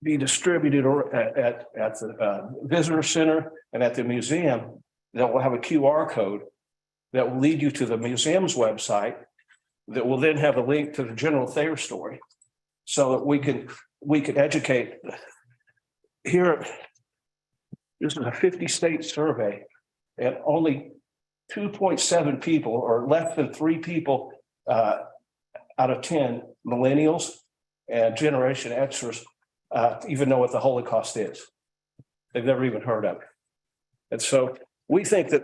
distributed at the visitor center and at the museum that will have a QR code that will lead you to the museum's website that will then have a link to the General Thayer story so that we can educate. Here, this is a 50-state survey and only 2.7 people or less than 3 people out of 10 millennials and Generation Xers even know what the Holocaust is. They've never even heard of it. And so we think that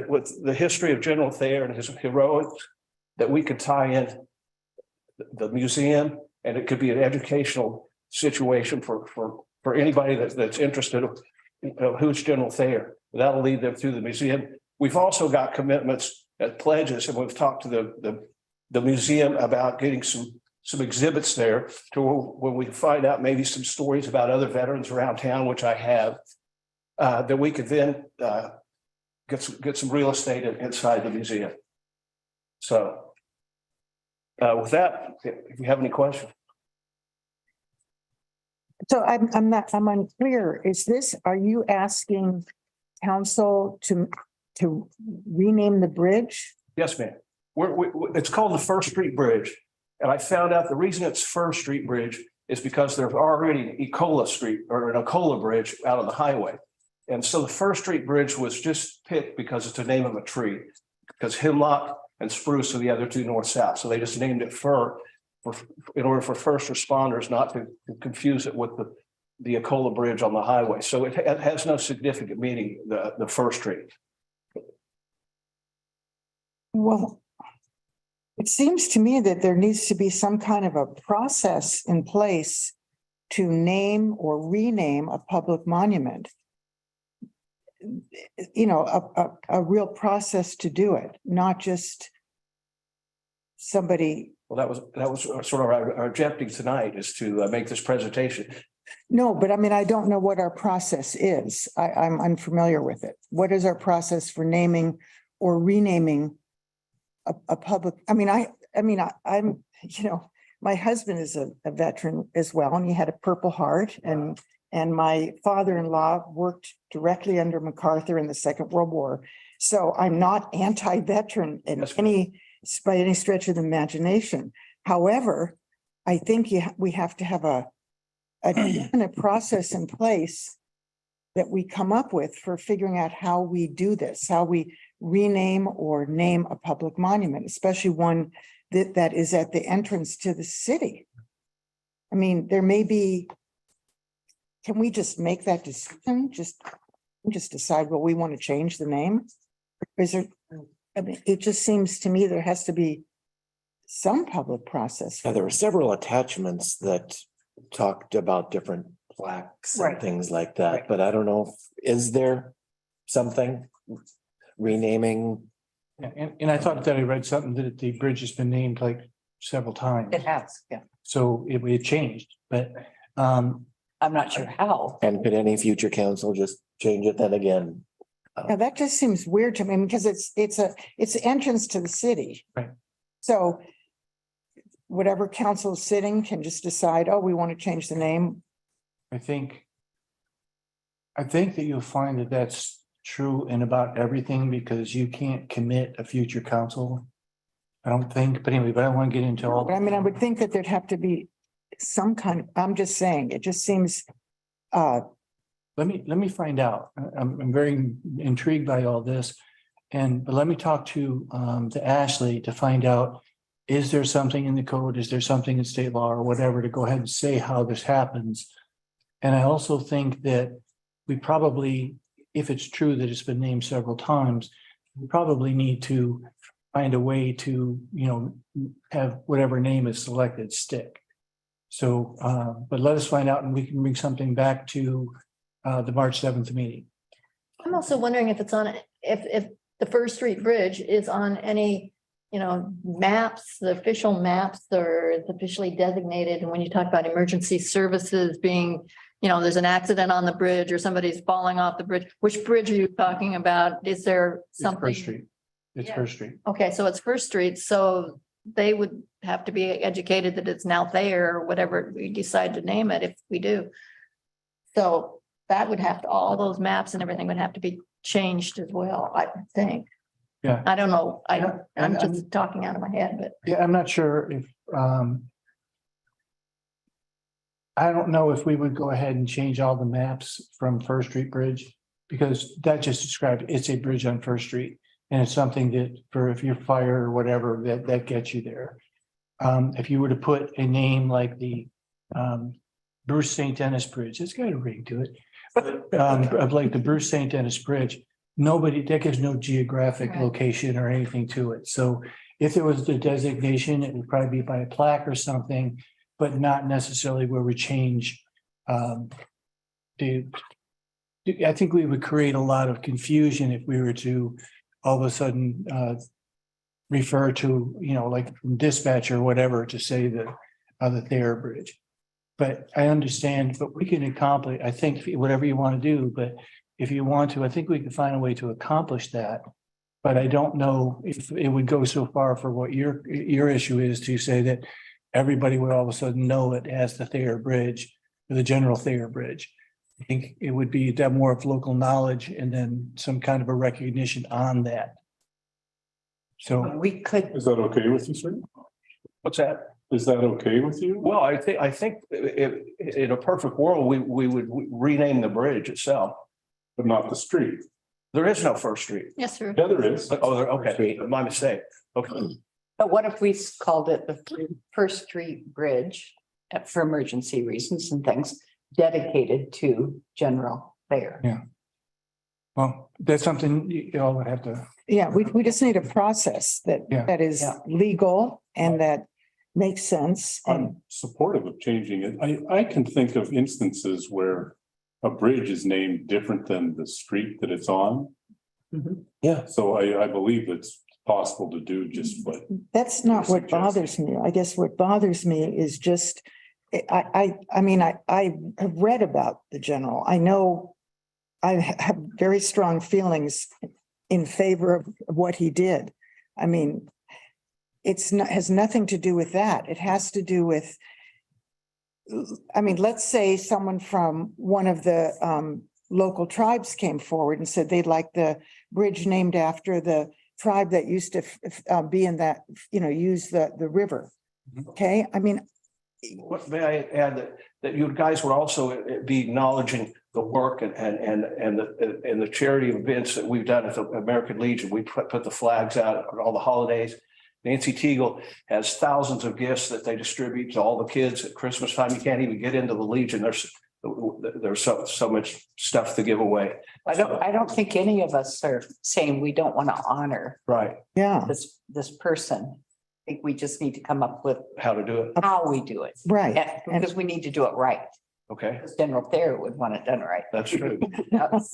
with the history of General Thayer and his heroics, that we could tie in the museum and it could be an educational situation for anybody that's interested in who's General Thayer. That'll lead them through the museum. We've also got commitments and pledges, and we've talked to the museum about getting some exhibits there to when we find out maybe some stories about other veterans around town, which I have, that we could then get some real estate inside the museum. So with that, if you have any questions. So I'm unclear. Are you asking council to rename the bridge? Yes, ma'am. It's called the First Street Bridge. And I found out the reason it's First Street Bridge is because there's already an Ecola Street or an Ecola Bridge out on the highway. And so the First Street Bridge was just picked because it's the name of a tree, because hemlock and spruce are the other two north-south. So they just named it fir in order for first responders not to confuse it with the Ecola Bridge on the highway. So it has no significant meaning, the First Street. Well, it seems to me that there needs to be some kind of a process in place to name or rename a public monument. You know, a real process to do it, not just somebody. Well, that was sort of our objective tonight, is to make this presentation. No, but I mean, I don't know what our process is. I'm unfamiliar with it. What is our process for naming or renaming a public? I mean, I'm, you know, my husband is a veteran as well, and he had a Purple Heart, and my father-in-law worked directly under MacArthur in the Second World War. So I'm not anti-veteran by any stretch of the imagination. However, I think we have to have a process in place that we come up with for figuring out how we do this, how we rename or name a public monument, especially one that is at the entrance to the city. I mean, there may be, can we just make that decision? Just decide, well, we want to change the name? Is there, I mean, it just seems to me there has to be some public process. Yeah, there were several attachments that talked about different plaques and things like that, but I don't know, is there something renaming? And I thought that I read something that the bridge has been named like several times. It has, yeah. So it changed, but I'm not sure how. And could any future council just change it then again? Now, that just seems weird to me because it's the entrance to the city. Right. So whatever council is sitting can just decide, oh, we want to change the name. I think that you'll find that that's true in about everything, because you can't commit a future council. I don't think, but anyway, but I don't want to get into all. But I mean, I would think that there'd have to be some kind of, I'm just saying, it just seems, Let me find out. I'm very intrigued by all this. But let me talk to Ashley to find out, is there something in the code? Is there something in state law or whatever to go ahead and say how this happens? And I also think that we probably, if it's true that it's been named several times, we probably need to find a way to, have whatever name is selected stick. So, but let us find out and we can bring something back to the March 7th meeting. I'm also wondering if it's on, if the First Street Bridge is on any, maps, the official maps, or it's officially designated. And when you talk about emergency services being, there's an accident on the bridge or somebody's falling off the bridge, which bridge are you talking about? Is there It's something? First Street. It's Yeah. First Street. Okay, so it's First Street, so they would have to be educated that it's now there, or whatever we decide to name it, if we do. So that would have to, all those maps and everything would have to be changed as well, I think. Yeah. I don't know, Yeah, I'm and- just talking out of my head, but Yeah, I'm not sure if, I don't know if we would go ahead and change all the maps from First Street Bridge, because that just described, it's a bridge on First Street. And it's something that for if you're fire or whatever, that gets you there. If you were to put a name like the Bruce St. Denis Bridge, it's got a ring to it. But of like the Bruce St. Denis Bridge, that gives no geographic Right. location or anything to it. So if it was the designation, it would probably be by a plaque or something, but not necessarily where we change. I think we would create a lot of confusion if we were to all of a sudden refer to, like from dispatch or whatever to say the Thayer Bridge. But I understand, but we can accomplish, I think, whatever you want to do, but if you want to, I think we can find a way to accomplish that. But I don't know if it would go so far for what your issue is to say that everybody would all of a sudden know it as the Thayer Bridge, or the general Thayer Bridge. I think it would be that more of local knowledge and then some kind of a recognition on that. So We could, Is that okay with you, sir? What's that? Is that okay with you? Well, I think if in a perfect world, we would rename the bridge itself. But not the street. There is no First Street. yes, sir. Yeah, there is. Okay, my mistake. Okay. but what if we called it the First Street Bridge for emergency reasons and things dedicated to General Thayer? well, that's something you all would have to. yeah, we just need a process Yeah. that is Yeah. legal and that makes sense. And I'm supportive of changing it. I can think of instances where a bridge is named different than the street that it's on. Mhm. Yeah. So I believe it's possible to do just what, that's not what bothers me. I guess what bothers me is just, I mean, I have read about the general. I know I have very strong feelings in favor of what he did. I mean, it's not, has nothing to do with that. It has to do with, I mean, let's say someone from one of the local tribes came forward and said they'd like the bridge named after the tribe that used to be in that, use the river. Okay, I mean, What may I add that you guys would also be acknowledging the work and the charity events that we've done at the American Legion. We put the flags out on all the holidays. Nancy Teagle has thousands of gifts that they distribute to all the kids at Christmas time. You can't even get into the Legion. There's so much stuff to give away. I don't think any of us are saying we don't want to honor Right. yeah, this person. I think we just need to come up with How to do it. how we do it. right. And because we need to do it right. Okay, Because General Thayer would want it done right. that's true. Yes.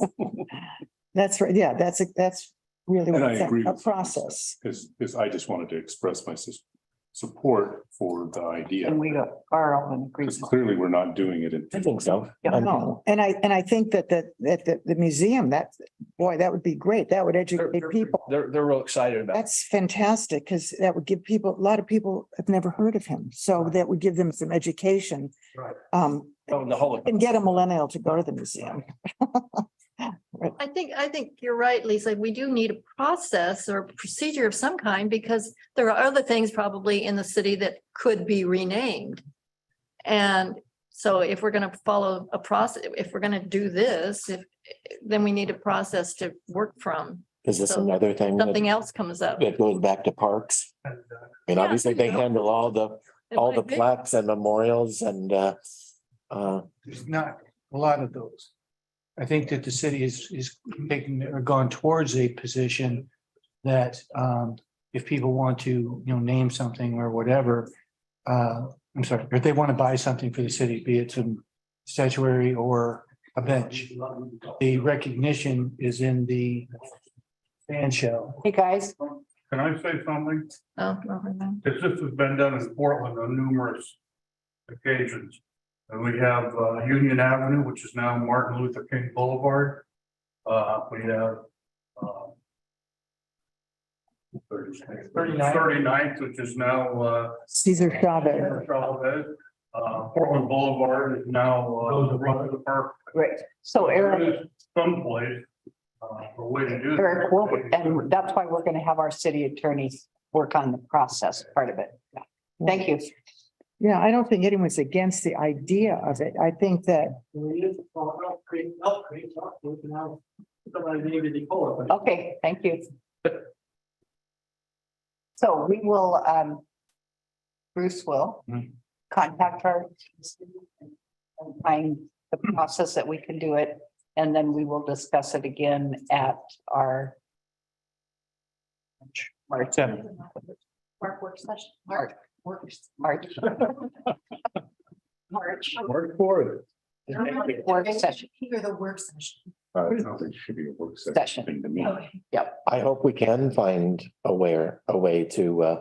That's right. Yeah, that's really And what I it's agree a with- process. because I just wanted to express my support for the idea. And we are all in Because agreement. clearly we're not doing it in. I think so. No, and I think that the museum, that would be great. That would educate people. They're real excited about it. That's fantastic because that would give people, a lot of people have never heard of him. So that would give them some education. Right. And Oh, and the whole. get a millennial to go to the museum. I think you're right, Lisa. We do need a process or procedure of some kind because there are other things probably in the city that could be renamed. And so if we're gonna follow a process, if we're gonna do this, then we need a process to work from. Is this So another thing Something that, else comes up. that goes back to parks? I mean, Yeah, obviously they you know. handle all It the might be. plaques and memorials and, There's not a lot of those. I think that the city is taking or gone towards a position that if people want to, name something or whatever, I'm sorry, if they want to buy something for the city, be it some statuary or a bench, the recognition is in the fan shell. Hey, guys. Can I say something? Oh, no. Because this has been done in Portland on numerous occasions. And we have Union Avenue, which is now Martin Luther King Boulevard. We have 39th, which is now Caesar Chavez. Portland Boulevard is now Roosevelt Park. Great. So Eric, There is someplace a way to do Eric, and that's why we're gonna have our city attorney work on the process part of it. Yeah. Thank you. Yeah, I don't think anyone's against the idea of it. I think that, Okay, thank you. So we will, Bruce will contact her and find the process that we can do it, and then we will discuss it again at our March 7th. Mark work session. March. March. Work for it. Work session. Here, the work session. I don't think it should be a work Session. thing to me. Yep. I hope we can find a way to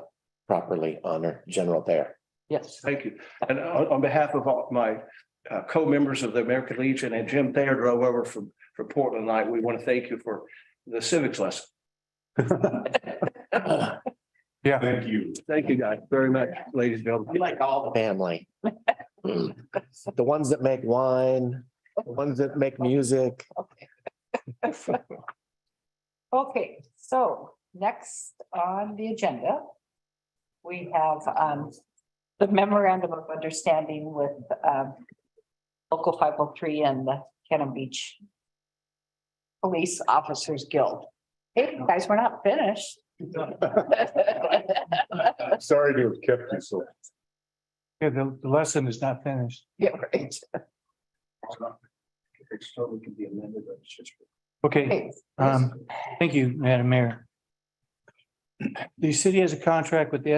properly honor General Thayer. Yes. Thank you. And on behalf of all my co-members of the American Legion and Jim Thayer drove over from Portland tonight, we want to thank you for the civics lesson. Yeah. Thank you. Thank you guys very much, ladies and gentlemen. Like all the family. The ones that make wine, the ones that make music. Okay, so next on the agenda, we have the memorandum of understanding with Local 503 and the Cannon Beach Police Officers Guild. Hey, guys, we're not finished. Sorry to have kept you so. Yeah, the lesson is not finished. Yeah, right. It's totally can be amended. but it's just- Okay, thank you, Madam Mayor. The city has a contract with the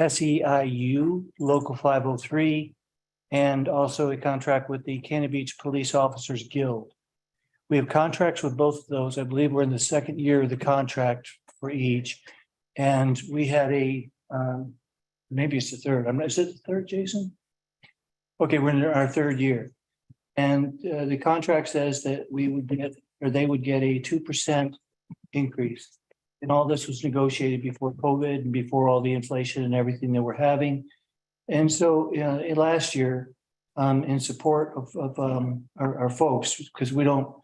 SEIU Local 503 and also a contract with the Cannon Beach Police Officers Guild. We have contracts with both of those. I believe we're in the second year of the contract for each. And we had maybe it's the third. Is it the third, Jason? Okay, we're in our third year. And the contract says that we would get, or they would get a 2% increase. And all this was negotiated before COVID and before all the inflation and everything that we're having. And so last year, in support of our folks, because we don't,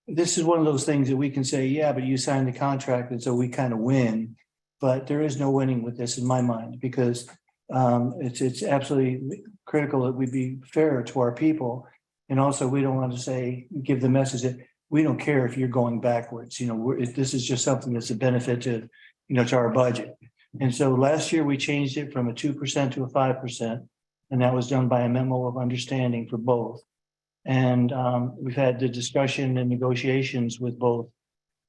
this is one of those things that we can say, yeah, but you signed the contract and so we kind of win. But there is no winning with this in my mind, because it's absolutely critical that we be fair to our people. And also, we don't want to say, give the message that we don't care if you're going backwards. This is just something that's a benefit to, to our budget. And so last year we changed it from a 2% to a 5%. And that was done by a memo of understanding for both. And we've had the discussion and negotiations with both,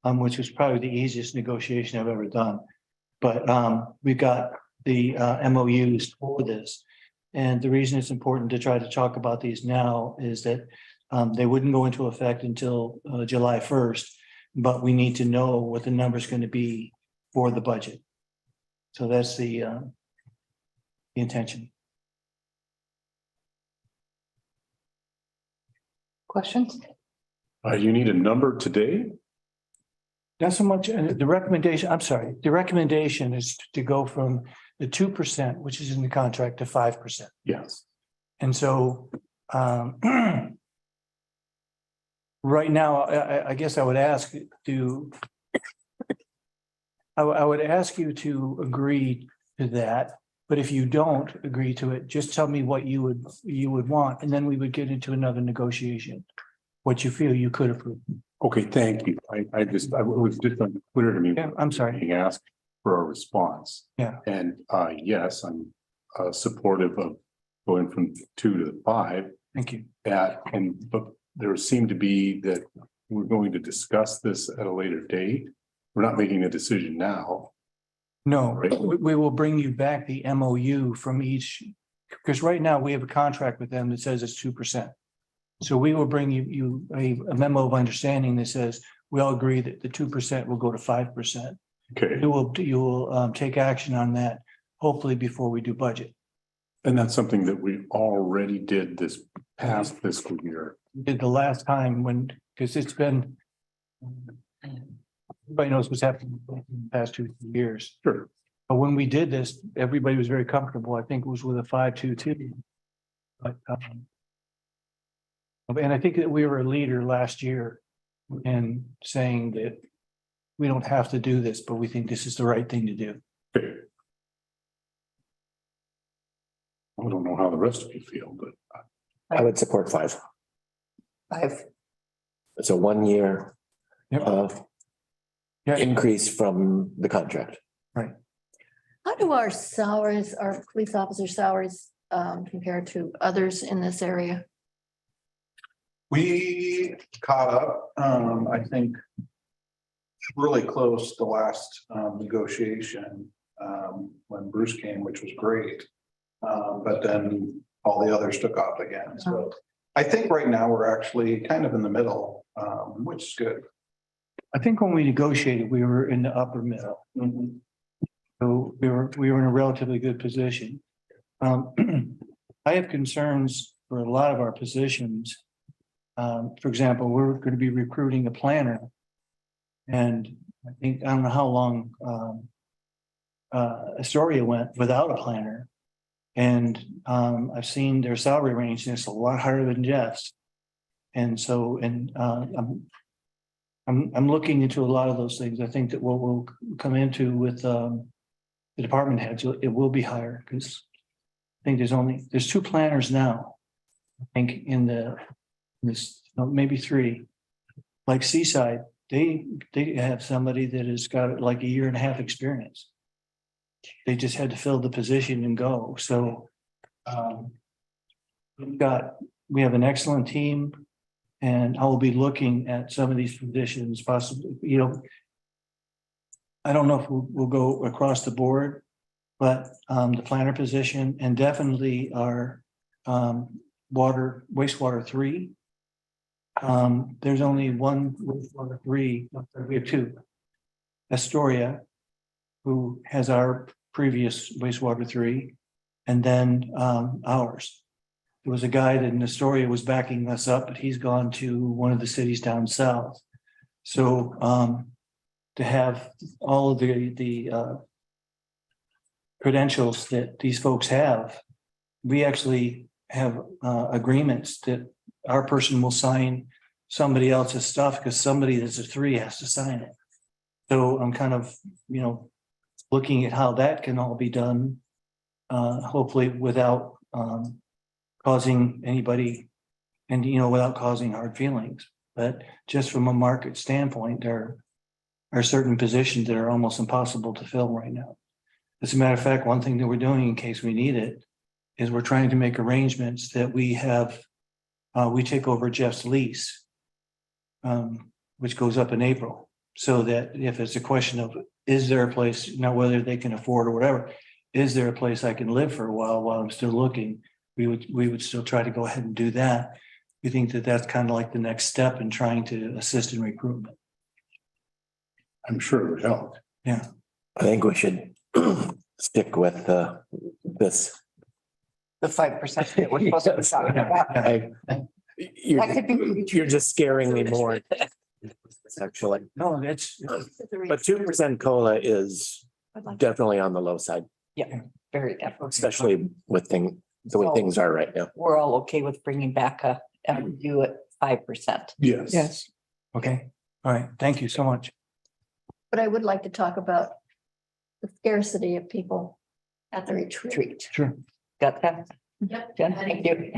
which was probably the easiest negotiation I've ever done. But we've got the MOUs for this. And the reason it's important to try to talk about these now is that they wouldn't go into effect until July 1st, but we need to know what the number is going to be for the budget. So that's the intention. Questions? You need a number today? Not so much, the recommendation, I'm sorry, the recommendation is to go from the 2%, which is in the contract, to 5%. Yes. And so right now, I guess I would ask I would ask you to agree to that, But if you don't agree to it, just tell me what you would want, and then we would get into another negotiation. What you feel you could approve. Okay, thank you. I was just unclear to me. Yeah, I'm sorry. Being asked for a response. Yeah. And yes, I'm supportive of going from 2 to 5. Thank you. But there seemed to be that we're going to discuss this at a later date. We're not making a decision now. No, Right. we will bring you back the MOU from each, because right now we have a contract with them that says it's 2%. So we will bring you a memo of understanding that says, we all agree that the 2% will go to 5%. Okay. You will take action on that, hopefully before we do budget. And that's something that we already did this past fiscal year. We did the last time because it's been. Everybody knows what's happened in the past 2 years. Sure. But when we did this, everybody was very comfortable. I think it was with a 5-2-2. But and I think that we were a leader last year in saying that we don't have to do this, but we think this is the right thing to do. Okay. I don't know how the rest of you feel, but I would support 5. 5. It's a 1 year Yeah. increase from the contract. How do our salaries, our police officer salaries, compare to others in this area? We caught up, I think, really close to the last negotiation when Bruce came, which was great. But then all the others took off again. So I think right now we're actually kind of in the middle, which is good. I think when we negotiated, we were in the upper middle. So we were in a relatively good position. I have concerns for a lot of our positions. For example, we're going to be recruiting a planner. And I don't know how long Astoria went without a planner. And I've seen their salary range, and it's a lot higher than Jeff's. And so, I'm looking into a lot of those things. I think that what we'll come into with the department heads, it will be higher because I think there's 2 planners now. I think in this maybe 3, like Seaside, they have somebody that has got like a 1.5 years experience. They just had to fill the position and go. So we have an excellent team. And I will be looking at some of these positions possibly, I don't know if we'll go across the board, but the planner position and definitely our wastewater 3. There's only one wastewater 3, we have 2. Astoria, who has our previous wastewater 3, and then ours. There was a guy that in Astoria was backing us up, but he's gone to one of the cities down south. So to have all of the credentials that these folks have, we actually have agreements that our person will sign somebody else's stuff because somebody that's a 3 has to sign it. So I'm kind of, looking at how that can all be done, hopefully without causing anybody and, without causing hard feelings. But just from a market standpoint, there are certain positions that are almost impossible to fill right now. As a matter of fact, one thing that we're doing in case we need it is we're trying to make arrangements that we take over Jeff's lease, which goes up in April. So that if it's a question of, is there a place, not whether they can afford or whatever, is there a place I can live for a while I'm still looking? We would still try to go ahead and do that. We think that that's kind of like the next step in trying to assist in recruitment. I'm sure it would help. Yeah. I think we should stick with this. The 5% that we're supposed to be talking about. That could be- You're just scaring me more. Actually, No, that's, but 2% COLA is definitely on the low side, Yeah, very definitely. especially with the way things are right now. We're all okay with bringing back a MOU at 5%. Yes. Yes. okay. All right. Thank you so much. But I would like to talk about the scarcity of people at the retreat. Sure. Got that? Yep. Jen, thank you.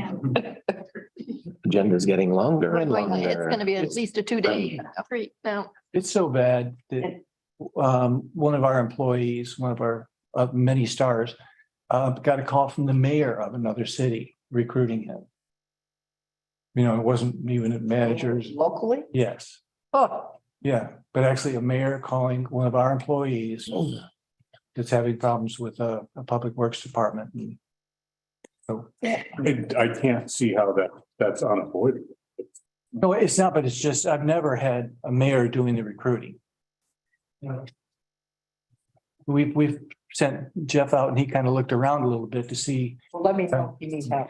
Agenda's getting longer and It's longer. gonna be at least a 2-day retreat now. It's so bad that one of our employees, one of our many stars, got a call from the mayor of another city recruiting him. You know, it wasn't even a manager's. Locally? Yes, Oh, yeah, but actually a mayor calling one of our employees that's having problems with a public works department. And so, I can't see how that's unavoidable. no, it's not, but it's just, I've never had a mayor doing the recruiting. We've sent Jeff out and he kind of looked around a little bit to see. well, let me know if you need help.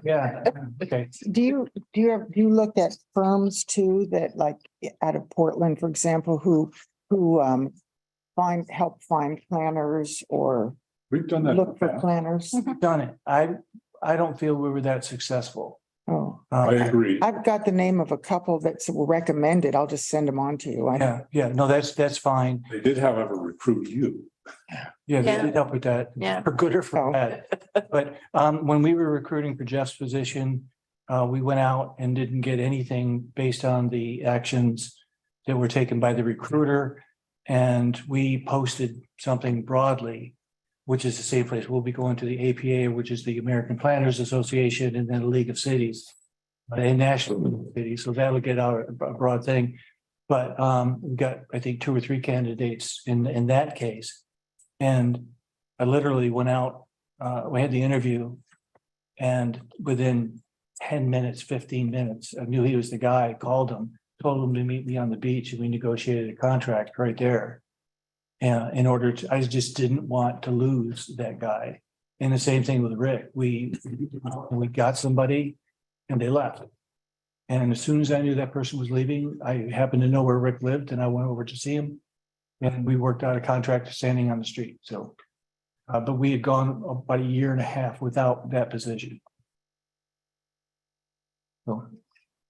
Yeah, okay. Do you look at firms too that like out of Portland, for example, who help find planners or We've done that. in look the for past. planners? Done it. I don't feel we were that successful. Oh, I agree. I've got the name of a couple that's recommended. I'll just send them on to you. Yeah, no, that's fine. They did, however, recruit you. Yeah, they Yeah. did help with that. Yeah. For good or for Oh. bad. But when we were recruiting for Jeff's position, we went out and didn't get anything based on the actions that were taken by the recruiter. And we posted something broadly, which is the same place. We'll be going to the APA, which is the American Planners Association, and then the League of Cities. A national city, so that'll get out a broad thing. But we got, I think, 2 or 3 candidates in that case. And I literally went out, we had the interview. And within 10 minutes, 15 minutes, I knew he was the guy, called him, told him to meet me on the beach, and we negotiated a contract right there. And in order to, I just didn't want to lose that guy. And the same thing with Rick. We got somebody and they left. And as soon as I knew that person was leaving, I happened to know where Rick lived and I went over to see him. And we worked out a contract standing on the street. So, but we had gone about 1.5 years without that position. So,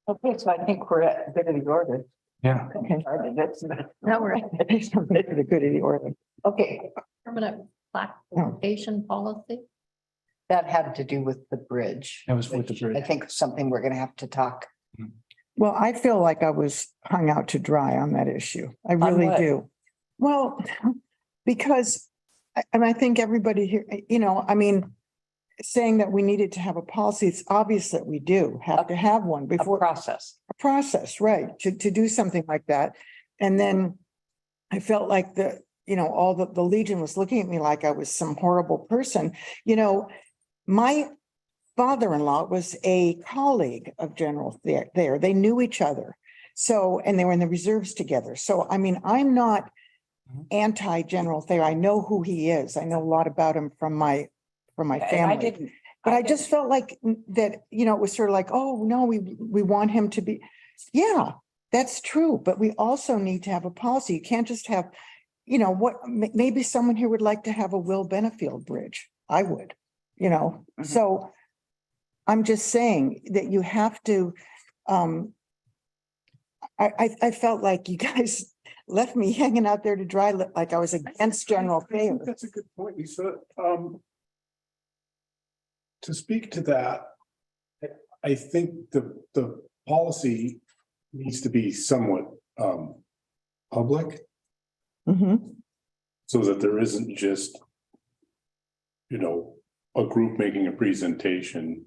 Okay, so I think we're at a bit of the order. yeah. Okay. Now we're The good of the order. Okay, permanent classification policy. that had to do with the bridge. That was with the which bridge. I think something we're gonna have to talk. Well, I feel like I was hung out to dry on that issue. I really what? do. Well, because I think everybody here, I mean, saying that we needed to have a policy, it's obvious that we do have to have one A before process. a process, right, to do something like that. And then I felt like all the Legion was looking at me like I was some horrible person. My father-in-law was a colleague of General Thayer. They knew each other. So, and they were in the reserves together. So, I mean, I'm not anti-General Thayer. I know who he is. I know a lot about him from my And I family. didn't. But I just felt like that, it was sort of like, oh, no, we want him to be, yeah, that's true. But we also need to have a policy. You can't just have, maybe someone here would like to have a Will Benefield Bridge. I would, so I'm just saying that you have to, I felt like you guys left me hanging out there to dry, like I was against General I think Thayer. that's a good point, Lisa. To speak to that, I think the policy needs to be somewhat public Mhm. so that there isn't just, a group making a presentation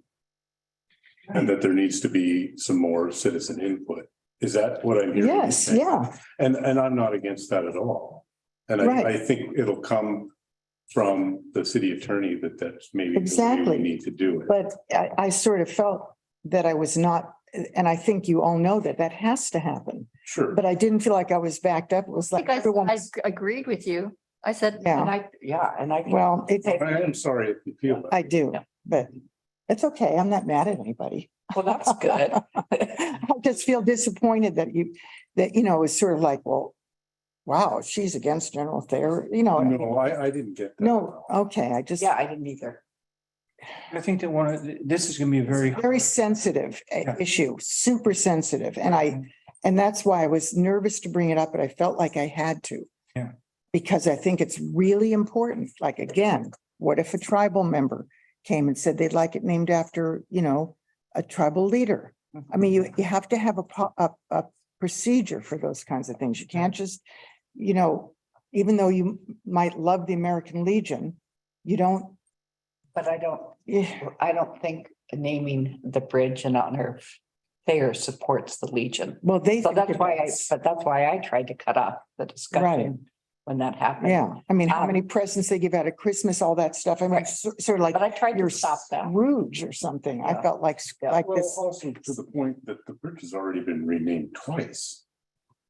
and that there needs to be some more citizen input. Is that what I'm hearing? you Yes, say? yeah, And I'm not against that at all. And Right. I think it'll come from the city attorney that's maybe the way Exactly. we need to do it. but I sort of felt that I was not, and I think you all know that has to happen. Sure. But I didn't feel like I was backed up. It was I like think everyone, I agreed with you. I said, yeah, And I. well, I am sorry if you feel that. I do, but it's okay. I'm not mad at anybody. Well, that's good. I just feel disappointed that it's sort of like, well, wow, she's against General Thayer, No, I didn't get that. No, okay, I just. Yeah, I didn't either. I think that this is gonna be a Very sensitive issue, super sensitive. And that's why I was nervous to bring it up, but I felt like I had to. because I think it's really important. Like, again, what if a tribal member came and said they'd like it named after, you know, a tribal leader? I mean, you have to have a procedure for those kinds of things. You can't just, you know, even though you might love the American Legion, you don't. But I don't Yeah, think naming the bridge in honor of Thayer supports the Legion. well, they. So think that's it why does. that's why I tried to cut off the discussion when that happened. Yeah, I mean, how Um, many presents they give out at Christmas, all that stuff. I mean, sort of like But I tried you're to stop that. Scrooge or something. I Yeah. felt like Well, this. also to the point that the bridge has already been renamed twice.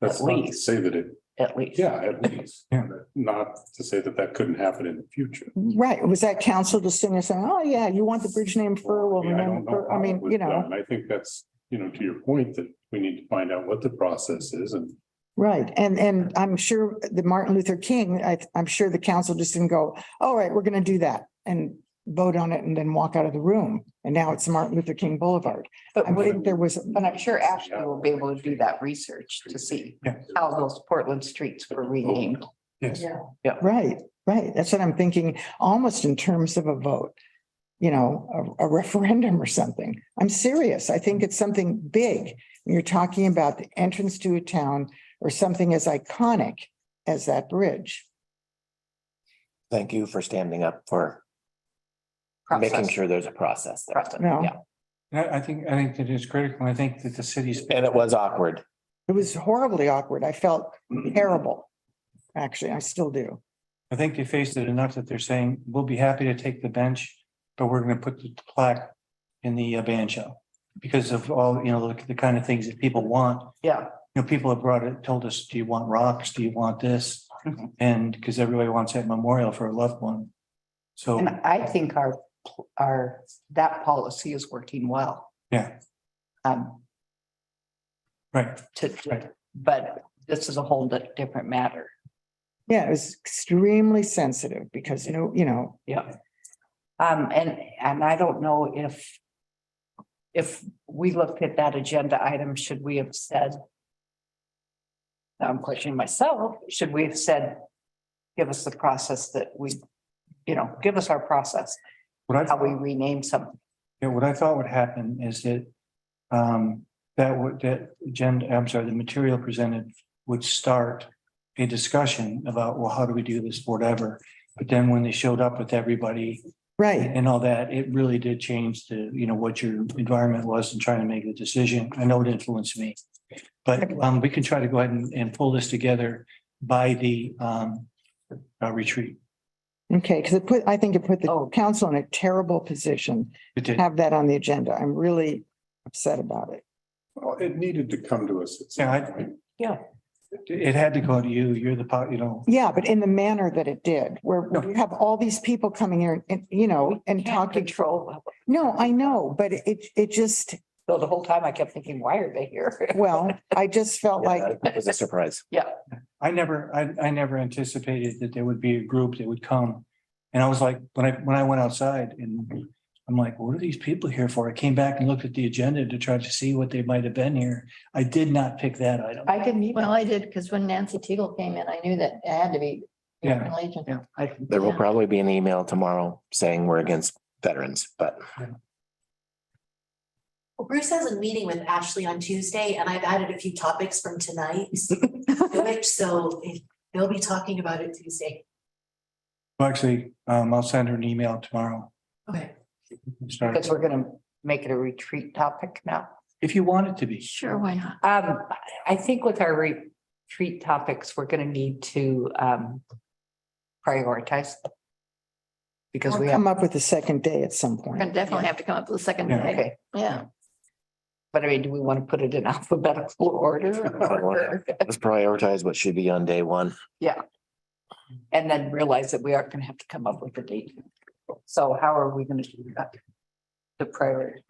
That's At not to least. say that it, At least. yeah, at least, not to say that that couldn't happen in the future. Right, was that council just sitting there saying, oh, yeah, you want the bridge named for, well, I mean, I name don't it know for, I how it mean, was you know, done. I think that's, you know, to your point, that we need to find out what the process is and right. And I'm sure the Martin Luther King, I'm sure the council just didn't go, all right, we're gonna do that and vote on it and then walk out of the room. And now it's Martin Luther King Boulevard. But I think there was, But I'm sure Ashley will be able to do that research to see how those Portland streets were renamed. Yes. right, right. That's what I'm thinking, almost in terms of a vote. You know, a referendum or something. I'm serious. I think it's something big. When you're talking about the entrance to a town or something as iconic as that bridge. Thank you for standing up for making Process. sure there's a process there. No, Yeah. I think that is critical. I think that the city's. And it was awkward. it was horribly awkward. I felt terrible. Actually, I still do. I think they faced it enough that they're saying, we'll be happy to take the bench, but we're gonna put the plaque in the band shell. Because of all, you know, the kind of things that people want. Yeah. You know, people have brought it, told us, do you want rocks? Do you want this? Mhm. And because everybody wants that memorial for a loved one. So, And I think that policy is working well. yeah, Um, right. to, but this is a whole different matter. Yeah, it was extremely sensitive because, you know, Yeah. And I don't know if we looked at that agenda item, should we have said? Now I'm questioning myself, should we have said, give us the process that we, you know, give us our process, how we rename something. Yeah, what I thought would happen is that that agenda, I'm sorry, the material presented would start a discussion about, well, how do we do this, whatever. But then when they showed up with everybody right. and all that, it really did change the, you know, what your environment was and trying to make a decision. I know it influenced me. But we can try to go ahead and pull this together by the retreat. Okay, because I think it put the council in a terrible position It to did. have that on the agenda. I'm really upset about it. well, it needed to come to us. at some Yeah, point. It had to go to you. You're the, you know. Yeah, but in the manner that it did, where you have all these people coming here and, you know, and Can't talking. control. No, I know, but it just, So the whole time I kept thinking, why are they here? well, I just felt like, It was a surprise. Yeah. I never anticipated that there would be a group that would come. And I was like, when I went outside and I'm like, what are these people here for? I came back and looked at the agenda to try to see what they might have been here. I did not pick that item. I didn't even. Well, I did, because when Nancy Teagle came in, I knew that it had to be. Yeah. American Legion. Yeah. There will Yeah. probably be an email tomorrow saying we're against veterans, but Well, Bruce has a meeting with Ashley on Tuesday and I've added a few topics from tonight. to it, so they'll be talking about it Tuesday. Well, actually, I'll send her an email tomorrow. Okay. Start, Because we're gonna make it a retreat topic now. if you want it to be. Sure, why not? I think with our retreat topics, we're gonna need to prioritize. Because we'll we have, come up with a second day at some We're point. gonna definitely have to come up with a second Yeah. day. okay, Yeah. but I mean, do we want to put it in alphabetical order? or- let's prioritize what should be on day one. Yeah. And then realize that we aren't gonna have to come up with a date. So how are we gonna do that? The priority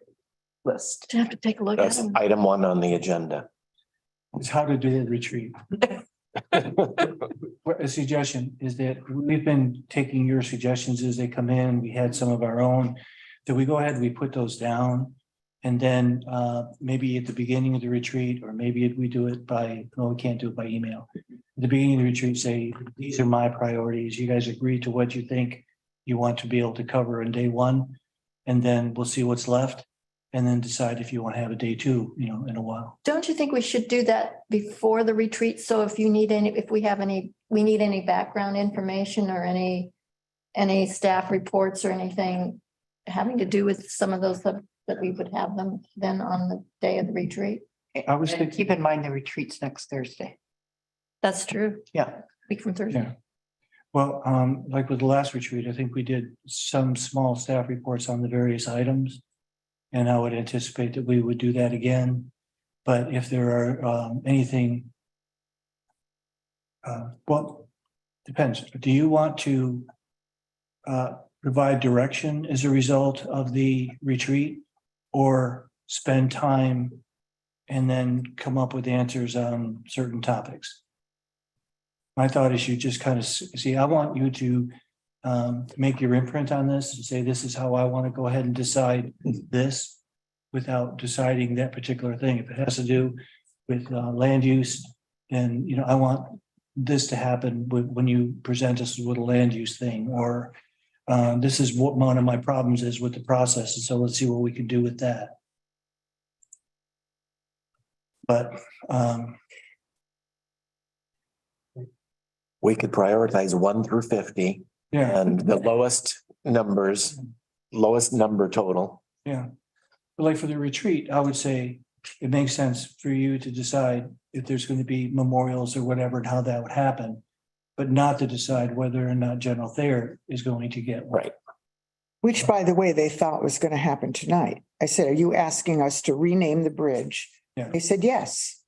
list. To have to take a look at That's them. item one on the agenda. Is how to do a retreat. A suggestion is that we've been taking your suggestions as they come in. We had some of our own. That we go ahead, we put those down. And then maybe at the beginning of the retreat, or maybe we do it by, no, we can't do it by email. the beginning of the retreat, say, these are my priorities. You guys agree to what you think you want to be able to cover in day one. And then we'll see what's left and then decide if you want to have a day two, you know, in a while. Don't you think we should do that before the retreat? So if you need any, if we have any, we need any background information or any staff reports or anything having to do with some of those that we would have them then on the day of the retreat? I was And thinking, keep in mind the retreat's next Thursday. That's true. Yeah. Week from Thursday. yeah. Well, like with the last retreat, I think we did some small staff reports on the various items. And I would anticipate that we would do that again. But if there are anything. Well, depends. Do you want to provide direction as a result of the retreat? Or spend time and then come up with answers on certain topics? My thought is you just kind of see, I want you to make your imprint on this and say, this is how I want to go ahead and decide this without deciding that particular thing. If it has to do with land use, then, you know, I want this to happen when you present us with a land use thing, or this is what one of my problems is with the process. And so let's see what we can do with that. But We could prioritize 1 through 50 yeah, and the lowest number total. yeah. But like for the retreat, I would say it makes sense for you to decide if there's going to be memorials or whatever and how that would happen, but not to decide whether or not General Thayer is going to get one. Right. Which, by the way, they thought was going to happen tonight. I said, are you asking us to rename the bridge? Yeah. They said, yes.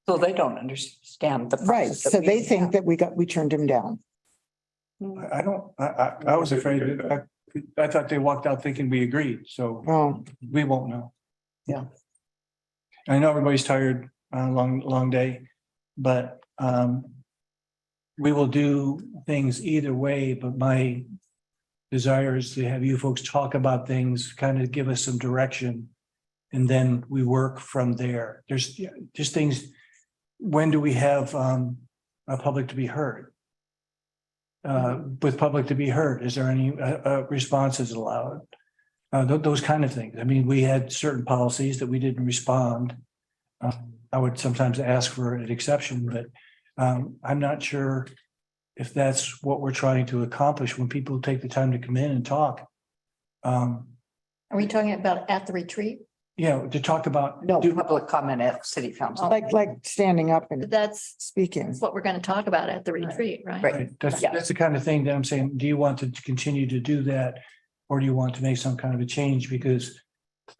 So they don't understand the. Right. process that So we they have. think that we turned him down. I was afraid that I thought they walked out thinking we agreed, so Oh, we won't know. Yeah. I know everybody's tired, long day, but we will do things either way, but my desire is to have you folks talk about things, kind of give us some direction. And then we work from there. There's just things, when do we have a public to be heard? With public to be heard, is there any responses allowed? Those kind of things. I mean, we had certain policies that we didn't respond. I would sometimes ask for an exception, but I'm not sure if that's what we're trying to accomplish when people take the time to come in and talk. Are we talking about at the retreat? Yeah, to talk about. No public comment at city council. like standing up and That's speaking. what we're going to talk about at the retreat, right? Right, that's Yeah. the kind of thing that I'm saying, do you want to continue to do that? Or do you want to make some kind of a change? Because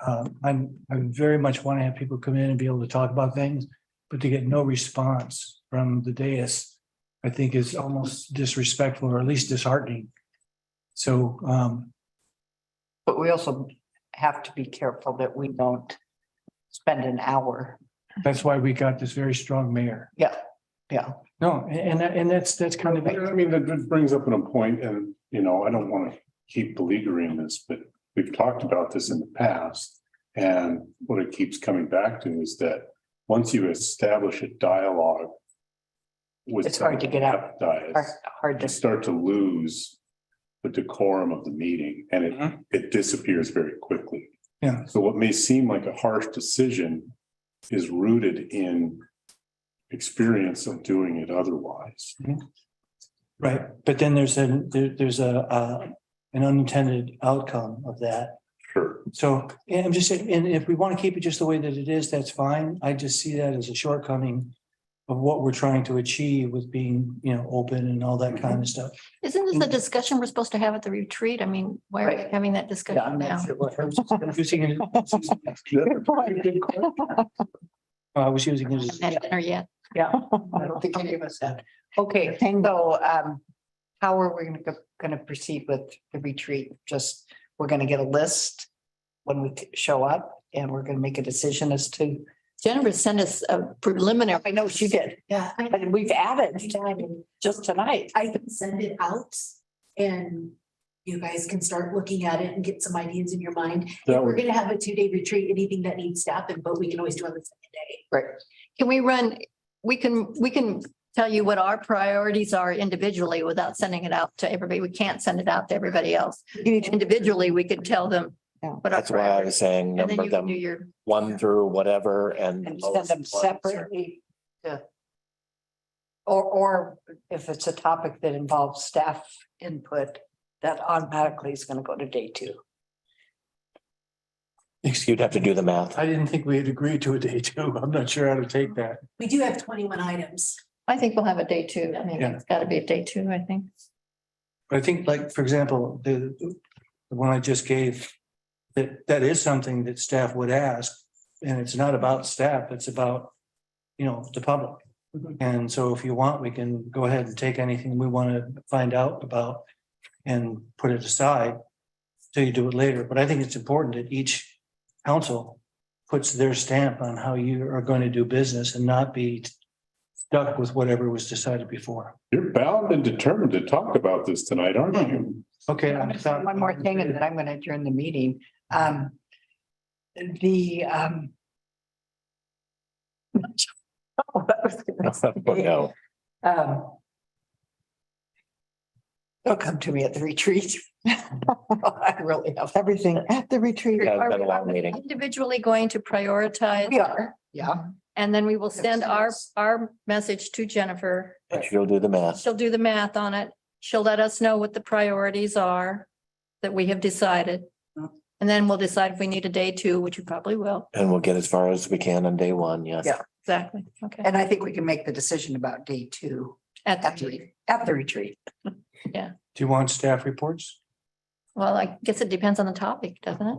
I very much want to have people come in and be able to talk about things, but to get no response from the dais, I think is almost disrespectful or at least disheartening. So, But we also have to be careful that we don't spend an hour. that's why we got this very strong mayor. Yeah. No, and that's kind of. I mean, that brings up a point, and, you know, I don't want to keep beleaguering this, but we've talked about this in the past. And what it keeps coming back to is that once you establish a dialogue with. It's hard to get out. Hard You to. start to lose the decorum of the meeting, and it disappears very quickly. Yeah. So what may seem like a harsh decision is rooted in experience of doing it otherwise. Right, but then there's an unintended outcome of that. Sure. So, and I'm just saying, and if we want to keep it just the way that it is, that's fine. I just see that as a shortcoming of what we're trying to achieve with being, you know, open and all that kind of stuff. Isn't this a discussion we're supposed to have at the retreat? I mean, why are we Right. having that Yeah, discussion I'm not now? sure what I was just gonna- Using it- I was using it as. Had dinner yet? Yeah, I don't think any of us have. Okay, so how are we gonna proceed with the retreat? Just, we're gonna get a list when we show up and we're gonna make a decision as to. Jennifer sent us a preliminary. I know she did. Yeah, And we've added just tonight. I can send it out and you guys can start looking at it and get some ideas in your mind. That If we're would- gonna have a 2-day retreat, anything that needs to happen, but we can always do on the second day. Right. Can we run, we can tell you what our priorities are individually without sending it out to everybody. We can't send it out to everybody else. Individually, we could tell them. what our That's why I priorities- was saying And then number you can them do your, 1 through whatever And send them separately to. Or if it's a topic that involves staff input, that automatically is gonna go to day 2. You'd have to do the math. I didn't think we had agreed to a day 2. I'm not sure how to take that. We do have 21 items. I think we'll have a day 2. I mean, Yeah. it's gotta be a day 2, I think. But I think like, for example, the one I just gave, that is something that staff would ask. And it's not about staff, it's about, the public. And so if you want, we can go ahead and take anything we want to find out about and put it aside till you do it later. But I think it's important that each council puts their stamp on how you are going to do business and not be stuck with whatever was decided before. You're bound and determined to talk about this tonight, aren't you? Okay. I'm gonna say one more thing and then I'm gonna adjourn the meeting. What I was gonna say, No. They'll come to me at the retreat. I really have. Everything at the retreat. Yeah, it's Are been a we long meeting. individually going to prioritize? We are, yeah. And then we will send our message to Jennifer. And she'll do the math. She'll do the math on it. She'll let us know what the priorities are that we have decided. And then we'll decide if we need a day 2, which we probably will. And we'll get as far as we can on day 1, yes. Yeah. Exactly. Okay. And I think we can make the decision about day 2 At the at the retreat. Yeah. Do you want staff reports? Well, I guess it depends on the topic, doesn't it?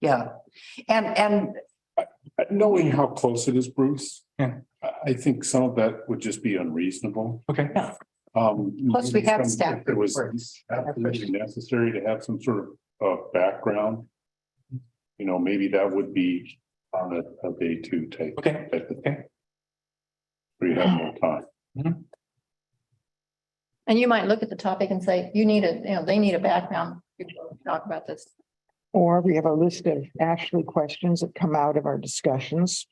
Yeah. And Knowing how close it is, Bruce. Yeah. I think some of that would just be unreasonable. Okay. Plus we have staff If it was reports. absolutely necessary to have some sort of background. Maybe that would be on a day 2 type. Okay. type of thing. Where you have more time. And you might look at the topic and say, they need a background. before we Talk about this. Or we have a list of Ashley questions that come out of our discussions.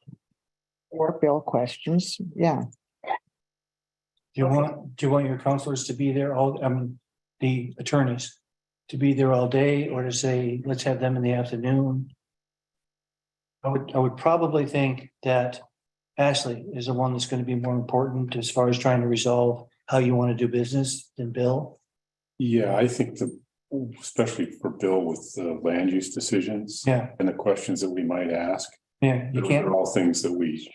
Or Bill questions, yeah. Do you want your counselors to be there the attorneys to be there all day or to say, let's have them in the afternoon? I would probably think that Ashley is the one that's going to be more important as far as trying to resolve how you want to do business than Bill. Yeah, I think especially for Bill with the land use decisions. Yeah. And the questions that we might ask. Yeah, you Those can't. are all things that we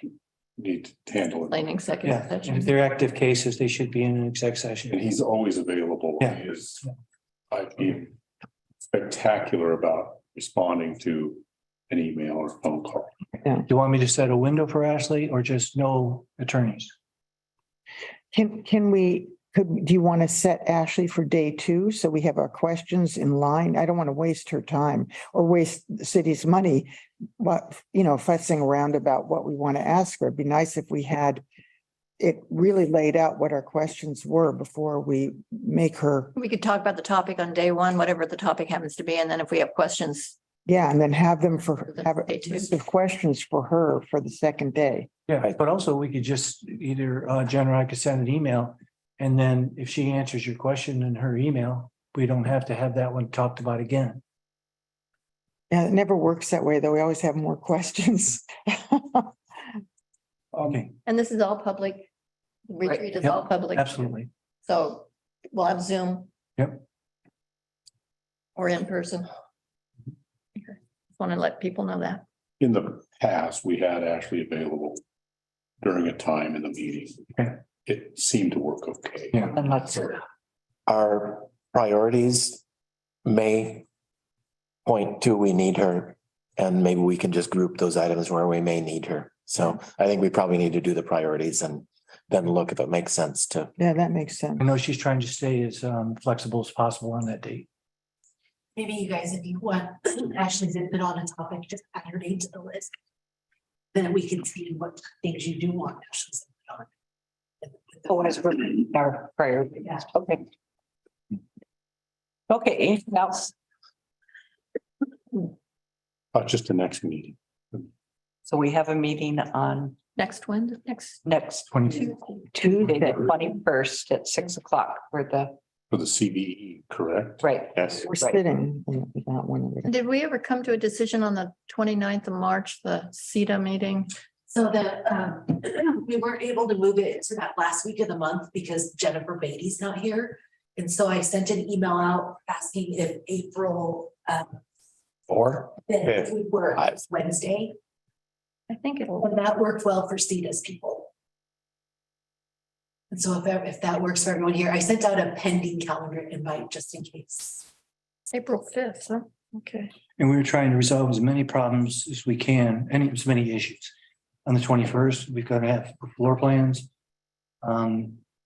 need to handle. Plain executive Yeah, and if session. they're active cases, they should be in an exec And session. he's always available. Yeah. He is, I'd be spectacular about responding to an email or phone call. Do you want me to set a window for Ashley or just no attorneys? Do you want to set Ashley for day 2? So we have our questions in line. I don't want to waste her time or waste the city's money. But, fussing around about what we want to ask her. It'd be nice if we had it really laid out what our questions were before we make her. We could talk about the topic on day 1, whatever the topic happens to be. And then if we have questions, Yeah, and then have a Day 2. list of questions for her for the second day. Yeah, but also we could just either Jen or I could send an email. And then if she answers your question in her email, we don't have to have that one talked about again. Yeah, it never works that way, though. We always have more questions. Okay, and this is all public. Retreat is Yep, all public. absolutely. So we'll have Zoom. Yep. Or in person. Just want to let people know that. In the past, we had Ashley available during a time in the meeting. Okay. It seemed to work okay. Yeah. then let's, Our priorities may point to we need her. And maybe we can just group those items where we may need her. So I think we probably need to do the priorities and then look if it makes sense to. Yeah, that makes sense. I know she's trying to stay as flexible as possible on that date. Maybe you guys, if you want Ashley's input on a topic, just add her name to the list. Then we can see what things you do want Ashley's input on. as our priority. Yeah. Okay. Okay, anything else? Just the next meeting. So we have a meeting on Next one, next. next 22. Tuesday, the 21st at 6 o'clock for the, For the CBE, correct? right. Yes. We're sitting in that one over there. Did we ever come to a decision on the 29th of March, the CETA meeting? So we weren't able to move it to that last week of the month because Jennifer Beatty's not here. And so I sent an email out asking if April Or, fifth would work, it's Wednesday, I think it'll. and that worked well for CETA's people. And so if that works for everyone here, I sent out a pending calendar invite just in case. April 5th, huh? Okay. And we were trying to resolve as many problems as we can, as many issues. On the 21st, we've got to have floor plans.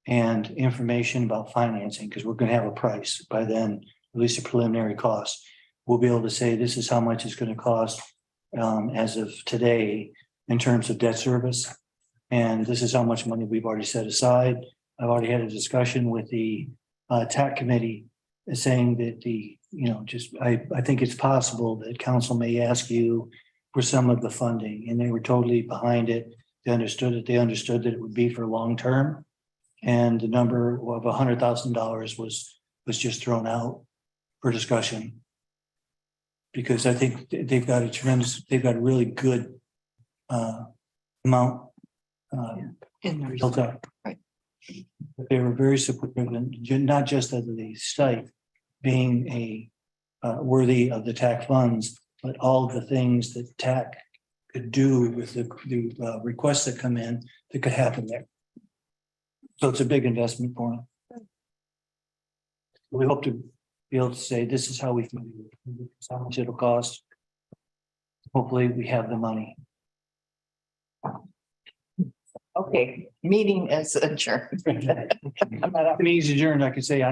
And information about financing, because we're gonna have a price by then, at least a preliminary cost. We'll be able to say this is how much it's gonna cost as of today in terms of debt service. And this is how much money we've already set aside. I've already had a discussion with the TAC committee saying that I think it's possible that council may ask you for some of the funding, and they were totally behind it. They understood that it would be for long term. And the number of $100,000 was just thrown out for discussion. Because I think they've got a really good amount built up. Right. They were very supportive, and not just of the site being worthy of the TAC funds, but all the things that TAC could do with the requests that come in that could happen there. So it's a big investment for them. We hope to be able to say, this is how we can do it, this is how much it'll cost. Hopefully, we have the money. Okay, meeting is adjourned. Meeting's adjourned, I can say,